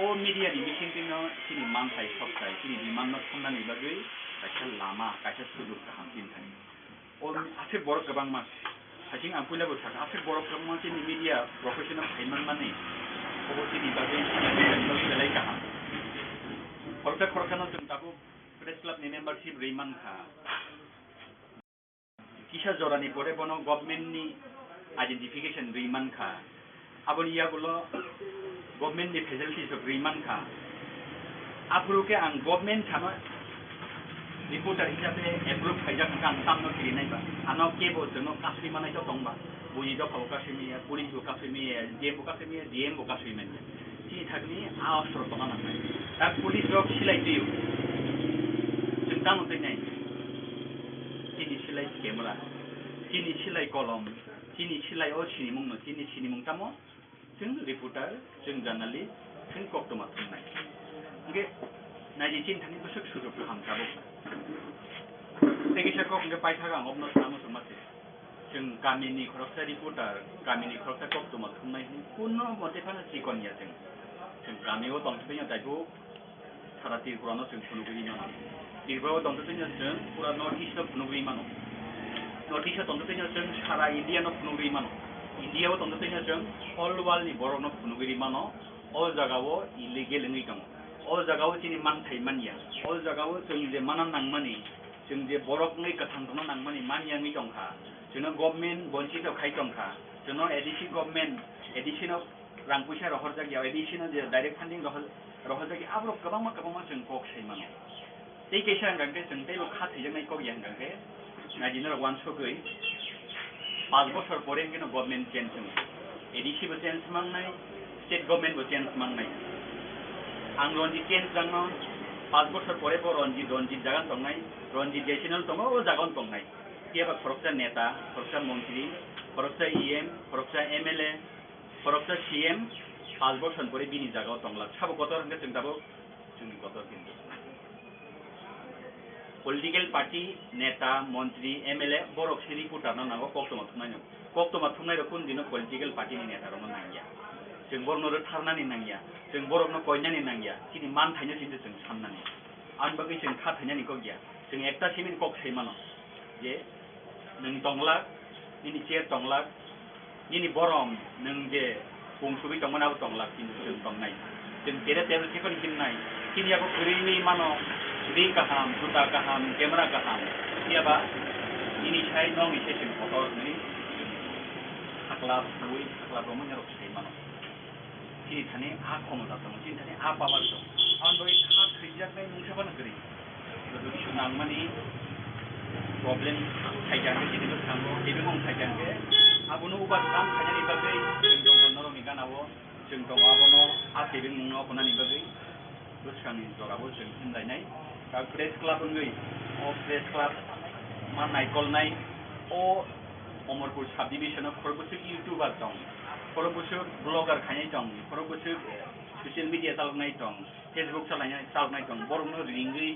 ओ मीडिया नि मिटिं दिनो चिनि मानथाय सबथाय चिनि डिमान्ड न खामनानि बागै कायसा लामा कायसा सुलुक खामथिन थानि ओ आसे बर गोबां मास हायथिं आं फुलाबो थाखा आसे बर गोबां मास चिनि मीडिया प्रोफेशनल फायमान माने ओ चिनि बागै लाय गाहाम खरखानो जों दाबो प्रेस क्लब नि मेम्बारशिप रैमान खा किसा जरानि परे बनो गभर्नमेंट नि आइडेंटिफिकेशन रैमान खा आबोनि यागुलो गभर्नमेंट नि फेसिलिटीज रैमान खा आपुरुके आं गभर्नमेंट थानो रिपोर्टर हिसाबै एप्रुव खायजाक आं सामनो किरिनायबा आनो केबो जोंनो कासि मानाय तो दंबा बुनि दफाव कासिमिया पुलिस बो कासिमिया जेम बो कासिमिया डीएम बो कासिमिया ति थागनि आसर तना नांनाय दा पुलिस रक सिलाय दिउ जों दा मोनथायनाय चिनि सिलाय केमेरा चिनि सिलाय कलम चिनि सिलाय ओ चिनि मुंनो चिनि चिनि मुंतामो जों रिपोर्टर जों जर्नालिस्ट जों कक्टमा थुननाय ओके नायदि चिन थानि गोसो सुजुग खालामजाबो तेगिसा कक्टके पाइथागा अबनो सामो समासे जों गामिनि खरकसा रिपोर्टर गामिनि खरकसा कक्टमा थुननाय कुनो मतेफानो सिकनिया जों गामियाव दंथबैया दायबो सारा त्रिपुरानो जों खुनुगुरि मानो त्रिपुरायाव दंथबैया जों पुरा नर्थ ईस्ट खुनुगुरि मानो नर्थ ईस्ट दंथबैया जों सारा इन्डियानो खुनुगुरि मानो इन्डियायाव दंथबैया जों अल वर्ल्डनि बरनो खुनुगुरि मानो अल जागाव इलिगेल नङै दं अल जागाव चिनि मानथाय मानिया अल जागाव जों जे माना नांमानि जों जे बरकनै कथां दङ नांमानि मानियाङै दंखा जोंनो गभर्नमेन्ट बन्चित खाय दंखा जोंनो एडिशन गभर्नमेन्ट एडिशनाव रां पैसा रहर जायगायाव एडिशनाव जे डाइरेक्ट फान्डिं रहर जायगा आब्रो गोबां जों कक सैमानो दै कैसा हंगांके जों दैल खाथैजोंनाय कक हंगांके नायदिनो वान्स गै 5 बছর পরে কেন गभर्नमेन्ट चेन्ज होनो एडिसी बो चेन्ज मांनाय स्टेट गभर्नमेन्ट बो चेन्ज मांनाय आं रनजित चेन्ज जानो 5 बছর পরে बो रनजित जागान दंनाय रनजित जैसेनल दङ ओ जागान दंनाय केबा खरकसा नेता खरकसा मन्त्री खरकसा ईएम खरकसा एमएलए खरकसा सीएम 5 बছর পরে बिनि जागाव दंला साबो गतर हंगे जों दाबो जोंनि गतर किन्तु पॉलिटिकल पार्टी नेता मंत्री एमएलए बरक से रिपोर्टर नांगौ कक्टमा थुमनाय रखुन दिनो पॉलिटिकल पार्टी नि नेता रनो नांगिया जों बरनो थारनानि नांगिया जों बरकनो कयनानि नांगिया सिनि मान थायनो सिन्दो जों साननानि आन बागै जों खाथायनानि को गया जों एकता सिमिन कक सैमानो जे नों दंला निनि चेर दंला निनि बरम नों जे बुंसुबि दंमोनाबो दंला किन्तु जों दंनाय जों तेरे टेबल सेकन किननाय किनियाबो ओरैनि मानो रि गाहाम जुता गाहाम केमेरा गाहाम सियाबा ini saya nong ini saya foto ini akhlak Tuwi akhlak Roman yang harus dimana ini tadi apa mau datang ini tadi apa baru awan bagi hak kerja kayak mungkin apa negeri lalu di sunang mani problem kajian ke jadi bersama jadi mau kajian ke abu nu ubah kam kajian ibagai jengdong noro mikan awo jengdong awo no ati bing nong apa nani ibagai terus kami juga awo jengdong lainnya दा press club होनगै अ press club मा नायकलनाय अ अमरपुर साब division Kharagpur इउट्यूबर दं Kharagpur blogger खायनाय दं Kharagpur social media चालनाय दं Facebook चालनाय दं बर'नो रिंगै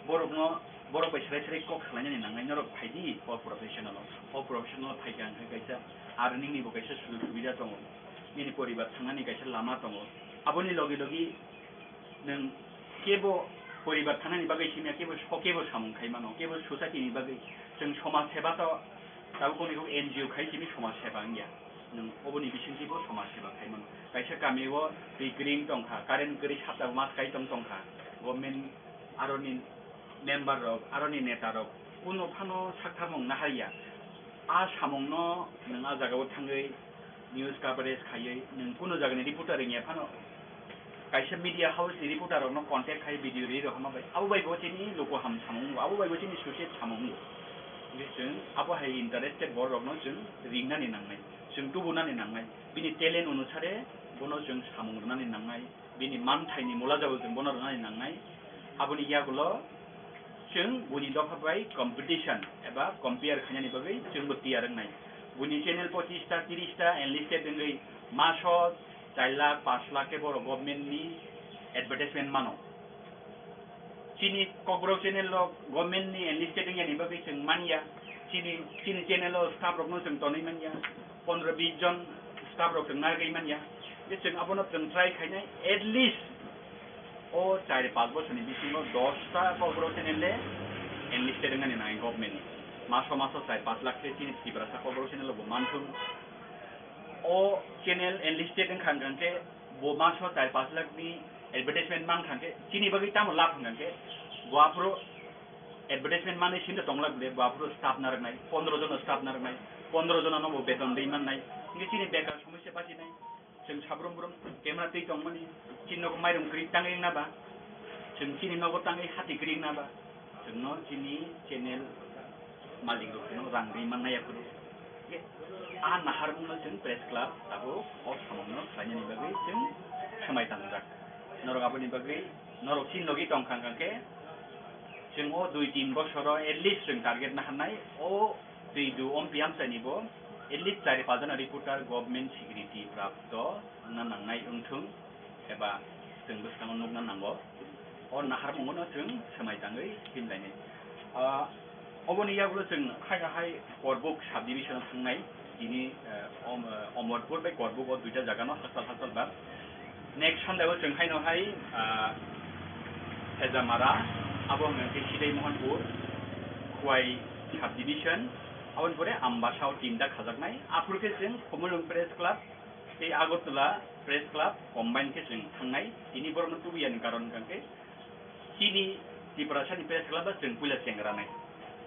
बर'नो बर' बैसराय कक खालायनानै नांनाय नरक फायदि अ प्रफेशनेल फायगां गायसा आरो निनिबो गायसा सुबिदा दङ निनि परिबार थांनानै गायसा लामा दङ आबोनि लगे लगे नों केबो परिबार थांनानै बागै सिमिया केबो सामुंखाय मानो केबो ससाइटिनि बागै जों समाज सेबाथ' दाबो कोनिखौ एनजिअ खाय सिमि समाज सेबा गैया नों अबोनि बिसिंथिबो समाज सेबा खाय मानो गायसा गामियाव दै ग्रिन दंखा कारेन्ट गरि साता मास गाय दंखा गभर्नमेन्ट आरोनि मेम्बार रक आरोनि नेता रक कुनो फानो साखथामं नाहारिया आ सामंनो नों आ जागाव थाङै निउज कभारेज खायै नों कुनो जागानि रिपोर्टार रिंया फानो गायसा मीडिया हाउस रिपोर्टर रकनो कन्टेक्ट खाय भिडिअ रि रखमा बाय आबो बाय बचेनि लोको हाम सामंगो आबो बाय बचेनि सुसेट सामंगो जों आबो हाय इंटरेस्टेड बर रकनो जों रिंनानै नांनाय जों तुबुनानै नांनाय बिनि टेलेन्ट अनुसारे बनो जों सामंगनानै नांनाय बिनि मानथायनि मुला जाबो जों बनो रनानै नांनाय आबोनि यागुलो जों बुनि दफाबाय कम्पिटिशन एबा कम्पेयार खायनानि बागै जों बतिया रोंनाय बुनि चैनल 25 टा 30 टा एनलिस्टेड दोंगै मासो 4 लाख 5 लाख के बर गभर्नमेन्टनि एडभार्टाइजमेन्ट मानो चिनि ककब्रो चैनल गभर्नमेन्टनि एनलिस्टेड दोंगैनि बागै जों मानिया चिनि चैनल स्टाफ रकनो जों तनै मानिया 15-20 जन स्टाफ रक जों नागै मानिया बे जों आबोनो जों ट्राइ खायनाय एटलिस्ट ओ 4-5 बोसोरनि बिसिङाव 10टा ककब्रो चैनल एनलिस्टेड दोंगैनि नाय गभर्नमेन्टनि मासो 4-5 लाख के चिनि त्रिपुरा ककब्रो चैनल बो मानथुम ओ चैनल एनलिस्टेड दोंखांके बो मासो 4-5 लाख नि एडभार्टाइजमेन्ट मानखांके चिनि बागै तामो लाभ होनखांके बाफ्रो एडभार्टाइजमेन्ट माने सिन दंला बे बाफ्रो स्टाफ नारनाय 15 जन स्टाफ नारनाय 15 जनानो बो बेतन दै माननाय इंगे चिनि बेकार समस्या बासिनाय जों साब्रम ब्रम केमेरा दै दं माने चिनो माइरं क्रि तांगै नाबा जों चिनि नगो तांगै हाति क्रि नाबा जोंनो चिनि चैनल मालिक रकनो रां दै माननायाफोर आ नाहारमुनो जों प्रेस क्लाब दाबो अ सामनो खायनानि बागै जों समायतांजाक नरक आबोनि बागै नरक चिन लगे दंखांखांके जों अ 2-3 बोसोराव एटलिस्ट जों टार्गेट नाहानाय अ दैदु अम्पि आमसानिबो एटलिस्ट 4-5 जन रिपोर्टार गभर्नमेन्ट सिकिउरिटी प्राप्त नांनाय उंथुं एबा जों बुस्थाङाव नुगना नांगौ अ नाहारमुनो जों समायताङै फिनलायनाय अबोनि यागुलो जों हाय करबुक साब डिविजन थांनाय दिनि अमरपुर बाय करबुक अ दुइटा जागानो हासल बा नेक्स्ट सानदाबो जों हाय हेजामारा आबो मोनसे सिदै महनपुर खुवाई साब डिविजन आबोन परे आम्बासाव 3टा खाजाकनाय आफुरके जों खुमुलुंग प्रेस क्लाब बे आगरतला प्रेस क्लाब कम्बाइन के जों थांनाय दिनि बरनो तुबियानि कारण कांके चिनि त्रिपुरा सानि प्रेस क्लाब जों पुला सेंग्रानाय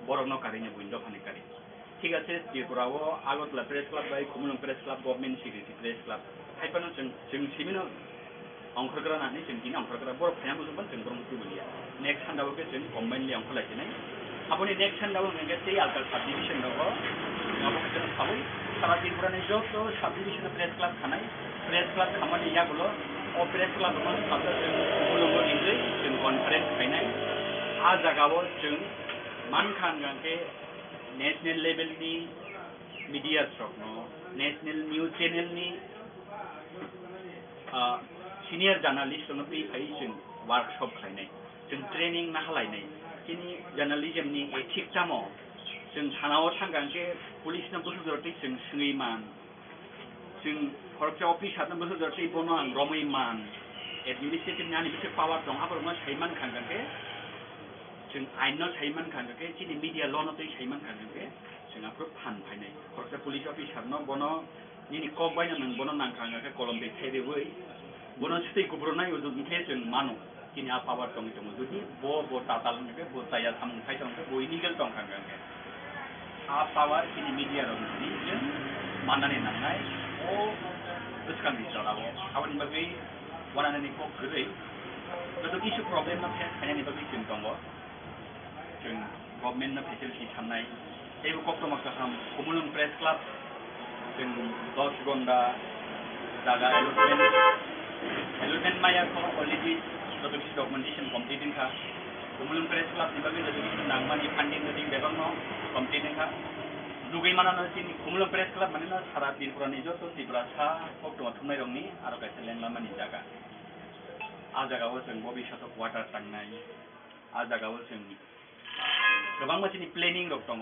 बरनो कारिने बुइन्द फानिकारि ठीक আছে त्रिपुराव आगरतला प्रेस क्लाब बाय Khumulwng press club government security press club हाइपानो जों सिमिनो अंखरग्रानानै जों दिनि अंखरग्रा बर फायामो जों बरनो तुबिया नेक्स्ट सानदाबो के जों कम्बाइनलि अंखलायनाय आबोनि नेक्स्ट सानदाबो मेगे दै आलका साब डिविजन दङ आबो जों साबै सारा त्रिपुरानि जत साब डिविजन प्रेस क्लाब खानाय प्रेस क्लाब खामानि यागुलो अ प्रेस क्लाब दङ साबदा जों खुमुलुंग निजै जों कनफारेन्स खायनाय आ जागाव जों मानखांगांके नेशनल लेवलनि मीडिया रकनो नेशनल न्यूज चैनलनि सीनियर जर्नलिस्ट रकनो फैफाय जों वर्कशॉप खायनाय जों ट्रेनिंग नाहालायनाय चिनि जर्नलिज्मनि एथिक तामो जों थानाव थांगांके पुलिसनो बुसुदरतै जों सुङैमान जों खरकचा अफिसारनो बुसुदरतै बनो आं रमैमान एडमिनिस्ट्रेटिव नानि बिसे पावर दं आबरनो साइमान खांगांके जों आइनो साइमान खांगांके चिनि मीडिया लनो तै साइमान खांगांके जों आफरो फान फायनाय खरकचा पुलिस अफिसारनो बनो निनि कक बायनो नों बनो नांखांगांके कलम दै थाइरेवै बनो सिथै गुब्रनाय उदुंके जों मानो चिनि आ पावर दं जुदि बो ताताल होनके बो ताया सामुंखाय दंके बो इलिगेल दं खांगांके आ पावर चिनि मीडिया रंनि जों माननानै नांनाय अ उसकानि जरावो आबोनि बागै वानानि कक गरै गतो किसु प्रब्लेम ना फेस खायनानि बागै जों दङ जों गभर्नमेन्ट ना फेसिलिटी साननाय एबो कक्टमा गाहाम खुमुलुंग प्रेस क्लाब जों 10 घन्टा जागा एलटमेन्ट माया अलरेडी गतो किसु documentation complete इनखा Khumulwng Press Club ni bagi jadi nangmani funding jadi bebangno komplain ka dugai mana no sini Khumulwng Press Club mana no sara TRIPURA ni joto TRIPURA sa koktuma thumnai rongni aro kaisa lenglamani jaga a jaga o जों भबिष्यत water थांनाय आ जागा o जों गोबां मानसिनि planning दङ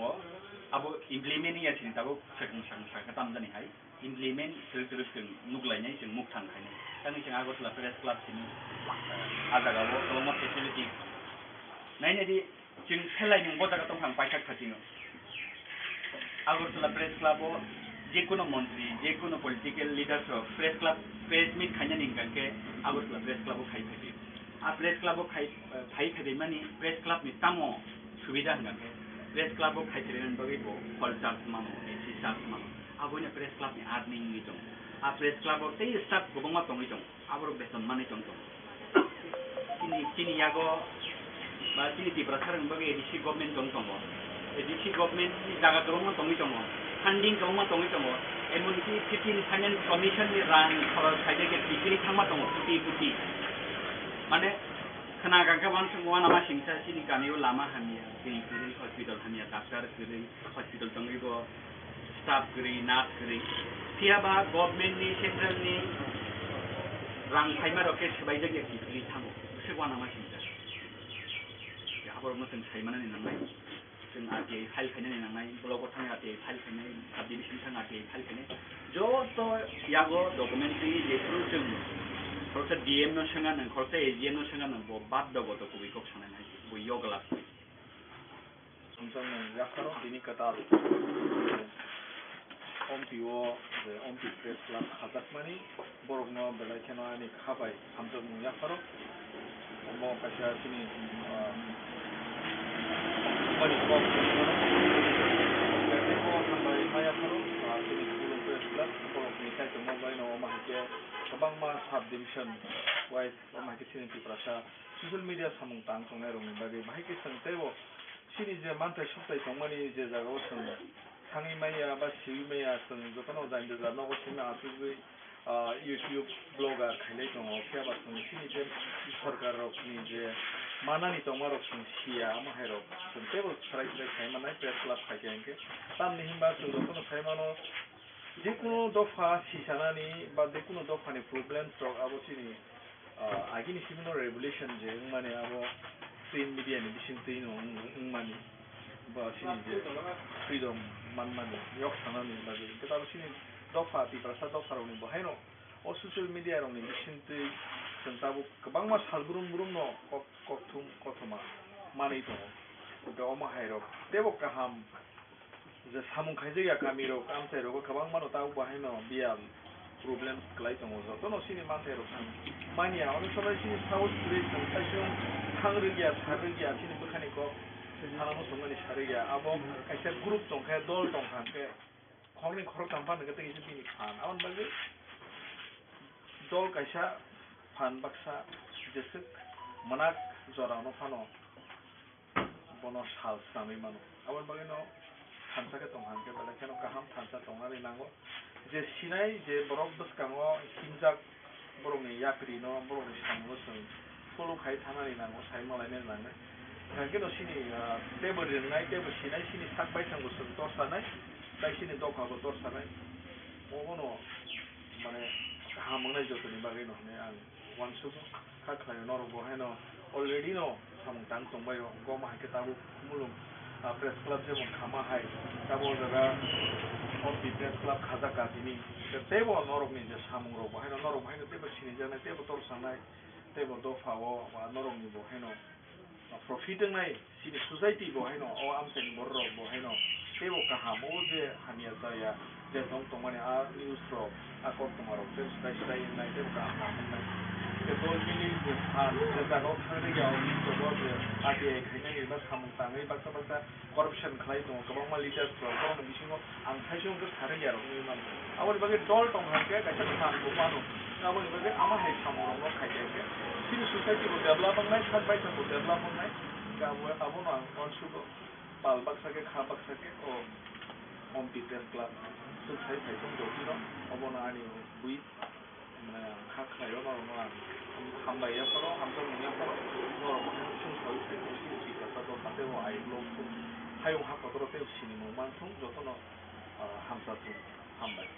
आबो इमप्लिमेन्टिं या सिनि दाबो सेकन्ड साखा तामजानि हाय इमप्लिमेन्ट जों नुगलायनाय जों मुख थांखायनाय तांनि जों आगरतला प्रेस क्लाब सिनि आ जागा o गोबां फेसिलिटि नायनायदि जों फेलाय नंगौ जागा दंखां पाइकाट खाथिनो आगरतला प्रेस क्लाब o जेकुनो मन्त्रि जेकुनो political leaders press club press meet खायनानि गांके आगरतला प्रेस क्लाब o खायफैदि आ प्रेस क्लाब o खायफैदि मानि प्रेस क्लाब नि तामो सुबिदा हंगाके प्रेस क्लाब o खायफैदि बगै बो हल चार्ज मानो एसि चार्ज मानो आबोने प्रेस क्लाब नि आर्निंग नि दं आ प्रेस क्लाब o तै स्टाफ गोबां दं दं आबरो बेतन माने दं चिनि यागो बा चिनि त्रिपुरा सरकार बगै एडिसि गभर्नमेन्ट दं एडिसि गभर्नमेन्ट नि जागा गोबां दं फंडिंग गोबां दं एमनकि 15 फाइनेंस कमिशन नि रां खरच खायदे बिसिनि थांमा दं कुटि माने खोना गांखा वान नामा सिंसा चिनि गामियाव लामा हामिया दै गरै हस्पिटाल हामिया डाक्टर गरै हस्पिटाल दंगैबो स्टाफ गरै नार्स गरै फियाबा गभर्नमेन्ट नि सेंट्रल नि रां फाइमा रके सबाय जायगा बिसिनि थांगो से वान नामा सिंसा आबर मोथों साइमानानि नांनाय जों आरटीआई फाइल खायनानि नांनाय ब्लक थांनाय आरटीआई फाइल खायनाय सब डिविजन थांनाय आरटीआई फाइल खायनाय जत यागो डकुमेन्ट्री जेफोर जों खरसे डीएम नो संगा नों खरसे एजीएम नो संगा नों बाद दगो तो कुबि को सानाय बो योगला जों याखारो बिनि कथा ओमपीओ जे ओमपी प्रेस क्लब खाजाकमानि बरगनो बेलायखेनो आनि खाबाय हामजों याखारो अमो काशा सिनि मानि कम बेखौ थांबाय मायाखारो सिनि Khumulwng प्रेस क्लब बरगनि Chaitokma बायनो माहिके गोबां मा सब डिविजन वाइज माहिके सिनि त्रिपुरा ससियेल मीडिया सामुं तां संनाय रंनि बागै माहिके संतेबो सिनि जे मानथाय सप्ताय संमानि जे जागाव सों थाङै माइया बा सिवि माइया सों जतनो जाइन्दो जानो सिनि आतुगै YouTube ब्लगार खायलाय दङ फियाबा सों सिनि जे सरकार रकनि जे मानानि तमारक सों सिया माहायरक संतेबो सराय खायमानाय प्रेस क्लब खायकेंके तामनि हिमबा सों जतनो खायमानो जेकुनु दफा सिसानानि बा जेकुनु दफानि प्रब्लेम्स रक आबो सिनि आगिनि सिमिनो रेगुलेशन जे माने आबो प्रिन्ट मीडिया नि बिसिंतै नो माने बा सिनि जे फ्रीडम मानमानि yok थानानि बागै केताबो सिनि दफा त्रिपुरा दफारनि बहायनो अ ससियेल मीडिया रंनि बिसिंतै जों दाबो गोबां मा सालब्रुम नो कथमा मानै दङ बे अमाहायरक देबो गाहाम जे सामुं खायजैया गामिरक आमसायरक गोबां मानो दाबो बहायनो बिया प्रब्लेम्स क्लाइ दङ जतनो सिनि मानथायरक मानिया अनो सबाय सिनि साउथ ग्रेसन साइसों थांरिगिया सारिगिया सिनि बखानिको थानानो संगानि सारिगिया आबो कायसे ग्रुप दंखाय दल दंखांके खंनि खर तांफा नगते किसे बिनि फान आवन बागै दल कायसा फान बाक्सा जेसक मनाक जरानो फानो बनो साल सामै मानो आवन बागै न थानसाके दंखांके बेलाखेनो गाहाम थानसा दंनानै नांगो जे सिनाय जे बरक बसकाङो हिमजाक बरकनि याक्रि न बरकनि सामुङो सों फलो खाय थानानै नांगो सायमालायनो नांगो गांकेनो सिनि टेबो रेंनाय टेबो सिनाय सिनि साक बायसांबो सों दरसानाय जाय सिनि दफाबो दरसानाय अबनो माने हामंनाय जतनि बागै नहने आं वानसुबो खाख्लाय नर बहायनो अलरेडी न सामुं तां दंबायो गमा हायके ताबो Khumulwng प्रेस क्लब जे खामा हाय ताबो जगा ओमपी प्रेस क्लब खाजाका बिनि तेबो नरकनि जे सामुं रो बहायनो नरक बहायनो तेबो सिनि जानाय तेबो दरसानाय तेबो दफाओ बा नरकनि बहायनो प्रफिट नाय सिनि सोसाइटी बहायनो अ आमसानि बर बहायनो तेबो गाहामो जे हामिया जाया जे दं माने आ न्यूज रो आ कटमारो जे स्पेशलाइ नाय तेबो गाहाम नाय के दल मिलि जे फान जे जागाव थांरिया तो जे आरटीआई खायनाय बा सामुं ताङै बाक्सा करपशन खालाय दं गोबां मा लिडार्स रो गोबां बिसिङो आं साइसों गो थारिया रो मान आवन बागै दल दंहांके कायसा फान बो मानो आवन बागै आमा हाय सामुं रो खायदेके सिनि सोसाइटी को डेभलप नाय सात बायसा को डेभलप नाय गाबो आबनो आं वानसुबो बाल बाक्साके खा बाक्साके ओ ओमपी प्रेस क्लब सुसाइ साइसों दतिनो अबनो आनि बुइ माने खा खायो न आं हामबाया फरो हामजों मुनिया फरो नरमानो सुंसाव पेटेंसि सिगासादो तातेव आइग्लोबो हायं हाखदरते सिनिमो मानसुं जतनो हामसासुं हामबाय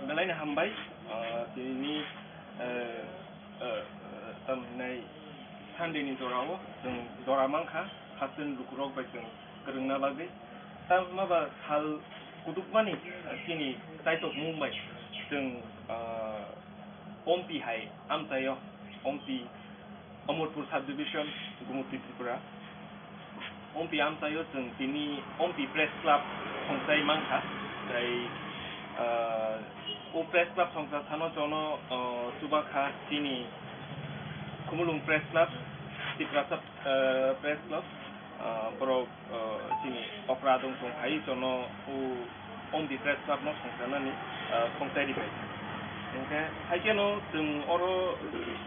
बेलायनो हामबाय दिनैनि तामनाय सानदेनि जराव जों जरामांखा हासन रुकुरक बायजों गोरोंना लागै दा माबा साल कुदुकमानि दिनै चाइटक मुंबाय जों Ampi hai amtayo Ampi Amorpur subdivision Gumuti Tripura Ampi amtayo जों दिनै Ampi press club Songsai mangka dai o press club Songsa thano jono Subakha दिनै Khumulwng press club TRIPURA press club borok दिनै Adongrokno hai jono o Ampi press club no Songsanani Songsai dibai Okay, haikeno जों oro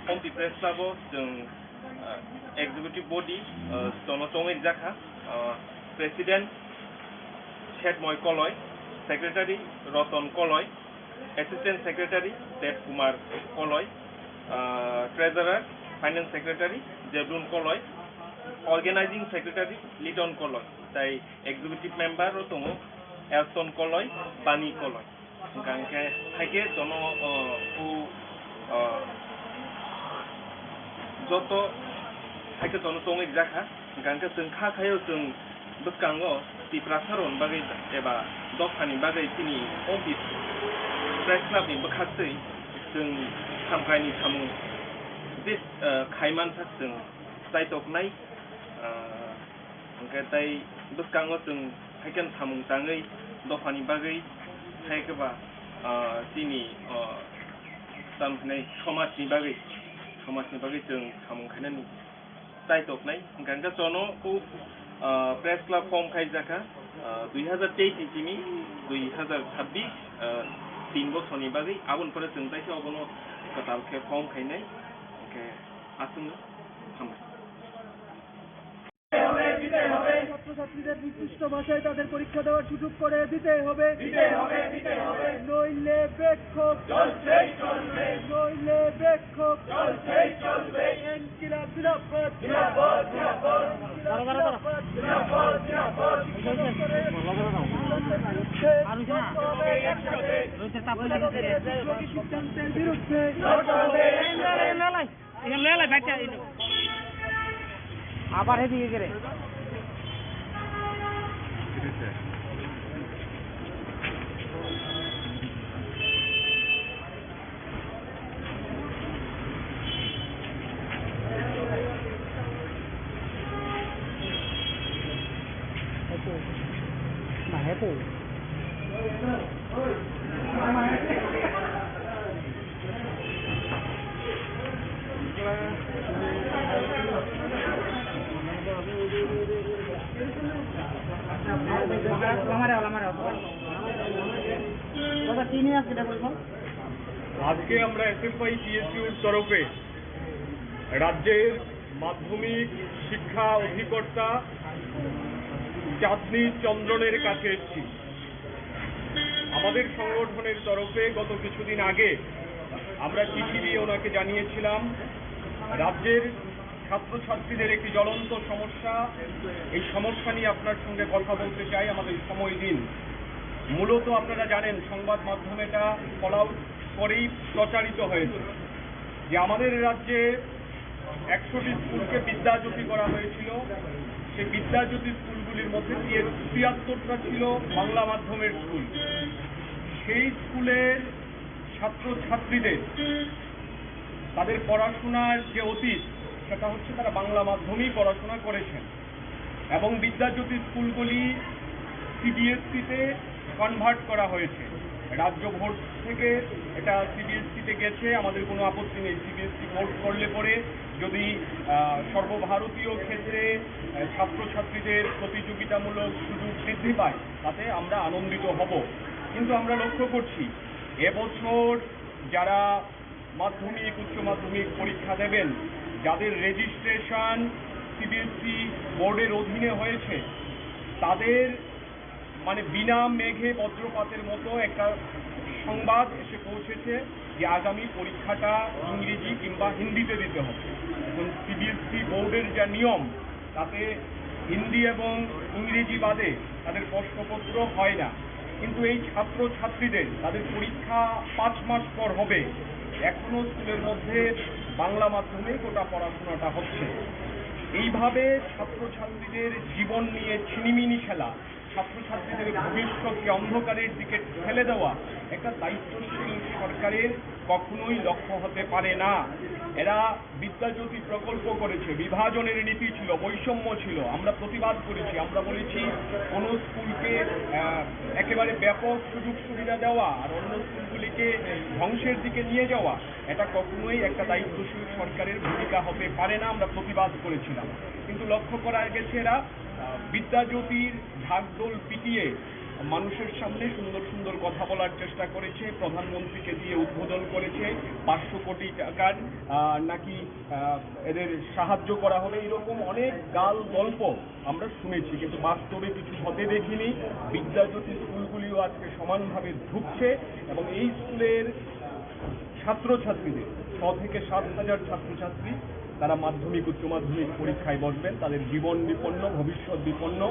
Ampi press club जों executive body jono Songchajakha president Chaitokma koloi secretary Roton koloi assistant secretary Dev Kumar koloi treasurer finance secretary Jebun koloi organizing secretary Lidon koloi tai executive member rotongo Elson koloi Bani koloi Gangke haike jono joto haike jono Songchajakha gangke जों खाखायो जों बसकांगो TRIPURA Saran बागै एबा दखानि बागै दिनै Ampi press club नि बखासै जों सामखायनि सामु बे खायमान जों चाइटकनाय ओंखाय ताइ बसकांगो जों हाइकेन सामु ताङै दखानि बागै हाइकेबा दिनै तामनाय समाजनि बागै जों सामु खायनानै चाइटकनाय गांगा जनो को press club Songchajakha 2023 ini 2026 3 বছরनि बागै आबुनफोर जों दाइसे अबनो कतालखे फर्म खायनाय ओके आसुन हामबाय ছাত্রছাত্রীদের নির্দিষ্ট ভাষায় তাদের পরীক্ষা দেওয়ার সুযোগ করে দিতে হবে নইলে বিক্ষোভ নইলে বিক্ষোভ ইনকিলাব জিন্দাবাদ সিদ্ধান্তের বিরুদ্ধে আবার এদিকে গেলে না হেতু আজকে আমরা এসএফআই টিএসইউর তরফে রাজ্যের মাধ্যমিক শিক্ষা অধিকর্তা চাঁদনী চন্দ্রনের কাছে এসেছি। আমাদের সংগঠনের তরফে গত কিছুদিন আগে আমরা চিঠি দিয়ে ওনাকে জানিয়েছিলাম রাজ্যের ছাত্রছাত্রীদের একটি জ্বলন্ত সমস্যা, এই সমস্যা নিয়ে আপনার সঙ্গে কথা বলতে চাই, আমাদের সময় দিন। মূলত আপনারা জানেন সংবাদ মাধ্যমে এটা ফল আউট করেই প্রচারিত হয়েছে যে আমাদের রাজ্যে 100টি স্কুলকে বিদ্যাজ্যোতি করা হয়েছিল। সেই বিদ্যাজ্যোতি স্কুলগুলির মধ্যে 73টা ছিল বাংলা মাধ্যমের স্কুল। সেই স্কুলের ছাত্রছাত্রীদের তাদের পড়াশোনার যে অতীত সেটা হচ্ছে তারা বাংলা মাধ্যমেই পড়াশোনা করেছেন এবং বিদ্যাজ্যোতি স্কুলগুলি সিবিএসসিতে কনভার্ট করা হয়েছে। রাজ্য বোর্ড থেকে এটা সিবিএসসিতে গেছে, আমাদের কোনো আপত্তি নেই। সিবিএসসি বোর্ড করলে পরে যদি সর্বভারতীয় ক্ষেত্রে ছাত্রছাত্রীদের প্রতিযোগিতামূলক সুযোগ বৃদ্ধি পায় তাতে আমরা আনন্দিত হব। কিন্তু আমরা লক্ষ্য করছি এবছর যারা মাধ্যমিক উচ্চ মাধ্যমিক পরীক্ষা দেবেন, যাদের রেজিস্ট্রেশন সিবিএসসি বোর্ডের অধীনে হয়েছে, তাদের মানে বিনা মেঘে বজ্রপাতের মতো একটা সংবাদ এসে পৌঁছেছে যে আগামী পরীক্ষাটা ইংরেজি কিংবা হিন্দিতে দিতে হবে। এখন সিবিএসই বোর্ডের যা নিয়ম তাতে হিন্দি এবং ইংরেজি বাদে তাদের প্রশ্নপত্র হয় না, কিন্তু এই ছাত্রছাত্রীদের তাদের পরীক্ষা 5 মাস পর হবে, এখনো স্কুলের মধ্যে বাংলা মাধ্যমে গোটা পড়াশোনাটা হচ্ছে। এইভাবে ছাত্রছাত্রীদের জীবন নিয়ে ছিনিমিনি খেলা, ছাত্রছাত্রীদের ভবিষ্যৎকে অন্ধকারের দিকে ঠেলে দেওয়া একটা দায়িত্বশীল সরকারের কখনোই লক্ষ্য হতে পারে না। এরা বিদ্যাজ্যোতি প্রকল্প করেছে, বিভাজনের নীতি ছিল, বৈষম্য ছিল, আমরা প্রতিবাদ করেছি, আমরা বলেছি কোনো স্কুলকে একেবারে ব্যাপক সুযোগ সুবিধা দেওয়া আর অন্য স্কুলগুলিকে ধ্বংসের দিকে নিয়ে যাওয়া এটা কখনোই একটা দায়িত্বশীল সরকারের ভূমিকা হতে পারে না, আমরা প্রতিবাদ করেছিলাম। কিন্তু লক্ষ্য করা গেছে এরা বিদ্যাজ্যোতির ঢাকঢোল পিটিয়ে মানুষের সামনে সুন্দর সুন্দর কথা বলার চেষ্টা করেছে, প্রধানমন্ত্রীকে দিয়ে উদ্বোধন করেছে, 500 কোটি টাকার নাকি এদের সাহায্য করা হবে, এরকম অনেক গাল গল্প আমরা শুনেছি, কিন্তু বাস্তবে কিছু হতে দেখিনি। বিদ্যাজ্যোতি স্কুলগুলিও আজকে সমানভাবে ঢুকছে এবং এই স্কুলের ছাত্রছাত্রীদের 6 থেকে 7 হাজার ছাত্রছাত্রী তারা মাধ্যমিক উচ্চ মাধ্যমিক পরীক্ষায় বসবেন, তাদের জীবন বিপন্ন, ভবিষ্যৎ বিপন্ন।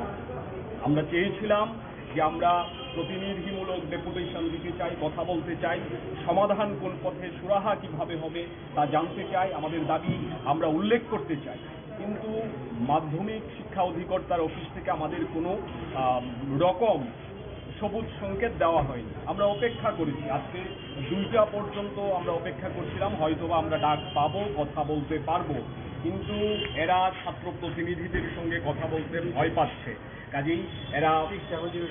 আমরা চেয়েছিলাম যে আমরা প্রতিনিধিমূলক ডেপুটেশন দিতে চাই, কথা বলতে চাই, সমাধান কোন পথে, সুরাহা কিভাবে হবে তা জানতে চাই, আমাদের দাবি আমরা উল্লেখ করতে চাই, কিন্তু মাধ্যমিক শিক্ষা অধিকর্তার অফিস থেকে আমাদের কোনো রকম সবুজ সংকেত দেওয়া হয়নি। আমরা অপেক্ষা করেছি, আজকে 2টা পর্যন্ত আমরা অপেক্ষা করছিলাম, হয়তোবা আমরা ডাক পাবো, কথা বলতে পারবো, কিন্তু এরা ছাত্র প্রতিনিধিদের সঙ্গে কথা বলতে ভয় পাচ্ছে। কাজেই এরা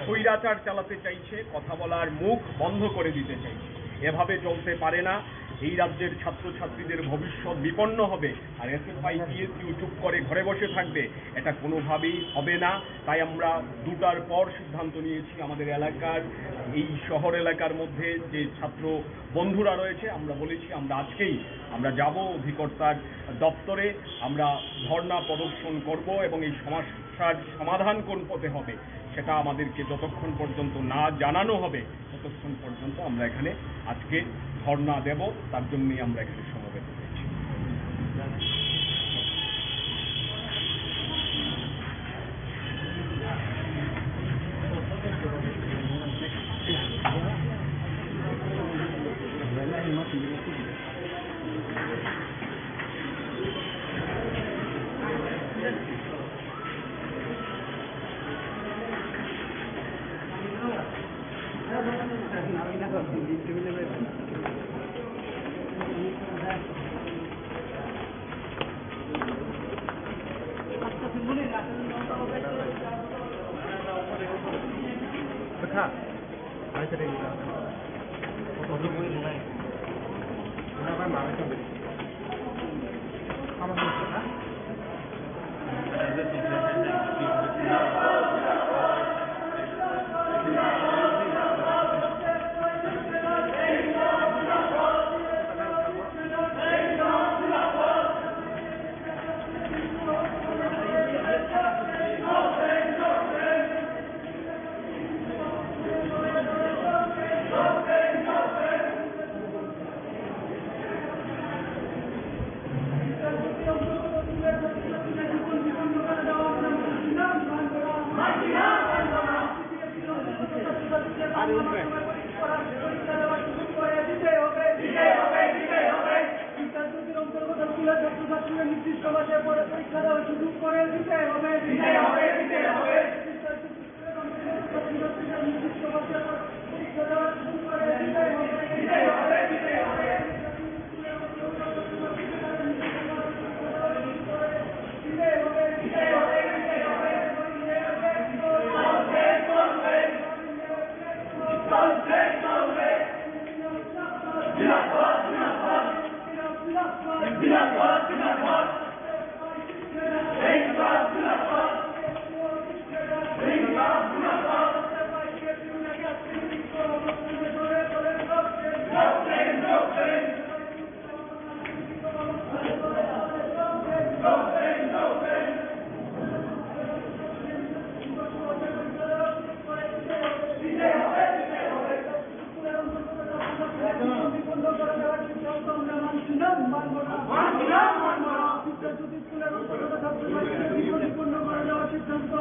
স্বৈরাচার চালাতে চাইছে, কথা বলার মুখ বন্ধ করে দিতে চাইছে। এভাবে চলতে পারে না। এই রাজ্যের ছাত্রছাত্রীদের ভবিষ্যৎ বিপন্ন হবে আর এসএফআই টিএসইউ চুপ করে ঘরে বসে থাকবে, এটা কোনোভাবেই হবে না। তাই আমরা 2টার পর সিদ্ধান্ত নিয়েছি, আমাদের এলাকার এই শহর এলাকার মধ্যে যে ছাত্র বন্ধুরা রয়েছে আমরা বলেছি আমরা আজকেই আমরা যাব অধিকর্তার দপ্তরে, আমরা ধর্ণা প্রদর্শন করব এবং এই সমস্যার সমাধান কোন পথে হবে সেটা আমাদেরকে যতক্ষণ পর্যন্ত না জানানো হবে ততক্ষণ পর্যন্ত আমরা এখানে আজকে ধর্ণা দেব, তার জন্যই আমরা এখানে সমবেত হয়েছি। নির্দিষ্ট মাসের পরে পরীক্ষা দেওয়ার সুযোগ করে দিতে হবে। নির্দিষ্ট মাসের পরীক্ষা দেওয়ার সুযোগ করে দিতে হবে।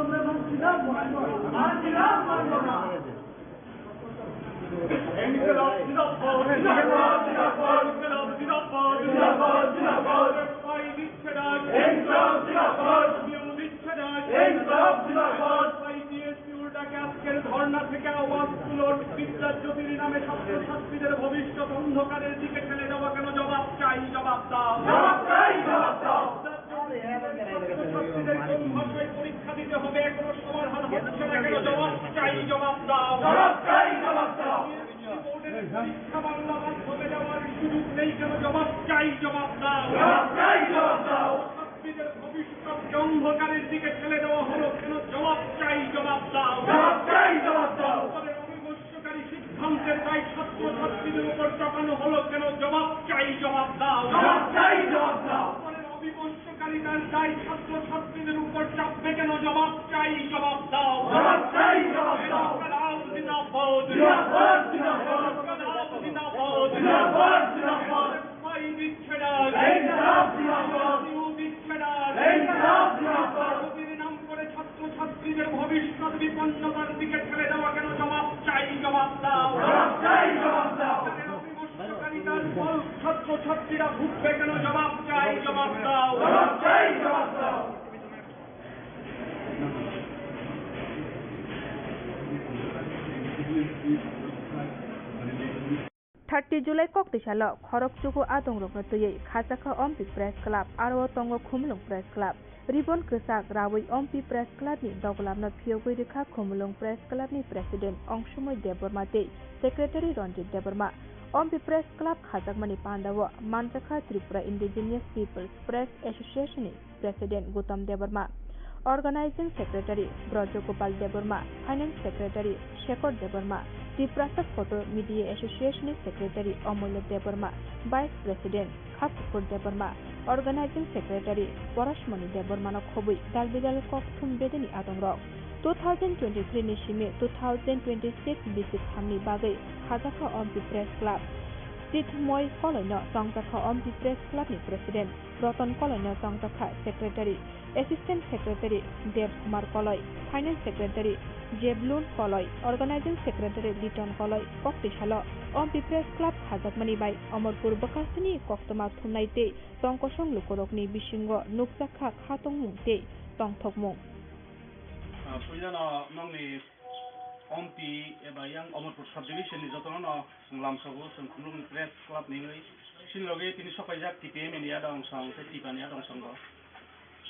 আমরা মানছি না মানছি না মানব না ইনকিলাব জিন্দাবাদ জিন্দাবাদ জিন্দাবাদ ইনকিলাব জিন্দাবাদ জিন্দাবাদ জিন্দাবাদ পাই দিচ্ছে না ইনকিলাব জিন্দাবাদ নিয়ম দিচ্ছে না ইনকিলাব জিন্দাবাদ পাই দিয়েছি উল্টাকে আজকের ধর্ণা থেকে আওয়াজ তুলন বিদ্যার জ্যোতির নামে ছাত্রছাত্রীদের ভবিষ্যৎ অন্ধকারের দিকে ঠেলে দেওয়া কেন জবাব চাই জবাব দাও জবাব চাই জবাব দাও ছাত্রছাত্রীদের কোন ভাষায় পরীক্ষা দিতে হবে এখনো সমাধান হচ্ছে না কেন জবাব চাই জবাব দাও জবাব চাই জবাব দাও পরীক্ষা বাংলা মাধ্যমে দেওয়ার সুযোগ নেই কেন জবাব চাই জবাব দাও জবাব চাই জবাব দাও ছাত্রীদের ভবিষ্যৎ অন্ধকারের দিকে ঠেলে দেওয়া হলো কেন জবাব চাই জবাব দাও জবাব চাই জবাব দাও অবিমর্শকারী সিদ্ধান্তের দায় ছাত্রছাত্রীদের উপর চাপানো হলো কেন জবাব চাই জবাব দাও জবাব চাই জবাব দাও অবিমর্শকারিতার দায় ছাত্রছাত্রীদের উপর চাপবে কেন জবাব চাই জবাব দাও জবাব চাই জবাব দাও জিন্দাবাদ জিন্দাবাদ জিন্দাবাদ জিন্দাবাদ জিন্দাবাদ জিন্দাবাদ পাই দিচ্ছে না জিন্দাবাদ জিন্দাবাদ দিচ্ছে না জিন্দাবাদ জিন্দাবাদ নাম করে ছাত্রছাত্রীদের ভবিষ্যৎ বিপন্নতার দিকে ঠেলে দেওয়া কেন জবাব চাই জবাব দাও জবাব চাই জবাব দাও অবিমর্শকারিতার ফল ছাত্রছাত্রীরা ভুগবে কেন জবাব চাই জবাব দাও জবাব চাই জবাব দাও 30 Julai Koktisalo, Khorokchuku Adongrokno Tuwi, Khorokchuku Ampi Press Club, Aro Tongo Khumulwng Press Club, Ribon Kesak Rawi Ampi Press Clubni Doglamno Phiogui Rekha Khumulwng Press Clubni President Ongsumoy Debormate, Secretary Ronjit Deborma, Ampi Press Club Chaitokmani Pandawo, Songchajakha Tripura Indigenous Peoples Press Association President Gautam Deborma, Organizing Secretary Brojogopal Deborma, Finance Secretary Shekhar Deborma, TRIPURA Photo Media Association Secretary Amulya Deborma, Vice President Khorokchuku Deborma, Organizing Secretary Porashmani Deborma Khobui Dalbidal Kokthum Bedeni Adongrok 2023 Nishimi 2026 Bisik Hamni Bagai Khorokchuku Ampi Press Club Titmoy Koloino Songchajakha Ampi Press Club ni President Roton Koloino Songchajakha Secretary Assistant Secretary Dev Kumar Koloi Finance Secretary Jeblun Koloi Organizing Secretary Liton Koloi Koktisalo Ampi Press Club Khorokchukmani bai Amorpur Bakasini Koktoma Thumnaite Tongkosong Lukorokni Bisingo Nukjakha Khatongmungte Tongthokmung Puilano nongni Ampi eba yang Amorpur Subdivision ni jotono Lamsabu Khumulwng Press Club ni sinloge tini Songchajakha TPM ni ada ongsong TPM ni ada ongsongo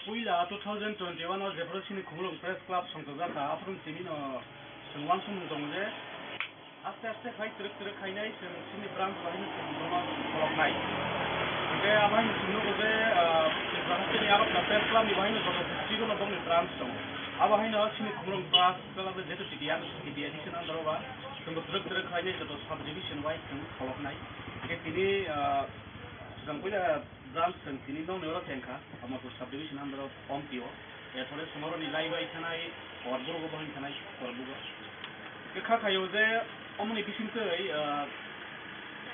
Puila 2021 Jebrosini Khumulwng Press Club Songchajakha Afrun Simino Songwansung Dongje Aste Aste Khai Truk Khainai Sini Branch Bahini Songdoma Khoroknai Oke Amai Sunu Oke Sini Arab Press Club ni Bahini Songchajakha no Dongni Branch Dong Abahino Sini Khumulwng Press Club Jetu TPM Edition Androba Sungguh Truk Khainai Jetu Subdivision Wise Khoroknai Oke Tini Gangpuila branch sini no neuro tenka Amorpur Subdivision Andro Ampio Etore Somoro ni live ikanai Orburgo Bahin kanai Orburgo Kekha Kayoze Omni Bisintei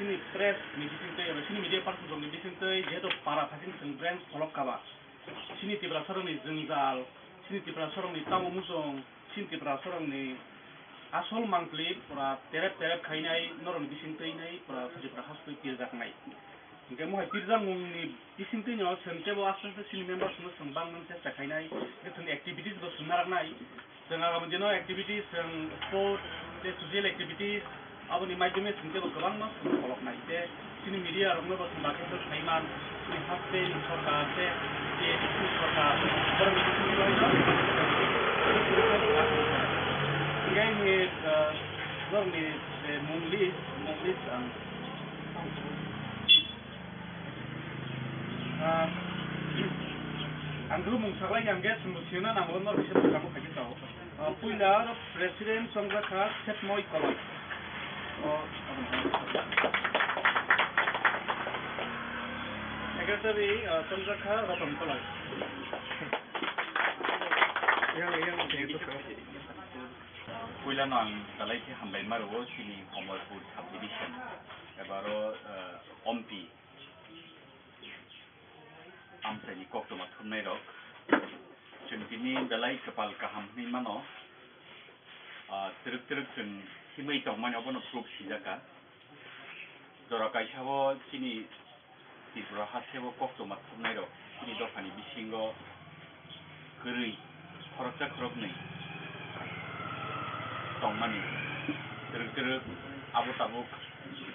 Sini Press ni Bisintei Sini Media Person Dong ni Bisintei Jeto Para Fasing Sing Branch Khorokchukku Sini Tibra Sorong ni Zengzal Sini Tibra Sorong ni Tamu Musong Sini Tibra Sorong ni Asol Mangkli Pura Terep Khainai Noron Bisintei Nai Pura Tibra Hasui Pirjaknai Oke mohai pirjang mungni bisingtino sengkebo asal sini members no sengbang nang testa khainai getun activities bo sunaraknai jenga gamjeno activities seng sport te social activities aboni maidome sengkebo gobang no koloknai te sini media rongno bo sembake to khaiman sini haste ni sarkar te ye sini sarkar bor mi sini loino ngai ni gorni munglis Angru mungsaklai yang guys solusiona namun no bisa kamu kaji tahu. Puila President Songchajakha Setmoy Koloi. Secretary Songchajakha Roton Koloi. Puila nang kalai ke hambai maru sini Amorpur Subdivision. Ebaro Ampi Amsani Koktoma Thumnai Rok Sini bini belai kepal kaham ni mano teruk jeng himai tongmani obono proof sijaka jora kaisabo chini Tripura hasebo koktoma thumnai rok chini dofani bisingo gurui khorokchuku tongmani teruk abo tabuk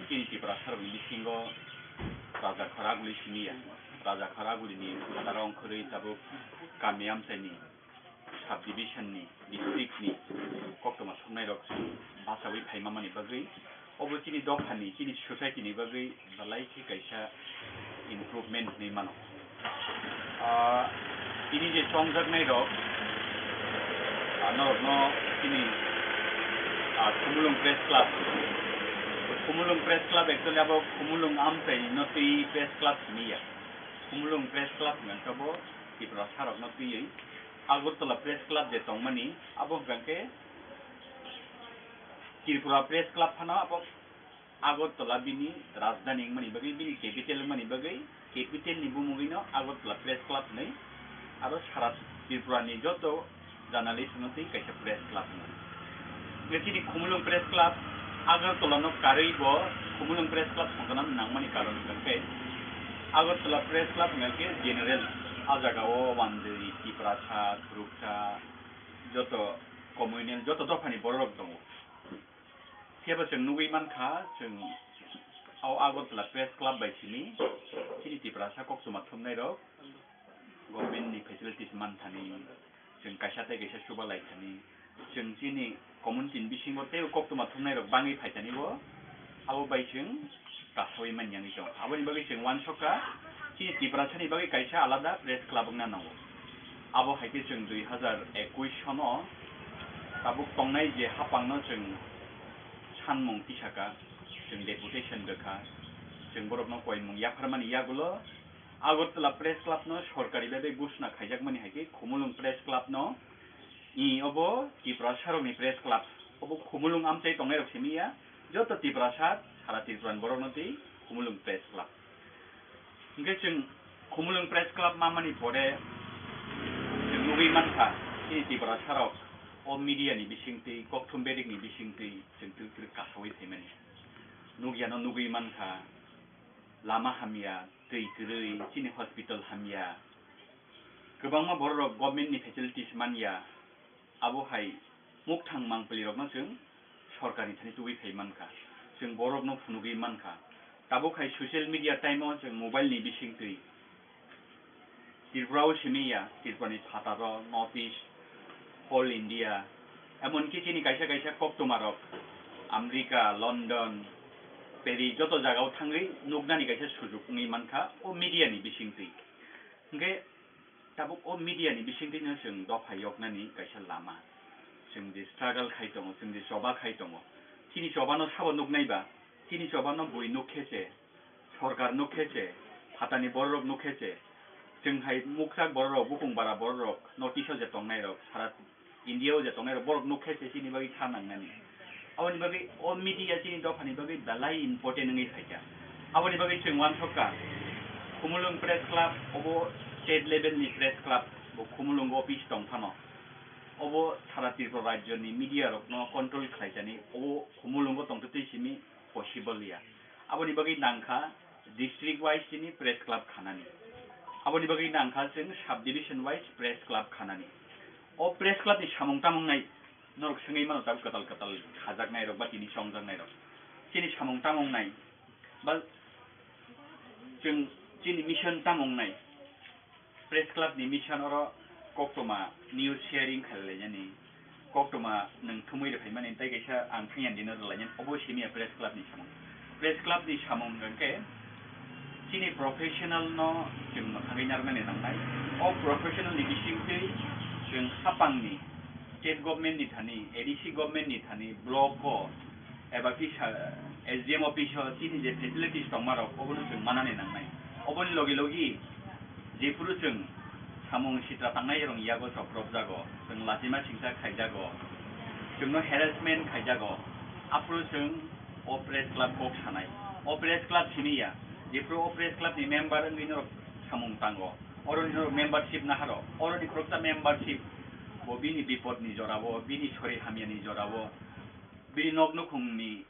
chini Tripura saroni bisingo raja khoraguli siniya raja khoraguli ni hadarong khurui tabuk kami amsaini subdivision ni district ni koktoma thumnai rok basawi phaimamani bagui obo chini dofani chini society ni bagui balai ki kaisa improvement ni mano ini je Songchajakha rok Adongrokno chini Khumulwng press club Khumulwng press club actually abo Khumulwng Ampi no Tuwi press club niya Khumulwng press club ngantabo Tripura sarokno Tuwi Agartala press club je tongmani abo gangke Tripura press club phano abo Agartala bini rajdhani mani bagai bini capital mani bagai capital ni bumugino Agartala press club nei aro sara Tripura ni joto journalist no tei kaisa press club nei ngechini Khumulwng press club Agartala no karui bo Khumulwng press club songkana nangmani karon gangke Agartala press club ngake general ajagao wandui Tripura cha Khorokcha joto communal joto dofani borok dongo Siapa jeng nugui mankha jeng au Agartala press club by sini chini Tripura sa koktoma thumnai rok government ni facilities manthani jeng kaisa tei kaisa suba laithani jeng chini community ni bisingo tei koktoma thumnai rok bangi phaitani bo abo bai jeng kasawi manyani dong aboni bagi jeng wansoka chini Tripura sani bagi kaisa alada press club ongna nango abo haike jeng 2021 sono tabuk tongnai je hapangno jeng sanmung tisaka jeng deputation gakha jeng borokno koimung yakharmani yagulo Agartala press club no sorkari bebe gusna khaijakmani haike Khumulwng press club no obo Tripura saroni press club obo Khumulwng amchai tongnai rok simiya joto Tripura sara Tripura borokno tei Khumulwng press club hingke jeng Khumulwng press club mamani pore jeng nugui mankha chini Tripura sarok o media ni bisingtei kokthum bedik ni bisingtei jeng teruk kasawi phaimani nugiano nugui mankha lama hamya tei gurui chini hospital hamya kwbangma borok government ni facilities manya abo hai mukthang mangpili rokno jeng sorkar ni thani tuwi phaimankha jeng borokno phunugui mankha tabuk hai social media time o jeng mobile ni bisingtei Tripura o simiya Tripura ni phataro NIRTH-EAST All India emonki chini kaisa koktoma rok America London Paris joto jagao thangui nugnani kaisa sujug ngi mankha o media ni bisingtei hingke tabuk o media ni bisingtei no jeng dofai yoknani kaisa lama jeng je struggle khai tongo jeng je joba khai tongo chini joba no sabo nugnaiba chini joba no bui nugkhese sorkar nugkhese phatani borok nugkhese jeng hai mukjak borok bukung bara borok notice o je tongnai rok sara India o je tongnai rok borok nugkhese chini bagi thanangnani aboni bagi o media chini dofani bagi balai important ngi phaija aboni bagi jeng wansoka Khumulwng press club obo state level ni press club bo Khumulwng office tongphano obo sara Tripura rajyo ni media rokno control khlaijani obo Khumulwng o tongtei simi possible ya aboni bagi nangkha district wise chini press club khanani aboni bagi nangkha jeng subdivision wise press club khanani o press club ni samung tamung nai norok sengei mano tab katal khajaknai rok ba tini Songchajakha rok chini samung tamung nai ba jeng chini mission tamung nai press club ni mission oro koktoma news sharing khailaiani koktoma nang thumui re phaimani tai kaisa ang thangyan dinner lainyan obo simiya press club ni samung gangke chini professional no jeng mathagai narmani nangnai o professional ni bisingtei jeng hapangni state government ni thani ADC government ni thani block o eba kisa SDM office o chini je facilities tongmarok obono jeng manani nangnai oboni logi jefuru jeng samung sitra tangnai rong yago chokropjago jeng latima singsa khaijago jengno harassment khaijago apro jeng o press club kok sanai o press club simiya jefuru o press club ni member ngino samung tango 어른이 멤버십 나하러 어른이 그렇다 멤버십 뭐 비니 비포트니 저라고 비니 소리 하면이 저라고 비니 녹노콩니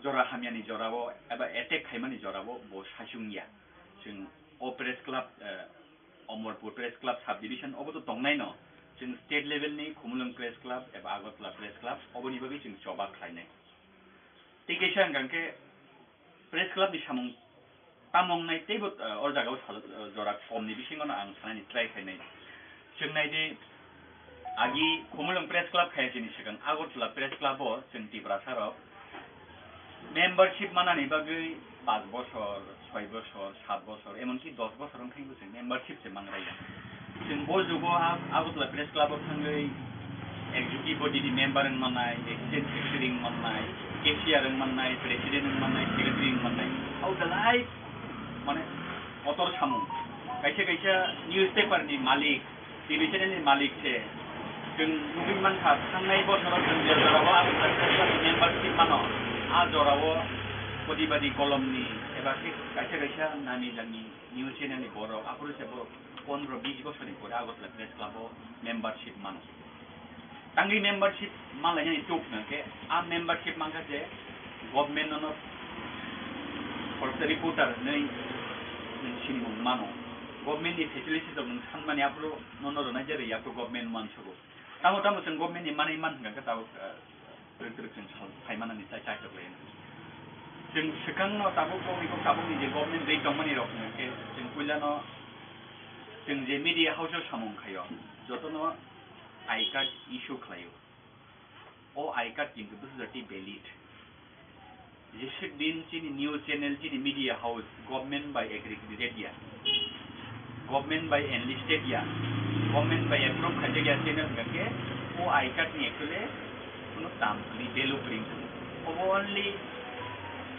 저라 하면이 저라고 에바 에텍 하면이 저라고 뭐 사슝이야 지금 오프레스 클럽 어머르 프레스 클럽 सब디비전 어부도 동나이노 지금 스테이트 레벨니 구물릉 프레스 클럽 에바 아고틀라 프레스 클럽 어부니 버기 지금 조바 클라이네 티게션 간게 프레스 클럽이 사몽 따몽나이 때부 어자가 저라 꼼니 비싱거나 안 사나니 트라이 카이네 지금 나이디 아기 구물릉 프레스 클럽 카이지니 시간 아고틀라 프레스 클럽어 지금 티브라사로 멤버십 만나니 버기 5 বছর 6 বছর 7 বছর এমনকি 10 বছর খাইবো जों membership যে মাংরাইয়া जों বজুগো আগতলা প্রেস ক্লাব থাঙ্গै এক্সিকিউটিভ বডি মেম্বার মাননাय এক্সিডেন্ট সেক্রেটারি মাননাय কেশিয়ার মাননাय প্রেসিডেন্ট মাননাय সেক্রেটারি মাননাय আউ দালাই মানে অতর সামু কাইছে কাইছে নিউজ পেপারনি মালিক টিভি চ্যানেলनि মালিক ছে जों नुबिन मानखा थांनाय बोसोराव जों जेरावबो আগতला मेम्बारशिप मानो आ जरावो बदि कलमनि एबा कायसे कायसे नानि जानि निउज चेनेलनि बर' आपुरुसे बर' 15-20 बोसोरनि परे आगतला प्रेस क्लाबआव मेम्बारशिप मानो तांगि मेम्बारशिप मालायनि टुकनो के आ मेम्बारशिप माखासे गभर्नमेन्टनो फरसे रिपोर्टार नै नोंसिनि मानो गभर्नमेन्टनि फेसिलिटिसआव नों सानमानि आपुरु ननरनाय जेरै आपुरु गभर्नमेन्ट मानसोगो तामो जों गभर्नमेन्टनि मानै मान होनगा ताव जों फाइमानानि चाइटकलायनो जों सिगाङाव दाबो गावनि जे गभर्नमेन्ट दै दंमोन रखम के जों पहिलानो जों जे मिडिया हाउसआव सामुंखायो जतनो आई कार्ड इश्यू खालायो ओ आई कार्ड किन्तु बुझाति वैलिड जेसे दिन चिनि न्यूज चैनल चिनि media house government by aggregated या गवर्नमेंट बाय एनलिस्टेड या गवर्नमेंट बाय एप्रूव खाजगिया चैनल के ओ आई कार्ड नि एक्चुअली कुनो दाम नि वैल्यू ब्रिंग ओनली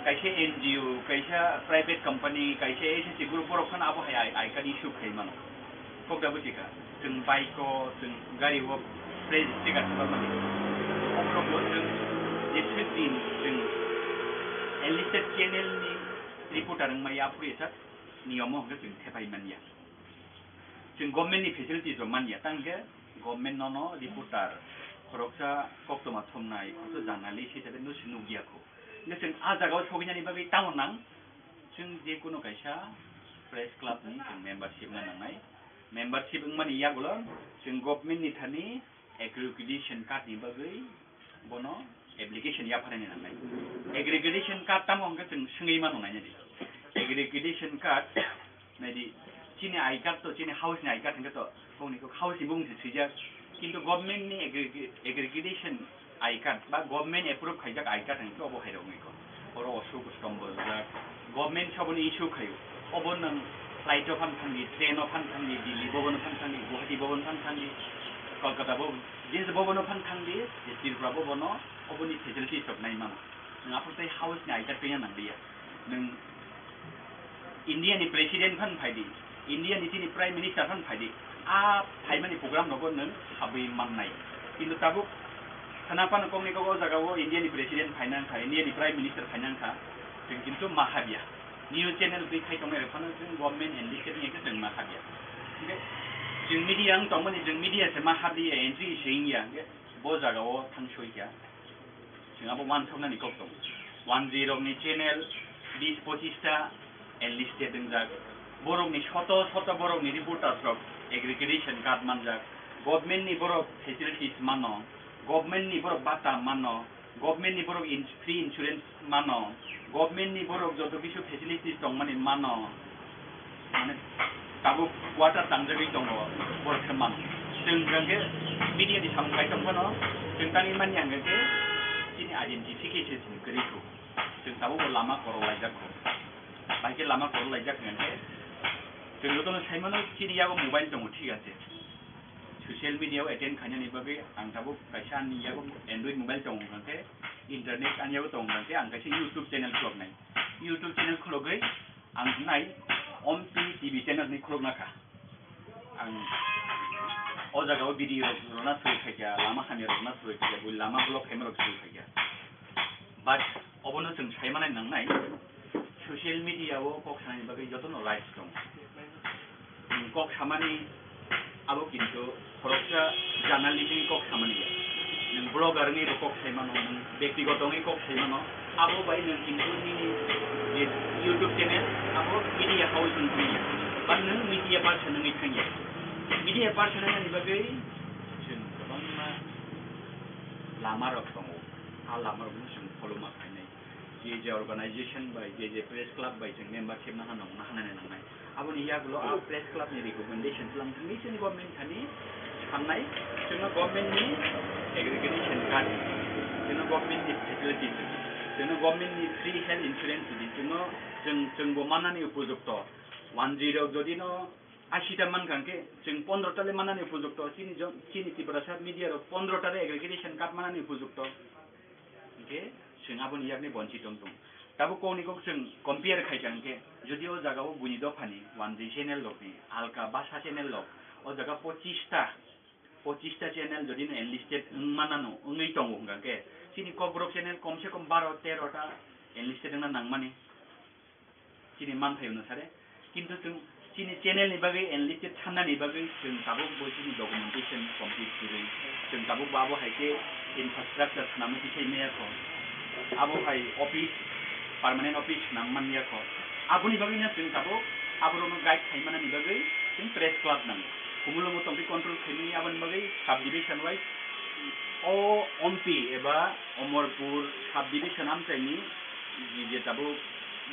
कैसे एनजीओ कैसे प्राइवेट कंपनी कैसे एजेंसी ग्रुप रखन आबो हाय आई कार्ड इश्यू खायमानो कोबदा बुटिका जों बाइको जों गारि वो प्रेस टिका खालामनानै अब्लाबो जों जेसे दिन जों एनलिस्टेड चैनलनि रिपोर्टार माया फुरिसा नियम होगा जों थेबायमानिया जों गभर्नमेन्टनि फेसिलिटिज मानिया तांगे गभर्नमेन्ट ननो रिपोर्टार खरकसा कक्टमा थमनाय खरसा जार्नालिस्ट हिसाबै नुगियाखौ जों आ जागाव सौहैनायनि बागै टाउनां जों जेकुनु कायसा प्रेस क्लाबनि जों मेम्बारशिप नांनाय मेम्बारशिप माने यागुलो जों गभर्नमेन्टनि थानि एग्रीगेशन कार्डनि बागै बनो एप्लिकेशन या फरायनो नांनाय एग्रीगेशन कार्ड तामंगे जों सोङै माननाय नि accreditation card नायदि Chini I card तो चिनि हाउसनि आई कार्ड तो गनिखौ हाउसनि बुंसो थैजा किन्तु गभर्नमेन्टनि एग्रीगेशन आई कार्ड बा गवर्नमेंट एप्रूव खायजाक आई कार्ड हंके अब हायरंगैको और अशोक स्तम्भ जाक गवर्नमेंट सबनि इश्यू खायो अब नों फ्लाइटआव फानथांनि ट्रेनआव फानथांनि दिल्ली भवनाव फानथांनि गुवाहाटी भवन फानथांनि कलकाता भवन जे भवनाव फानथांनि जे त्रिपुरा भवनाव अबनि फेसिलिटिस सब नाय मान नों आफुरथाय हाउसनि आई कार्ड गैया नांगैया नों इंडियानि प्रेसिडेंट फानफायदि इंडियानि चिनि प्राइम मिनिस्टार फानफायदि आ फाइमानि प्रोग्राम नबो नों हाबै माननाय किन्तु Tabo Kenapa nukong ni kau jagawo India ni presiden finance ha, India ni prime minister finance ha, কিন্তু mahabia. News channel beri kai tong mereka nak government enlisted ni kita jeng mahabia. Jeng media yang tong mana jeng media se mahabia entry sehingga, bo jagawo thang shoy ya. Jeng apa one thong ni kau tong, 10 ni channel 20-25 ta enlisted dengjak. Borong ni soto borong ni reporter srok aggregation card manjak. Government ni borok facilities mano. Government ni borok bata mano, government ni borok free insurance mano, government ni borok joto kisu facilities tong mani mano, mane tabu water tangjagi tong borok seman. Jeng jengke media di samkai tong kono, jeng tani man yang ke sini identification keriku. Jeng tabu lama korol lajak ko, baik lama korol lajak ngke. Jeng joto no saya mana sini ya ko mobile tong uthi ase. Social media attend khanya ni bagai ang tabu kaisa ni ya ko Android mobile tong ngke internet an ya ko tong ngke ang kaisa YouTube channel klog nai YouTube channel klog gai ang nai Ampi TV channel ni klog na ka ang o jaga o video rona sui khaja lama khani rona sui khaja bul lama blog camera sui khaja but obono जों सायमानाय नांनाय social media o kok sanai bagai jotono rights dong kok samani abo kintu khorokcha journalism kok samani ya nang blogger ni kok saimano nang ব্যক্তিগত ni kok saimano abo bai nang kintu ni YouTube channel abo media house ni ban nang media person ni thangya media person ni bagai jeng kabang ma lama rok tongo lama rok jeng follow ma khainai je organization by je press club by jeng membership na hanong na hanane nangai abo ni yagulo press club ni recommendation lam ni jeng government thani samnai jeng government ni aggregation card jeng government ni facilities jeng government ni free health insurance di jeng bo manani upojukto 10 jodi no 80টা মান কাঙ্কে जों 15টালে মানানি উপযুক্ত চিনি Tripura sub মিডিয়ার 15টালে aggregation card মানানি উপযুক্ত ওকে जों আবনি ইয়াকনি বঞ্চিত দं তাবো কোনিকো जों compare খাইকাঙ্কে যদিও জায়গাও বুনি দফানি 1 চ্যানেল লগনি হালকা বাসা চ্যানেল লগ ও জায়গা 25টা চ্যানেল যদি এনলিস্টেড মানানো ওই দङ গাঙ্কে চিনি কগ্রক চ্যানেল কমসে কম 12-13টা এনলিস্টেড না নাংমানি চিনি মান থাইনো সারে কিন্তু जों Sini channel ni bagai enlisted channel ni bagai जों tabuk bosini documentation complete kiri जों tabuk babo haike infrastructure namu kisai meya ko abo hai office permanent office namman ya ko abuni bagai na जों tabuk abrono guide thaimana ni bagai जों press club nang Khumulwng tongpi control khaini abani bagai subdivision wise o Ampi eba Omorpur subdivision amchaini je tabuk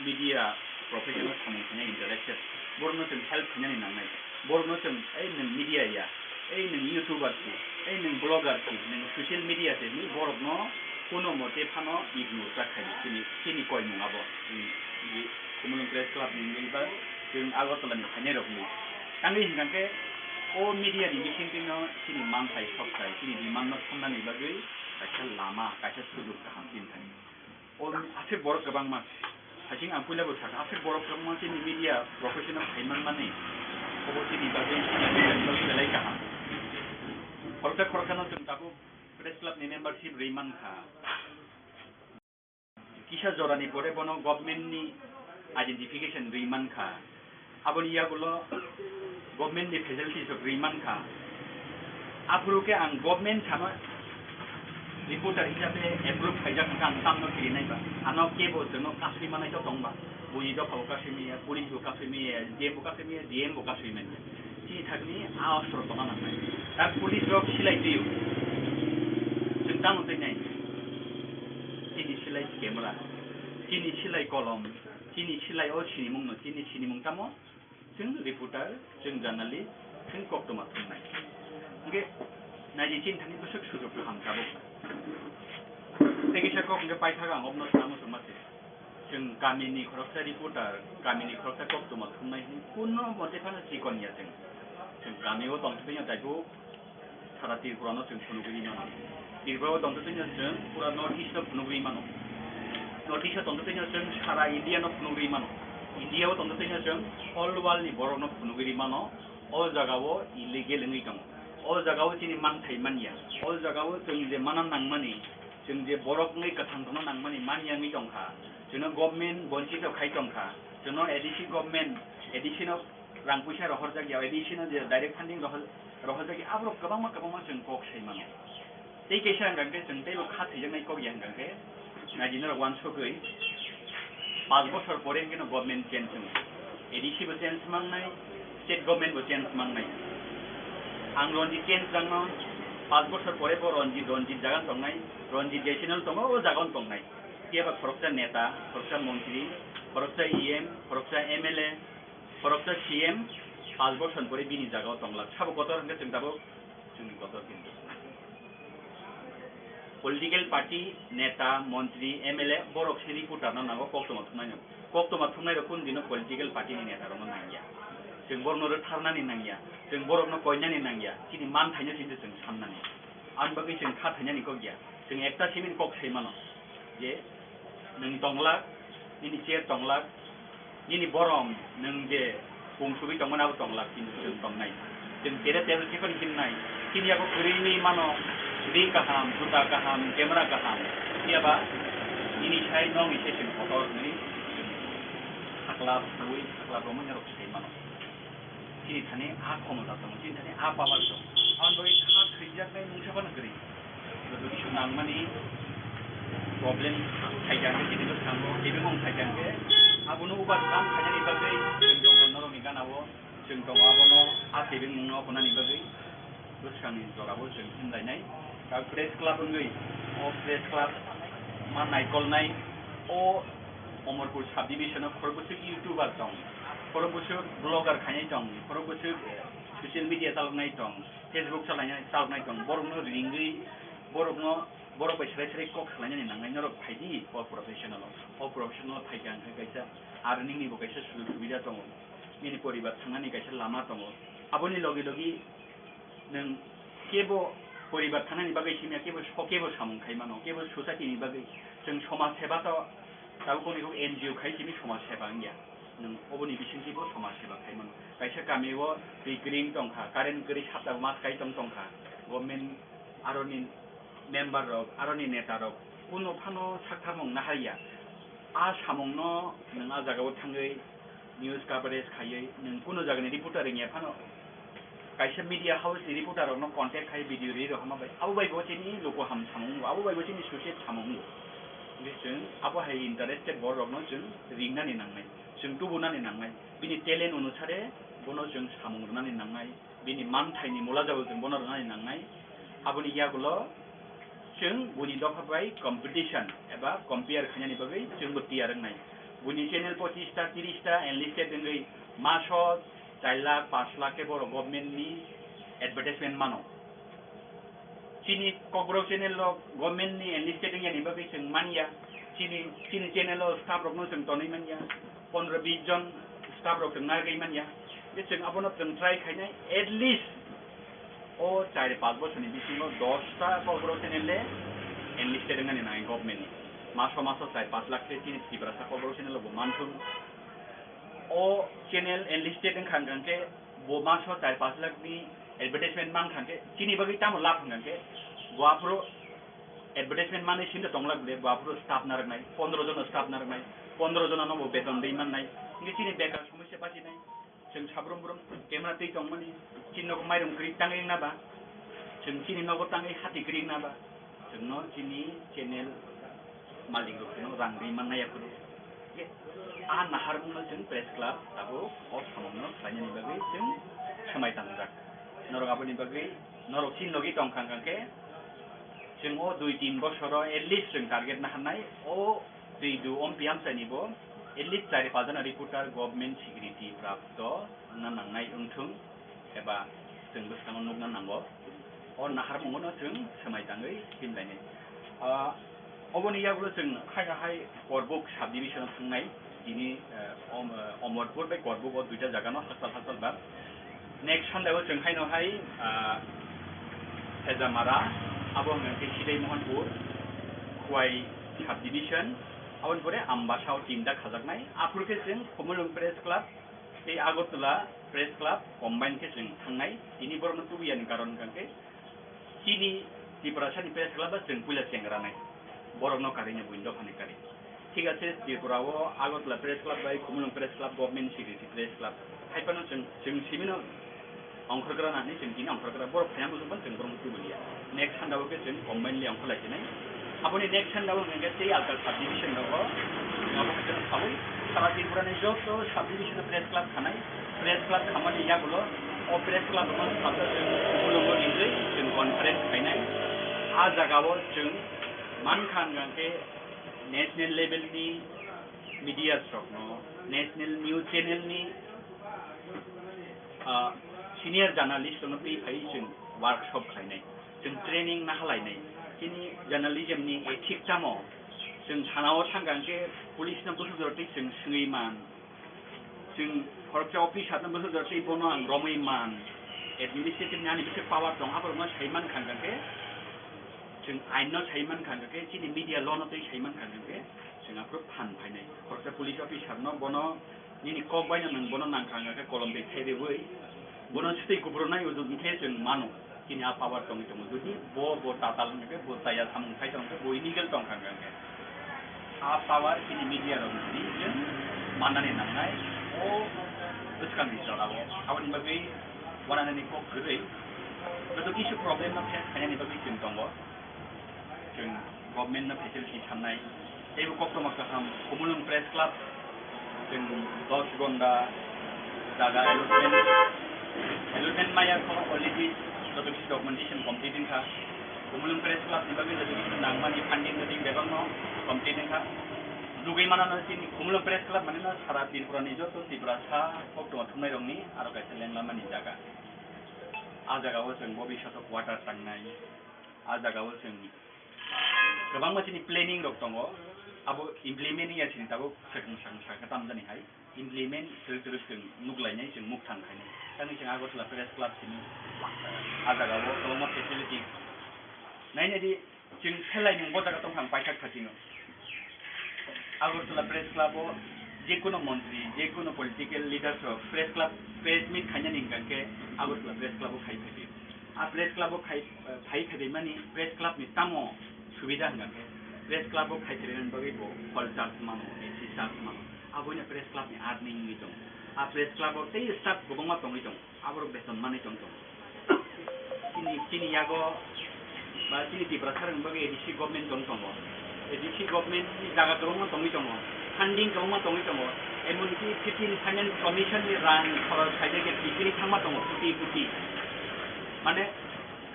media professional samungnya interested borno जों help खालामनानै नांनाय borno जों नों media या नों youtuber si नों blogger si नों social media से नि borno कोनो मते फानो ignore जाखायो सिनि कय नङाबो नि Khumulwng press club नि बा जों आगरतलानि फाइनाय रखनि आंनि हिंगांके ओ media नि मिटिं दिनो सिनि मानथाय सबथाय सिनि डिमान्ड खालामनानै बागै कायसा लामा कायसा सुजुग गाहामसिन थायो ओ आसे बर गोबां मास Hajing ang pula buat akhir borok kamu sini media profesional haiman mana? Kau sini bagai belai kaham. Korkan untuk tabu press club ni membership Rayman kha. Kisah jorani pore bono government ni identification Rayman kha. Abon iya gulo government ni facilities of Rayman kha. Apuru ke ang government sama reporter hisabe approve khaijak kan tamno kiri nai ba ano kebo jono kasri manai to tongba buni do khau kasimi ya police bo kasimi ya dm bo kasimi ti thakni awasro tona nai ta police rok silai diu jengtang utai nai tini silai camera tini silai kolom tini silai o sinimung no tini sinimung tamo jeng reporter jeng journalist jeng koktoma thunai nge naji chin thani busuk sujog ham tabo Tegi kok nggak pakai kagak ngomong sama semati. Jeng kami ni khorokcha reporter, kami ni khorokcha kok tu mat kumai ni kuno motivasi cikon ya jeng. Jeng kami wo tong tunya dagu sara TRIPURA no jeng punugri mano. TRIPURA wo tong tunya jeng pura NIRTH-EAST no punugri mano. NIRTH-EAST tong tunya jeng sara India no punugri mano. India wo tong tunya jeng all world ni borok no punugri mano. All jaga wo illegal ngi tong. All jaga wo sini man thaiman ya. All jaga wo jeng je manan nang mani. जों जे बरफ नै कथांखौनो नांमानि मानियाङै दंखा जोंनो government बन्चिताव खाय दंखा जोंनो ADC government एडिसनाव रां पैसा रहर जायगायाव एडिसनाव जे डाइरेक्ट फान्डिं रहर जायगायाव आब्रो गोबां जों कक सैमानो दै कैसा हंगांके जों दै खाथैजोंनाय कक हंगांके नाजिनो वानसगै 5 बছর পরে কেন गभर्नमेन्ट चेन्ज जों एडिसि बो चेन्ज मांगनाय स्टेट गभर्नमेन्ट बो चेन्ज मांगनाय आं रनजित चेन्ज जांनो 5 বছর পরে পর রঞ্জিত জাগান দंनाय रनजित जैसेनल दङ ओ जागन दंनाय केबा खरकचा नेता खरकचा मन्त्री खरकचा EM खरकचा MLA खरकचा CM 5 বছর পরে बिनि जागाव दंला साबो गतर हंगे जों दाबो जोंनि गतर किन्तु पलिटिकल पार्टी नेता मन्त्री MLA बरक सिरि पुटारना नागो कक्टमा थुनाय रखुन दिनो पलिटिकल पार्टी नि नेता रनो नांगिया जों बरनो थारनानि नांगिया जों बरकनो कयनानि नांगिया सिनि मान थाइनो सिन्दो जों साननानि आं बागै जों खाथायनानि को गिया जों एकटा सिमिन कक सैमानो जे नों दंलाक निनि चेर दंलाक निनि बरम नों जे गंसुबि दंमोनाबो दंलाक किन्तु जों दंनाय जों तेरे टेबल सिखन किननाय किनियाबो गरीबनि मानो रि गाहाम जुता गाहाम केमेरा गाहाम कियाबा निनि साइ नং इसे जों फटर नि हाक्ला बुइ हाक्ला दमन रक सैमानो chini thani a khomota dong chini thani a power dong an boi kha khrijak nai nungsaban gri do isu nangmani problem thaijang chini do sango kebe mong thaijang ke abono ubar kam khajani bagai जों dong noroni ganao जों dong abono a kebe mong bonani bagai do sangni jorabo जों hindainai ka press club ngui o press club ma naikolnai o Omorpur subdivision of Khorokchuku YouTuber dong Khorokchuku blogger khainai dong Khorokchuku social media chalnai dong Facebook chalnai dong borokno ringui borokno borok bai srai kok khlainani nangai norok phaidi o professional phaijang kaisa earning ni bo kaisa subida dong nini poribar thangani kaisa lama dong aboni logi logi nang kebo poribar thangani bagai simya kebo samung khaimano kebo society ni bagai जों समाज सेवा तो दाउखौनिखौ NGO खायसिनि समाज सेवा गैया नों अबनि बिसिंथिबो समाज सेवा खायमोन कायसा गामियाव दै ग्रिन दंखा कारेन्ट गरि साप्ता मास काय दंखा गभर्नमेन्ट आरनि मेम्बार रक आरनि नेता रक कुनो फानो साखामं नाहाया आ सामंनो नों आ जागाव थाङै निउज कभारेज खायै नों कुनो जागानि रिपोर्टारिं या फानो कायसा मीडिया हाउस रिपोर्टर रकनो कन्टेक्ट खाय भिडिअ रि रहमाबाय आबो बायबो चिनि लोको हाम सामं आबो बायबो चिनि सुसेट सामं जों आबो हाय इन्टारेस्टेड बरकनो जों रिंनानै नांनाय जों दुबुनानै नांनाय बिनि टेलेन्ट अनुसारे बनो जों सामंनानै नांनाय बिनि मानथायनि मुला जाबो जों बनो रनानै नांनाय आबोनि यागुलो जों बुनि दखाबाय कम्पिटिशन एबा कम्पेयार खायनानि बागै जों बतिया रोंनाय बुनि चेनेल 25 टा 30 टा एनलिस्टेड दोङै मासो 4 लाख 5 लाख के बर गभर्नमेन्टनि एडभार्टाइजमेन्ट मानो chini kokbro channel lo government ni enlisted ni ani bagai जों मानिया chini channel lo staff rok no जों tonai mania 15 20 jon staff rok जों नाgai mania जे जों abono जों try खायनाय at least o 4-5 बोसोरनि बिसिङाव 10 टा kokbro channel ले enlisted ni नाय government ni मासो 4-5 लाख से chini TRIPURA सा kokbro channel lo manthum o channel enlisted खांगके bo मासो 4-5 लाख नि advertisement mang khangke chini bagi tamo lap khangke guapro advertisement mane sinda tonglak le guapro staff narnai 15 jon staff narnai 15 jon no beton dei mannai ngi chini bekar समस्या बाजि nai जों साब्रम ब्रम camera tei tongmani chini no mairum kri tangai na ba जों chini no tangai hati kri na ba जों no chini channel malik rok no rang dei mannai apro a nahar mo जों press club tabo o samongno saini bagi जों samai tangjak norok aboni bagai norok sin logi tongkhangke जों o 2-3 बोसोराव at least जों target ना हानाय o दैदु अम्पियाम सानिबो at least 4-5 जन reporter government security प्राप्त ना नांनाय उंथुं एबा जों बसखांनो नुना नांगौ o नाहार मंगनो जों समायताङै हिनलायनाय अबनि यागुलो जों हाय करबुक सब डिभिजन थांनाय दिनि अमरपुर बे करबुक o दुइटा जागानो हासल बा next Sunday was in Haino High, Hezamara, Abong and Hidei Mohanpur, Huay subdivision, Awan Pure, Ambasao team that Kazaknai, Application, Khumulwng Press Club, the Agotula Press Club, combined kissing, Hangai, Iniborn Tuwi and Karon Kanke, Chini, TRIPURA Press Club, and Pula Sengaranai, Borono Karina window Hanikari. Tiga says TRIPURA, Agotula Press Club by Khumulwng Press Club, Government Security Press Club, Hypano Simino. Angkor nani जों दिनै angkor बर' फायाम बुजोबोन जों ब्रह्म तुबुलिया next सानदाव के जों कम्बाइनलि अंखर लायनाय आपनि next सानदाव नोंगे ते आलका subdivision दङ माबा जों साबै सारा त्रिपुरानि जतो सबडिविजन प्रेस क्लाब थानाय प्रेस क्लाब खामानि यागुलो अ प्रेस क्लाब दङ साबा जों मुलुगो इंगै जों कनफारेन्स खायनाय आ जागाव जों मानखानगांके नेशनल लेभेलनि मीडिया स्टकनो नेशनल न्यूज चैनलनि senior journalist on the pay workshop खायनाय जों ट्रेनिंग ना हालायनाय जोंनि जर्नालिज्मनि एथिक तामो जों सानाव थांगांके पुलिसनो बोसोरथि जों सोङैमान जों खरकचा अफिसारनो बोसोरथि बनो आं रमैमान एडमिनिस्ट्रेटिभ नानि बिसे पावर दं आबरनो सायमान खांगांके जों आइननो सायमान खांगांके जोंनि मीडिया लनो दै सायमान खांगांके जों आप्रो फान फायनाय खरकचा पुलिस अफिसारनो बनो निनि कक बायनो नों बनो नांखांगांके कलम्बि थेरेबै bono state gubernur itu mungkin jeng mano kini apa power tong itu jadi bo tatal mungkin bo saya samung saya tong bo illegal tong kan kan apa power kini media orang jadi jeng mana nih namanya terus kan bisa lawo awal ni bagi warna ni kok gede betul isu problem na face kanya ni bagi jeng tonggo jeng government na facility chanai tapi kok tu maka ham Khumulwng press club jeng 10 gonda jaga allotment maya ko already betul documentation completing ka Khumulwng press club ni bagi jadi nangmani funding jadi bebang no completing ka Dugai mana nanti Khumulwng press club mana na sarat TRIPURA ni joto TRIPURA sa kok tu thumnai rong ni aro kaise len lama ni jaga a jaga wo जों bobishato water tangnai a jaga wo जों gobang machini planning rok tongo abo implementing ya chini tabo second katam jani hai implement terus जों nuklainai जों mukthang khai tang जों agotla press club chini a jaga wo koloma facility naine di जों thelai ning bo jaga tongkhang paithak khatingo Agortala press club o jekono mantri jekono political leaders of press club press meet khanya ningkanke Agortala press club o khai thake a press club o khai thake mani press club ni tamo subida hangake press club o khai thare bagi bo hall charge mano AC charge mano aboina press club ni earning ni tong a press club o tei staff gobongma tongi tong abor beton mani tong kini yago ba kini TRIPURA sarang bagi DC government tong DC government ni jaga kerumah tongi tongo, funding kerumah tongi tongo, emunki 15 finance commission ni rang kalau saja ke pikir sama tongo putih, mana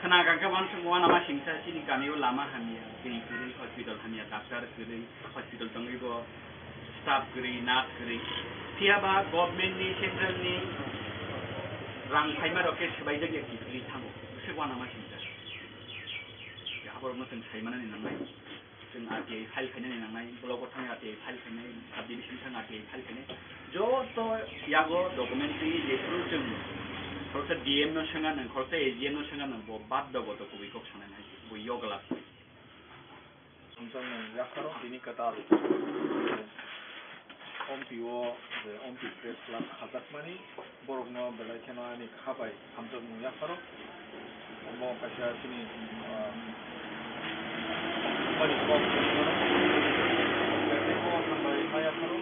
kena gangga wan nama singsa sini kami lama hamia, kiri hospital hamia, dokter kiri hospital tongi go, staff kiri, nurse kiri, tiada government ni central ni rang kaima roket sebaik jadi pikir sama, sebuah nama singsa, ya apa orang mungkin kaima ni namai. जों RTI file खायनाय नांनाय ब्लकआव थांनाय RTI file खायनाय साब division थांनाय RTI file खायनाय जत' यागो डकुमेन्ट्रि जेफोर जों खरसे DM no सोंगानो खरसे AGM no सोंगानो ब बाद दगो तो कुबिखौ सानाय बो योगला जों याखारो बिनि कताल ओमपीओ जे ओमपी प्रेस क्लब खाजाकमानि बरगनो बेलायखेनो आनि खाबाय हामजों याखारो मो काशा सिनि Bani kok sampai maya karo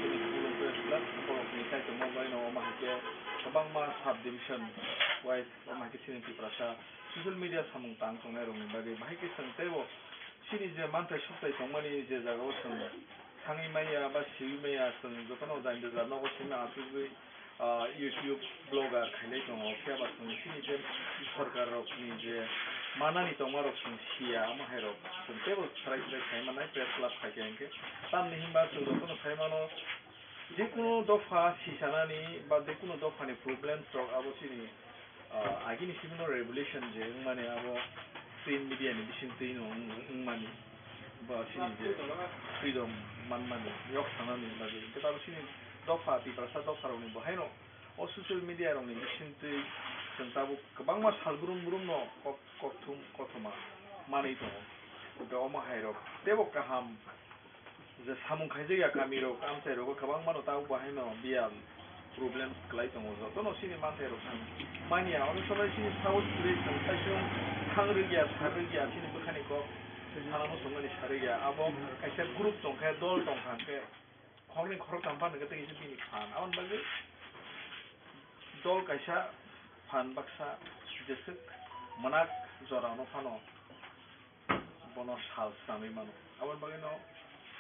sini Khumulwng press club Khorokchuku Chaitokma bai no mahike kabang ma sub division wise mahike sini TRIPURA social media samung tang tongnai rong bagi mahike sangtebo sini je mantai sutai tongmani je jaga o sang sangi maya ba siwi maya sang jotono jainde ja nogo sina atugui YouTube blogger khailai tongo kheba sang sini je sarkar rok ni je Mana ni tongma rok sung sia mahai rok sung tebo sarai khaimana press club khaikengke tam ni himba sung jotono khaimano jekono dofa sisanani ba jekono dofa ni problem rok abo sini agini simino revolution je mane abo print media ni bising tino mani ba sini je freedom manmani yok sanani bagi kita sini dofa TRIPURA dofa rok ni bohaino o social media rok ni bising tei Sentabu kebang mas hal burung no koktum kotoma mana itu udah oma hairok tebo kaham je samung kaje ya kami rok am sai rok kebang mano tahu bahai no biam problem kelai tongo zo tono sini mantai rok sam mania ono sobai sini south street sang saisung khangrigia sarrigia sini bukhani ko halamo songani sarrigia abo kaisa group tong kha dol tong khangke khongni khorok tampan ngate isi bini khan awan bagi dol kaisa fan baksa jesuk manak jorano fano bono sal sami mano awan bagino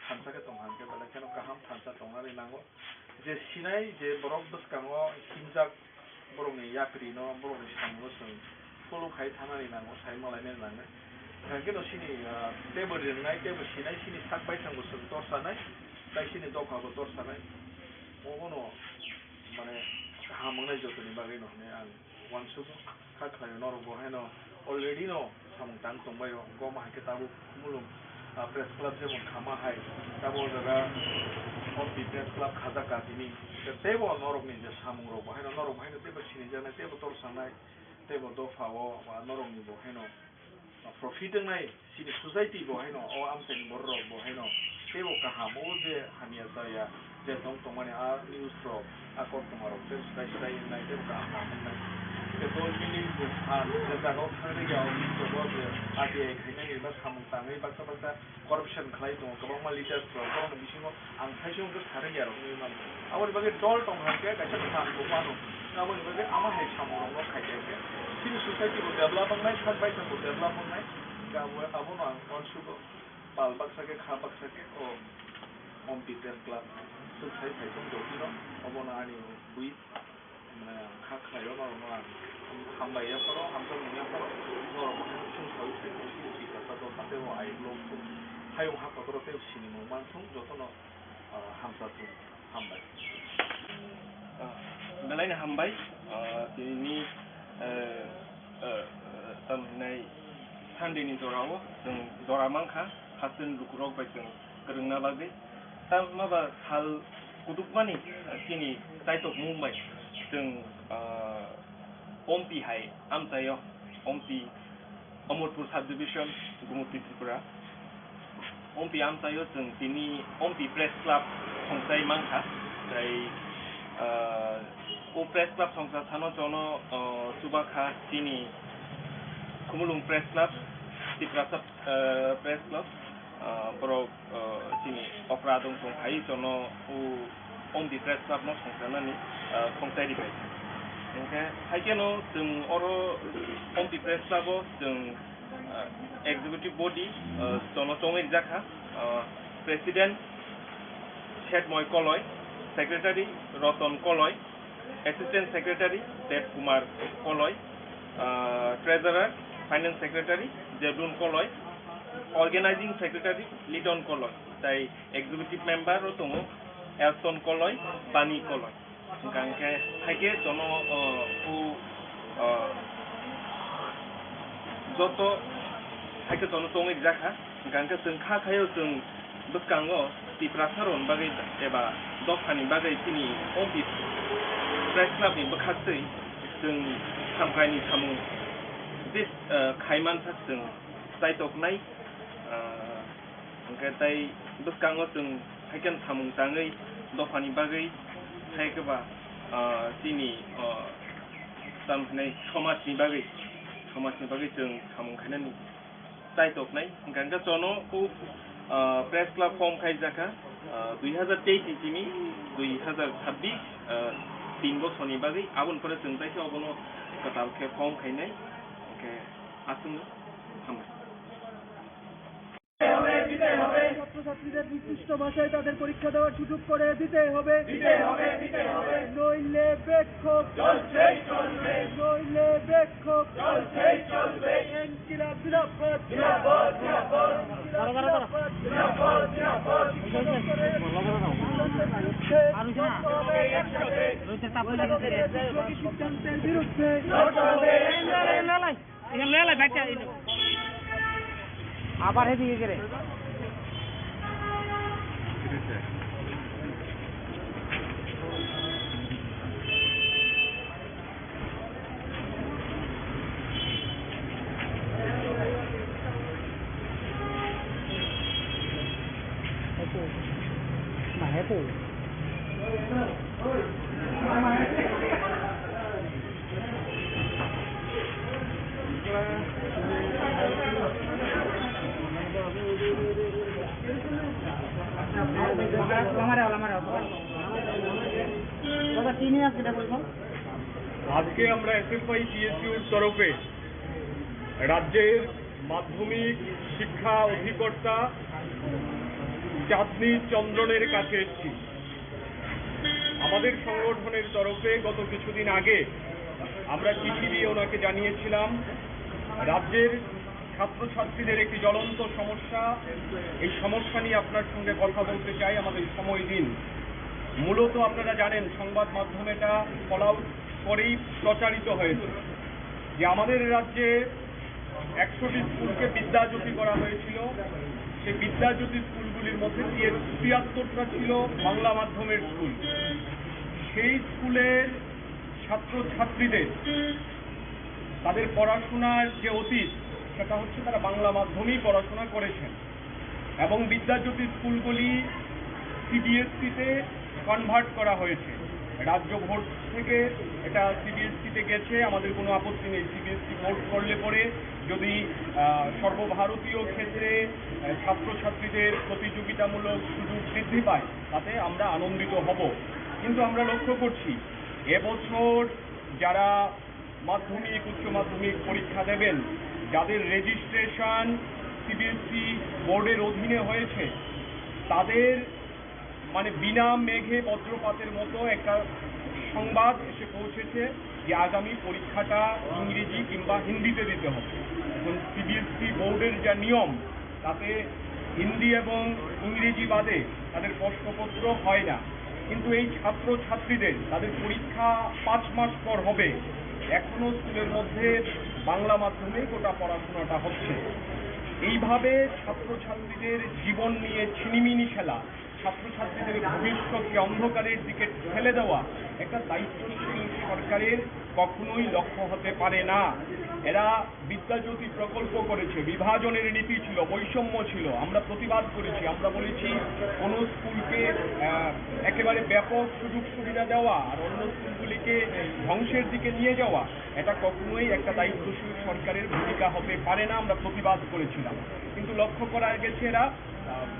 thansa ke tonghanke bala keno kaham thansa tongnani nango je sinai je borok bskango himjak borokni yakri no borokni samgo sung polo khai thanani nango sai malaine nango kangkeno sini table ringnai table sinai sini sak bai sango sung torsanai tai sini doka go torsanai ogono mane hamangnai jotoni bagino ne ang wansugo kakhlayo norok bohaino already no samung tang tongbayo goma haike tabu Khumulwng press club jemon khama hai tabo jaga Ampi press club khajaka tini tebo norok ni je samung rok bohaino norok bohaino tebo sini janai tebo torsanai tebo dofao wa norok ni bohaino profit ngai sini society bohaino o amten borrok bohaino tebo kaham o je hamia saya je tong tongmani a news rok akor tomarok tebo sai nai tebo kaham nai ke dol mini je fan je jago khangri ya o आदि खायनाय एबा सामुं ताङै Baksa Baksa corruption खालाय दङ गोबां लिडार्सफोर गावनि बिथिङाव आं खायसेयावबो थारै आरो आबाद बागै दल दं हांखे गायसा थांखौ मानो आबाद बागै आमा हाय सामुंआव खायनाय सिभिल ससाइटिखौ डेभेलप खालामनाय सात बायसाखौ डेभेलप खालामनाय गाबो आबो आं अनसुबो बाल बाक्साके खा बाक्साके अ अम्पि प्रेस क्लाब सुसाइ साइथं दौदिनो अबना आनि बुइ माने खा खायो मानो आं हामबाया फरो हामजों मुया फरो नरम सुंसाव साइथं बिकासाव पाते व आइ ब्लक हायौ हाफादरते सिनेमा मानसुं जतनो हामसासु हामबाय बेलायनो हामबाय दिनैनि तामनाय सानदेनि जराव जों जरामांखा हासिन रुकुराव बायजों गोरोंना बागै दा माबा हाल कुदुकमानि दिनै चाइटक मुंबाय जों अम्पि हाय आमचायो अम्पि अमरपुर साब डिभिजन गुमुति त्रिपुरा अम्पि आमचायो जों दिनै अम्पि प्रेस क्लाब संसाय मांखा जाय ओ प्रेस क्लाब संसा थानो जनो सुबाखा दिनै खुमुलुं प्रेस क्लाब त्रिपुरा सब प्रेस क्लब बरक दिनै अफ्रा दंसं हाय जनो अम्पि प्रेस क्लाब न संसानानै संसायरिबाय ओंखाय हायकेनो जों अरो अम्पि प्रेस क्लाबाव जों एक्जिकिउटिभ बडि जनो चंचाजाखा president Shetmoy Koloi secretary Ratan Koloi assistant secretary Dev Kumar Koloi treasurer finance secretary Jebun Koloi organising secretary Liton Koloi जाय एक्जिकिउटिभ मेम्बार दङ एलसन कलय बानी कलय गांखे हायके जन जत हायके जन चंचाजाखा गांखे जों खाखायो जों बसकाङो त्रिपुरा सारन बागै एबा दफानि बागै दिनै अम्पि प्रेस क्लाबनि बखासै जों सामफ्रायनि सामुं बे खायमानसा जों चाइटकनाय ओंखाय ताय बसकाङो जों हायकेन सामुं ताङै दफानि बागै हायकेबा दिनै तामनाय समाजनि बागै जों सामुं खायनानै चाइटकनाय गांगा जनो प्रेस क्लाब फर्म खायजाखा 2023 इसिमी 2026 3 बছरनि बागै आबुनफोर जों जायखौ अबनो कतालखे फर्म खायनाय ओके आसुनो हामबाय ছাত্রছাত্রীদের নির্দিষ্ট ভাষায় তাদের পরীক্ষা দেওয়ার সুযোগ করে দিতে হবে নইলে বিক্ষোভ নইলে বিক্ষোভ ইনকিলাব জিন্দাবাদ সিদ্ধান্তের বিরুদ্ধে আবার হেদিকে গেলে আজকে আমরা এসএফআই টিএসইউর তরফে রাজ্যের মাধ্যমিক শিক্ষা অধিকর্তা চাঁদনী চন্দ্রনের কাছে এসেছি। আমাদের সংগঠনের তরফে গত কিছুদিন আগে আমরা চিঠি দিয়ে ওনাকে জানিয়েছিলাম রাজ্যের ছাত্রছাত্রীদের একটি জ্বলন্ত সমস্যা, এই সমস্যা নিয়ে আপনার সঙ্গে কথা বলতে চাই, আমাদের সময় দিন। মূলত আপনারা জানেন সংবাদ মাধ্যমে এটা ফল আউট করেই প্রচারিত হয়েছে যে আমাদের রাজ্যে 100টি স্কুলকে বিদ্যাজ্যোতি করা হয়েছিল। সেই বিদ্যাজ্যোতি স্কুলগুলির মধ্যে 73টা ছিল বাংলা মাধ্যমের স্কুল। সেই স্কুলের ছাত্রছাত্রীদের তাদের পড়াশোনার যে অতীত সেটা হচ্ছে তারা বাংলা মাধ্যমেই পড়াশোনা করেছেন এবং বিদ্যাজ্যোতি স্কুলগুলি সিবিএসইতে কনভার্ট করা হয়েছে। রাজ্য ভোট থেকে এটা সিবিএসসিতে গেছে, আমাদের কোনো আপত্তি নেই। সিবিএসসি ভোট করলে পরে যদি সর্বভারতীয় ক্ষেত্রে ছাত্রছাত্রীদের প্রতিযোগিতামূলক সুযোগ বৃদ্ধি পায় তাতে আমরা আনন্দিত হব। কিন্তু আমরা লক্ষ্য করছি এবছর যারা মাধ্যমিক উচ্চ মাধ্যমিক পরীক্ষা দেবেন, যাদের রেজিস্ট্রেশন সিবিএসসি বোর্ডের অধীনে হয়েছে, তাদের মানে বিনা মেঘে বজ্রপাতের মতো একটা সংবাদ এসে পৌঁছেছে যে আগামী পরীক্ষাটা ইংরেজি কিংবা হিন্দিতে দিতে হবে। এখন সিবিএসসি বোর্ডের যা নিয়ম তাতে হিন্দি এবং ইংরেজি বাদে তাদের প্রশ্নপত্র হয় না। কিন্তু এই ছাত্রছাত্রীদের তাদের পরীক্ষা 5 মাস পর হবে, এখনো স্কুলের মধ্যে বাংলা মাধ্যমে গোটা পড়াশোনাটা হচ্ছে। এইভাবে ছাত্রছাত্রীদের জীবন নিয়ে ছিনিমিনি খেলা, ছাত্রছাত্রীদের ভবিষ্যৎকে অন্ধকারের দিকে ঠেলে দেওয়া একটা দায়িত্বশীল সরকারের কখনোই লক্ষ্য হতে পারে না। এরা বিদ্যাজ্যোতি প্রকল্প করেছে, বিভাজনের নীতি ছিল, বৈষম্য ছিল, আমরা প্রতিবাদ করেছি। আমরা বলেছি কোনো স্কুলকে একেবারে ব্যাপক সুযোগ সুবিধা দেওয়া আর অন্য স্কুলগুলিকে ধ্বংসের দিকে নিয়ে যাওয়া এটা কখনোই একটা দায়িত্বশীল সরকারের ভূমিকা হতে পারে না। আমরা প্রতিবাদ করেছিলাম, কিন্তু লক্ষ্য করা গেছে এরা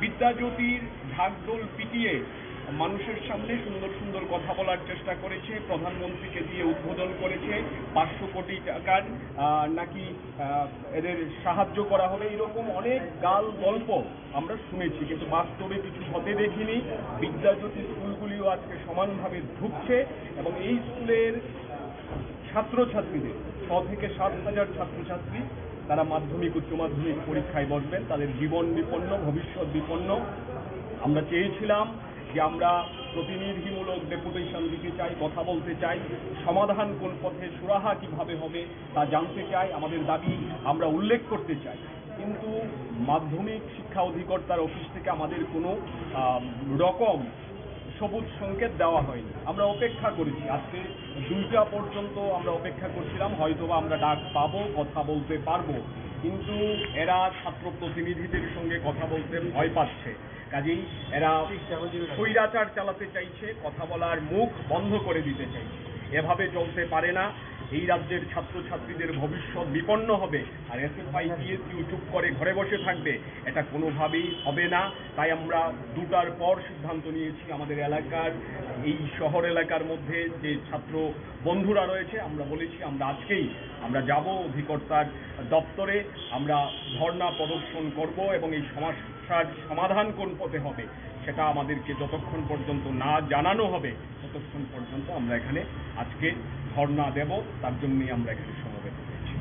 বিদ্যাজ্যোতির ঢাকঢোল পিটিয়ে মানুষের সামনে সুন্দর সুন্দর কথা বলার চেষ্টা করেছে, প্রধানমন্ত্রীকে দিয়ে উদ্বোধন করেছে, 500 কোটি টাকার নাকি এদের সাহায্য করা হবে, এরকম অনেক গাল গল্প আমরা শুনেছি, কিন্তু বাস্তবে কিছু হতে দেখিনি। বিদ্যাজ্যোতি স্কুলগুলিও আজকে সমানভাবে ঢুকছে এবং এই স্কুলের ছাত্রছাত্রীদের 6 থেকে 7 হাজার ছাত্রছাত্রী তারা মাধ্যমিক উচ্চ মাধ্যমিক পরীক্ষায় বসবেন, তাদের জীবন বিপন্ন, ভবিষ্যৎ বিপন্ন। আমরা চেয়েছিলাম যে আমরা প্রতিনিধিমূলক ডেপুটেশন দিতে চাই, কথা বলতে চাই, সমাধান কোন পথে, সুরাহা কিভাবে হবে তা জানতে চাই, আমাদের দাবি আমরা উল্লেখ করতে চাই। কিন্তু মাধ্যমিক শিক্ষা অধিকর্তার অফিস থেকে আমাদের কোনো রকম সবুজ সংকেত দেওয়া হয়নি। আমরা অপেক্ষা করেছি, আজকে 2টা পর্যন্ত আমরা অপেক্ষা করছিলাম, হয়তোবা আমরা ডাক পাবো, কথা বলতে পারবো। কিন্তু এরা ছাত্র প্রতিনিধিদের সঙ্গে কথা বলতে ভয় পাচ্ছে, কাজেই এরা স্বৈরাচার চালাতে চাইছে, কথা বলার মুখ বন্ধ করে দিতে চাইছে। এভাবে চলতে পারে না। এই রাজ্যের ছাত্রছাত্রীদের ভবিষ্যৎ বিপন্ন হবে আর এসএফআই পিএসইউ চুপ করে ঘরে বসে থাকবে, এটা কোনোভাবেই হবে না। তাই আমরা 2টার পর সিদ্ধান্ত নিয়েছি আমাদের এলাকার এই শহর এলাকার মধ্যে যে ছাত্র বন্ধুরা রয়েছে, আমরা বলেছি আমরা আজকেই আমরা যাব অধিকর্তার দপ্তরে, আমরা ধর্ণা প্রদর্শন করব এবং এই সমস্যার সমাধান কোন পথে হবে সেটা আমাদেরকে যতক্ষণ পর্যন্ত না জানানো হবে ততক্ষণ পর্যন্ত আমরা এখানে আজকে ধর্ণা দেব। তার জন্যই আমরা এখানে সমবেত হয়েছি।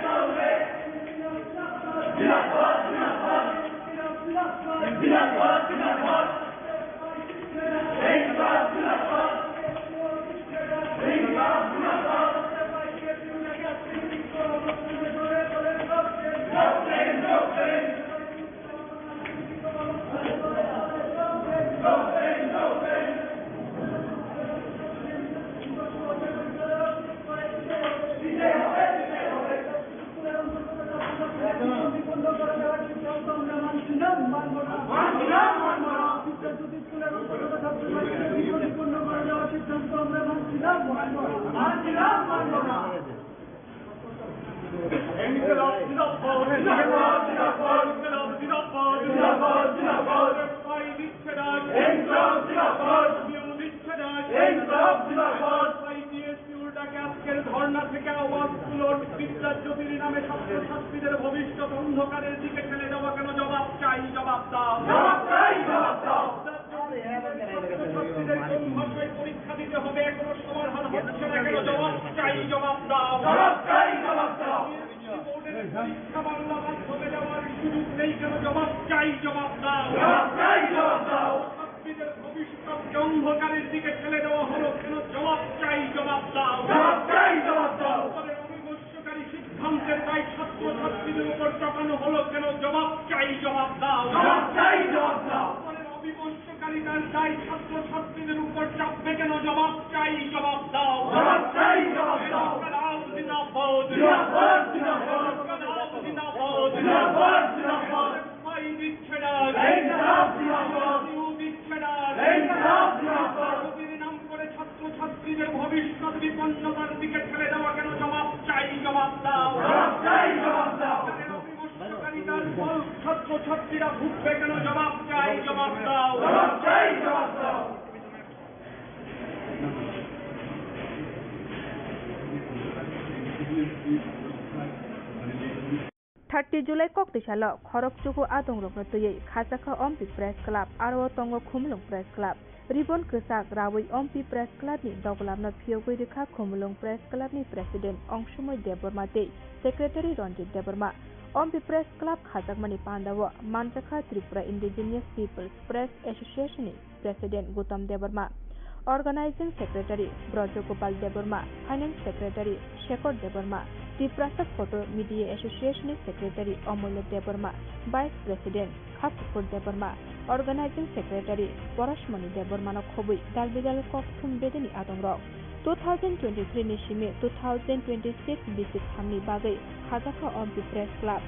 Don't ধর্ণা থেকে আওয়াজ তুলো বিদ্যার জ্যোতির নামে ছাত্রছাত্রীদের ভবিষ্যৎ অন্ধকারের দিকে ঠেলে দেওয়া কেন জবাব চাই জবাব দাও ছাত্রছাত্রীদের কোন ভাষায় পরীক্ষা দিতে হবে এখনো সমাধান হচ্ছে না কেন জবাব চাই জবাব দাও পরীক্ষা বাংলা মাধ্যমে দেওয়ার সুযোগ নেই কেন জবাব চাই জবাব দাও ছাত্রীদের ভবিষ্যৎকে অন্ধকারের দিকে ঠেলে দেওয়া হলো কেন জবাব চাই জবাব দাও অবিমর্শকারী সিদ্ধান্তের দায় ছাত্রছাত্রীদের উপর চাপানো হলো কেন জবাব চাই জবাব দাও অবিমর্শকারীদের দায় ছাত্রছাত্রীদের উপর চাপবে কেন জবাব চাই জবাব দাও ছাত্রছাত্রীদের ভবিষ্যৎ বিপন্নতার দিকে ঠেলে দেওয়া কেন জবাব চাই জবাব দাও ছাত্রছাত্রীরা ভুগবে কেন জবাব চাই জবাব দাও 30 July Koktisalo, Khorokchuku Adongrokno Tuwi, Chaitokma Ampi Press Club, Aro Khumulwng Press Club, Ribon Kesak Rawi Ampi Press Clubni Doglabno Phiyogwirikha Khumulwng Press Clubni President Ongsumoy Debormate, Secretary Ronjit Deborma, Ampi Press Club Chaitokmani Pandawo, Songchajakha Tripura Indigenous Peoples Press Association President Gutam Deborma, Organizing Secretary Brojo Gopal Deborma, Finance Secretary Shekhar Deborma, TRIPURA Photo Media Association Secretary Amulya Deborma, Vice President Khorokchuku Deborma, Organizing Secretary Porashmani Deborma no Khobui, Dalbigal Kokthum Bedeni Adongrok, 2023 Nishime 2026 Bisik Hamni Bagai, Chaitokma Ampi Press Club,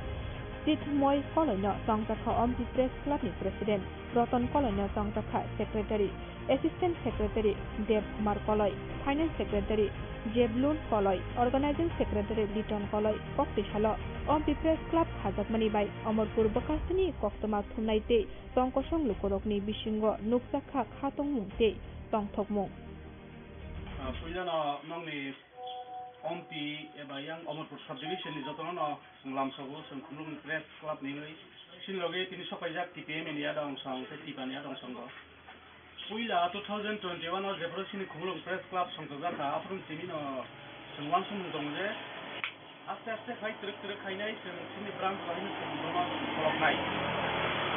Moy Koloino Songchajakha Ampi Press Club ni President, Roton Koloino Songchajakha Secretary, Assistant Secretary Dev Kumar Koloi, Finance Secretary Jeblun Koloi, Organizing Secretary Liton Koloi, Koktisalo, Ampi Press Club Chaitokmani Bai, Amorpur Bakasini Koktoma Thumnaite, Tongkosong Lukorokni Bishingo, Nukjakha Khatongmung Te, Tongthokmung. Puilano nongni Ampi eba yang Amorpur Subdivision ni jotono lamsago Khumulwng Press Club ni sinloge tini Songchajakha TPM ni adong song tipani adong songo. Puila 2021 or Zebrosini Khumulwng Press Club Songchajakha after Timino Songwansum Dongje after fight trip Kainai Sini Branch Bahini Khoroknai.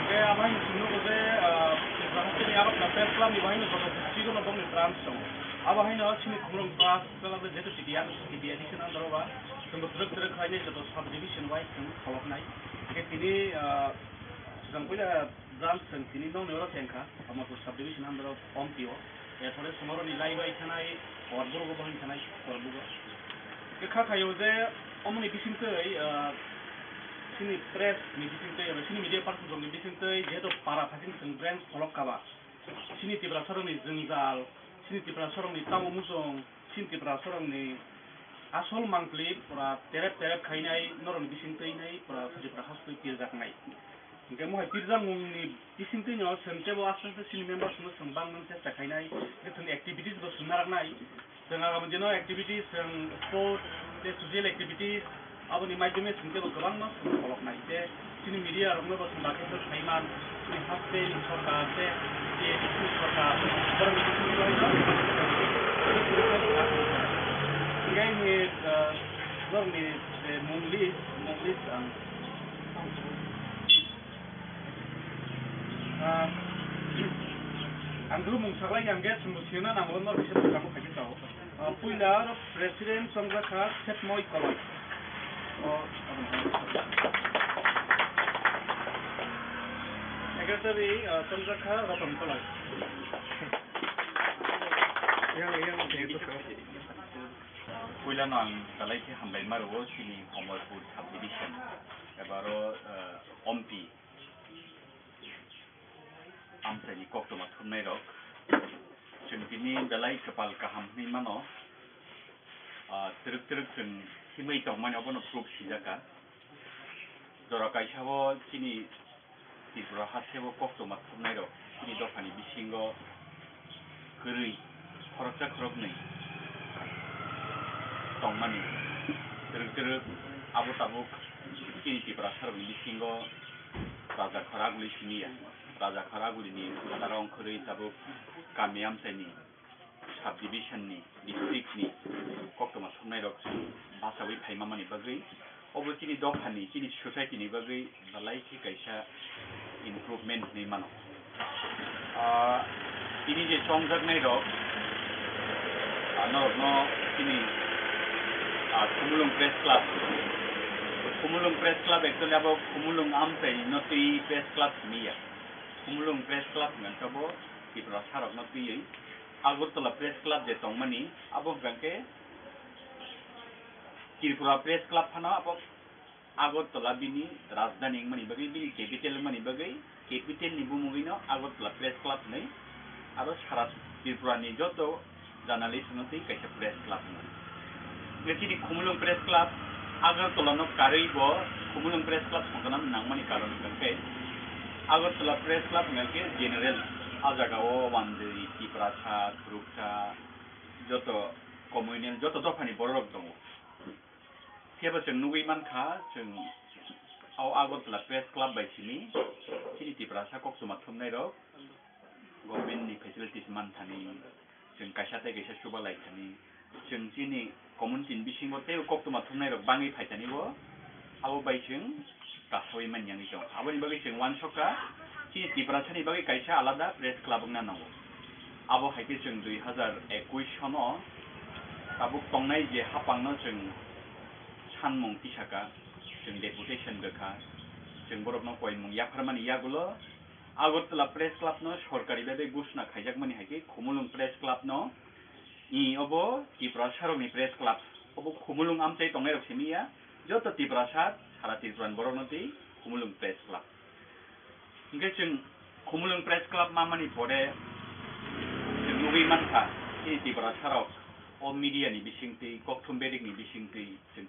Okay, Abahin Sunuze Bahini Arab Press Club Bahini Khorokchuku no Bong Branch Song. Abahin Sini Khumulwng Press Club Zetu TPM edition Androva Sung trip Kainai to subdivision wise Khoroknai. Okay, Tini Puila branch and Tini no Neurosenka, Amorpur subdivision under of Ampio, therefore tomorrow ni live Itanai or Burgo Bohintanai or Bugo. The Kakayose, Omni Bisintay, Sini Press, Medicinte, Sini Media Party from the Bisintay, Jet of Parapasins and Brands Khorokchuku, Sini Tibrasoroni Zenzal, Sini Tibrasoroni Tamusong, Sini Tibrasoroni Asol Mangli, for a Terep Kainai, Noron Bisintay, for a Tibrahostu Pilzaknai. Gamo Pilzam ni Bisintino, Sentebo Asset members from Bangan Testakainai, written activities of Sunaranai, the Naramajino activities and sport, the social activities, Aboni Majimis and Tebo Gavanos, of night, Sini Media, Romobo Sumbaketo, Kaiman, Sini Hospital, Sorkate, the Sorka, again with normally the Moonlis and Andrew Mungsaglai yang get solusiona namun no bisa kamu kaji tahu. Puila President Songchajakha set moi koloi. Secretary Songchajakha Roton koloi. Yang Puila nang kalai ke hambai maru sini Amorpur subdivision. Ebaro Ampi Amsani Koktoma Thumnairok Chungpini Dalai Kapal Kaham ni Mano 드륵드륵 좀 힘의 동만이 어버는 프로 시작가 저라까지 샤워 지니 디브라 하세보 꼭도 맞췄나이로 지니 도파니 미신 거 그의 Khorokchuku 동만이 드륵드륵 아부따부 지니 디브라 사람 미신 거 라자 Khorokchuku 시니야 라자 Khorokchuku니 나라랑 그의 따부 가미암세니 subdivision니 district니 꼭도 맞췄나이로 바사위 파이마마니 바그이 어버 지니 도파니 지니 소사이티니 바그이 발라이키 가이샤 improvement ni mano. Ini je Songchajakha Adongrokno ini Khumulwng Press Club. Khumulwng Press Club actually abo Khumulwng Ampi no Tuwi Press Club ni ya. Khumulwng Press Club ngan sabo TRIPURA Khorokchuku Tuwi. Agartala Press Club je tongmani abo gangke TRIPURA Press Club phana abo Agartala bini rajdhani mani bagai bini capital mani bagai capital ni bumugino Agartala Press Club nei aro sara Tripura ni joto journalist no tei kaisa Press Club nei ngachini Khumulwng Press Club Agartala no karei bo Khumulwng Press Club songkana nangmani karon gangke Agartala Press Club ngake general ajagao wandei Tripura cha Khorokcha joto communal joto dofani borok dongo Siapa jeng nugui manka jeng au Agartala Press Club by sini sini Tripura kok cuma thumnai ro government ni facilities manthani jeng kaisate kaisa suba laithani jeng sini community bisingo tei kok cuma thumnai ro bangi phaitani bo abo by jeng kasawi manyang jong aboni bagi jeng wan soka sini Tripura ni bagi kaisa alada Press Club na nango abo haite jeng 2021 sono tabuk tongnai je hapangno jeng Sanmung tisaka jeng deputation gakha jeng borokno koinmung yakharmani yagulo Agartala Press Club no sorkari bebe gusna khaijakmani haike Khumulwng Press Club no I obo Tripura Sarokni Press Club obo Khumulwng amtei tongnai rok simiya joto Tripura sara Tripuran borokno tei Khumulwng Press Club hingke jeng Khumulwng Press Club mamani pore jeng nugui manka ini Tripura sarok o media ni bisingtei kokthum bedik ni bisingtei jeng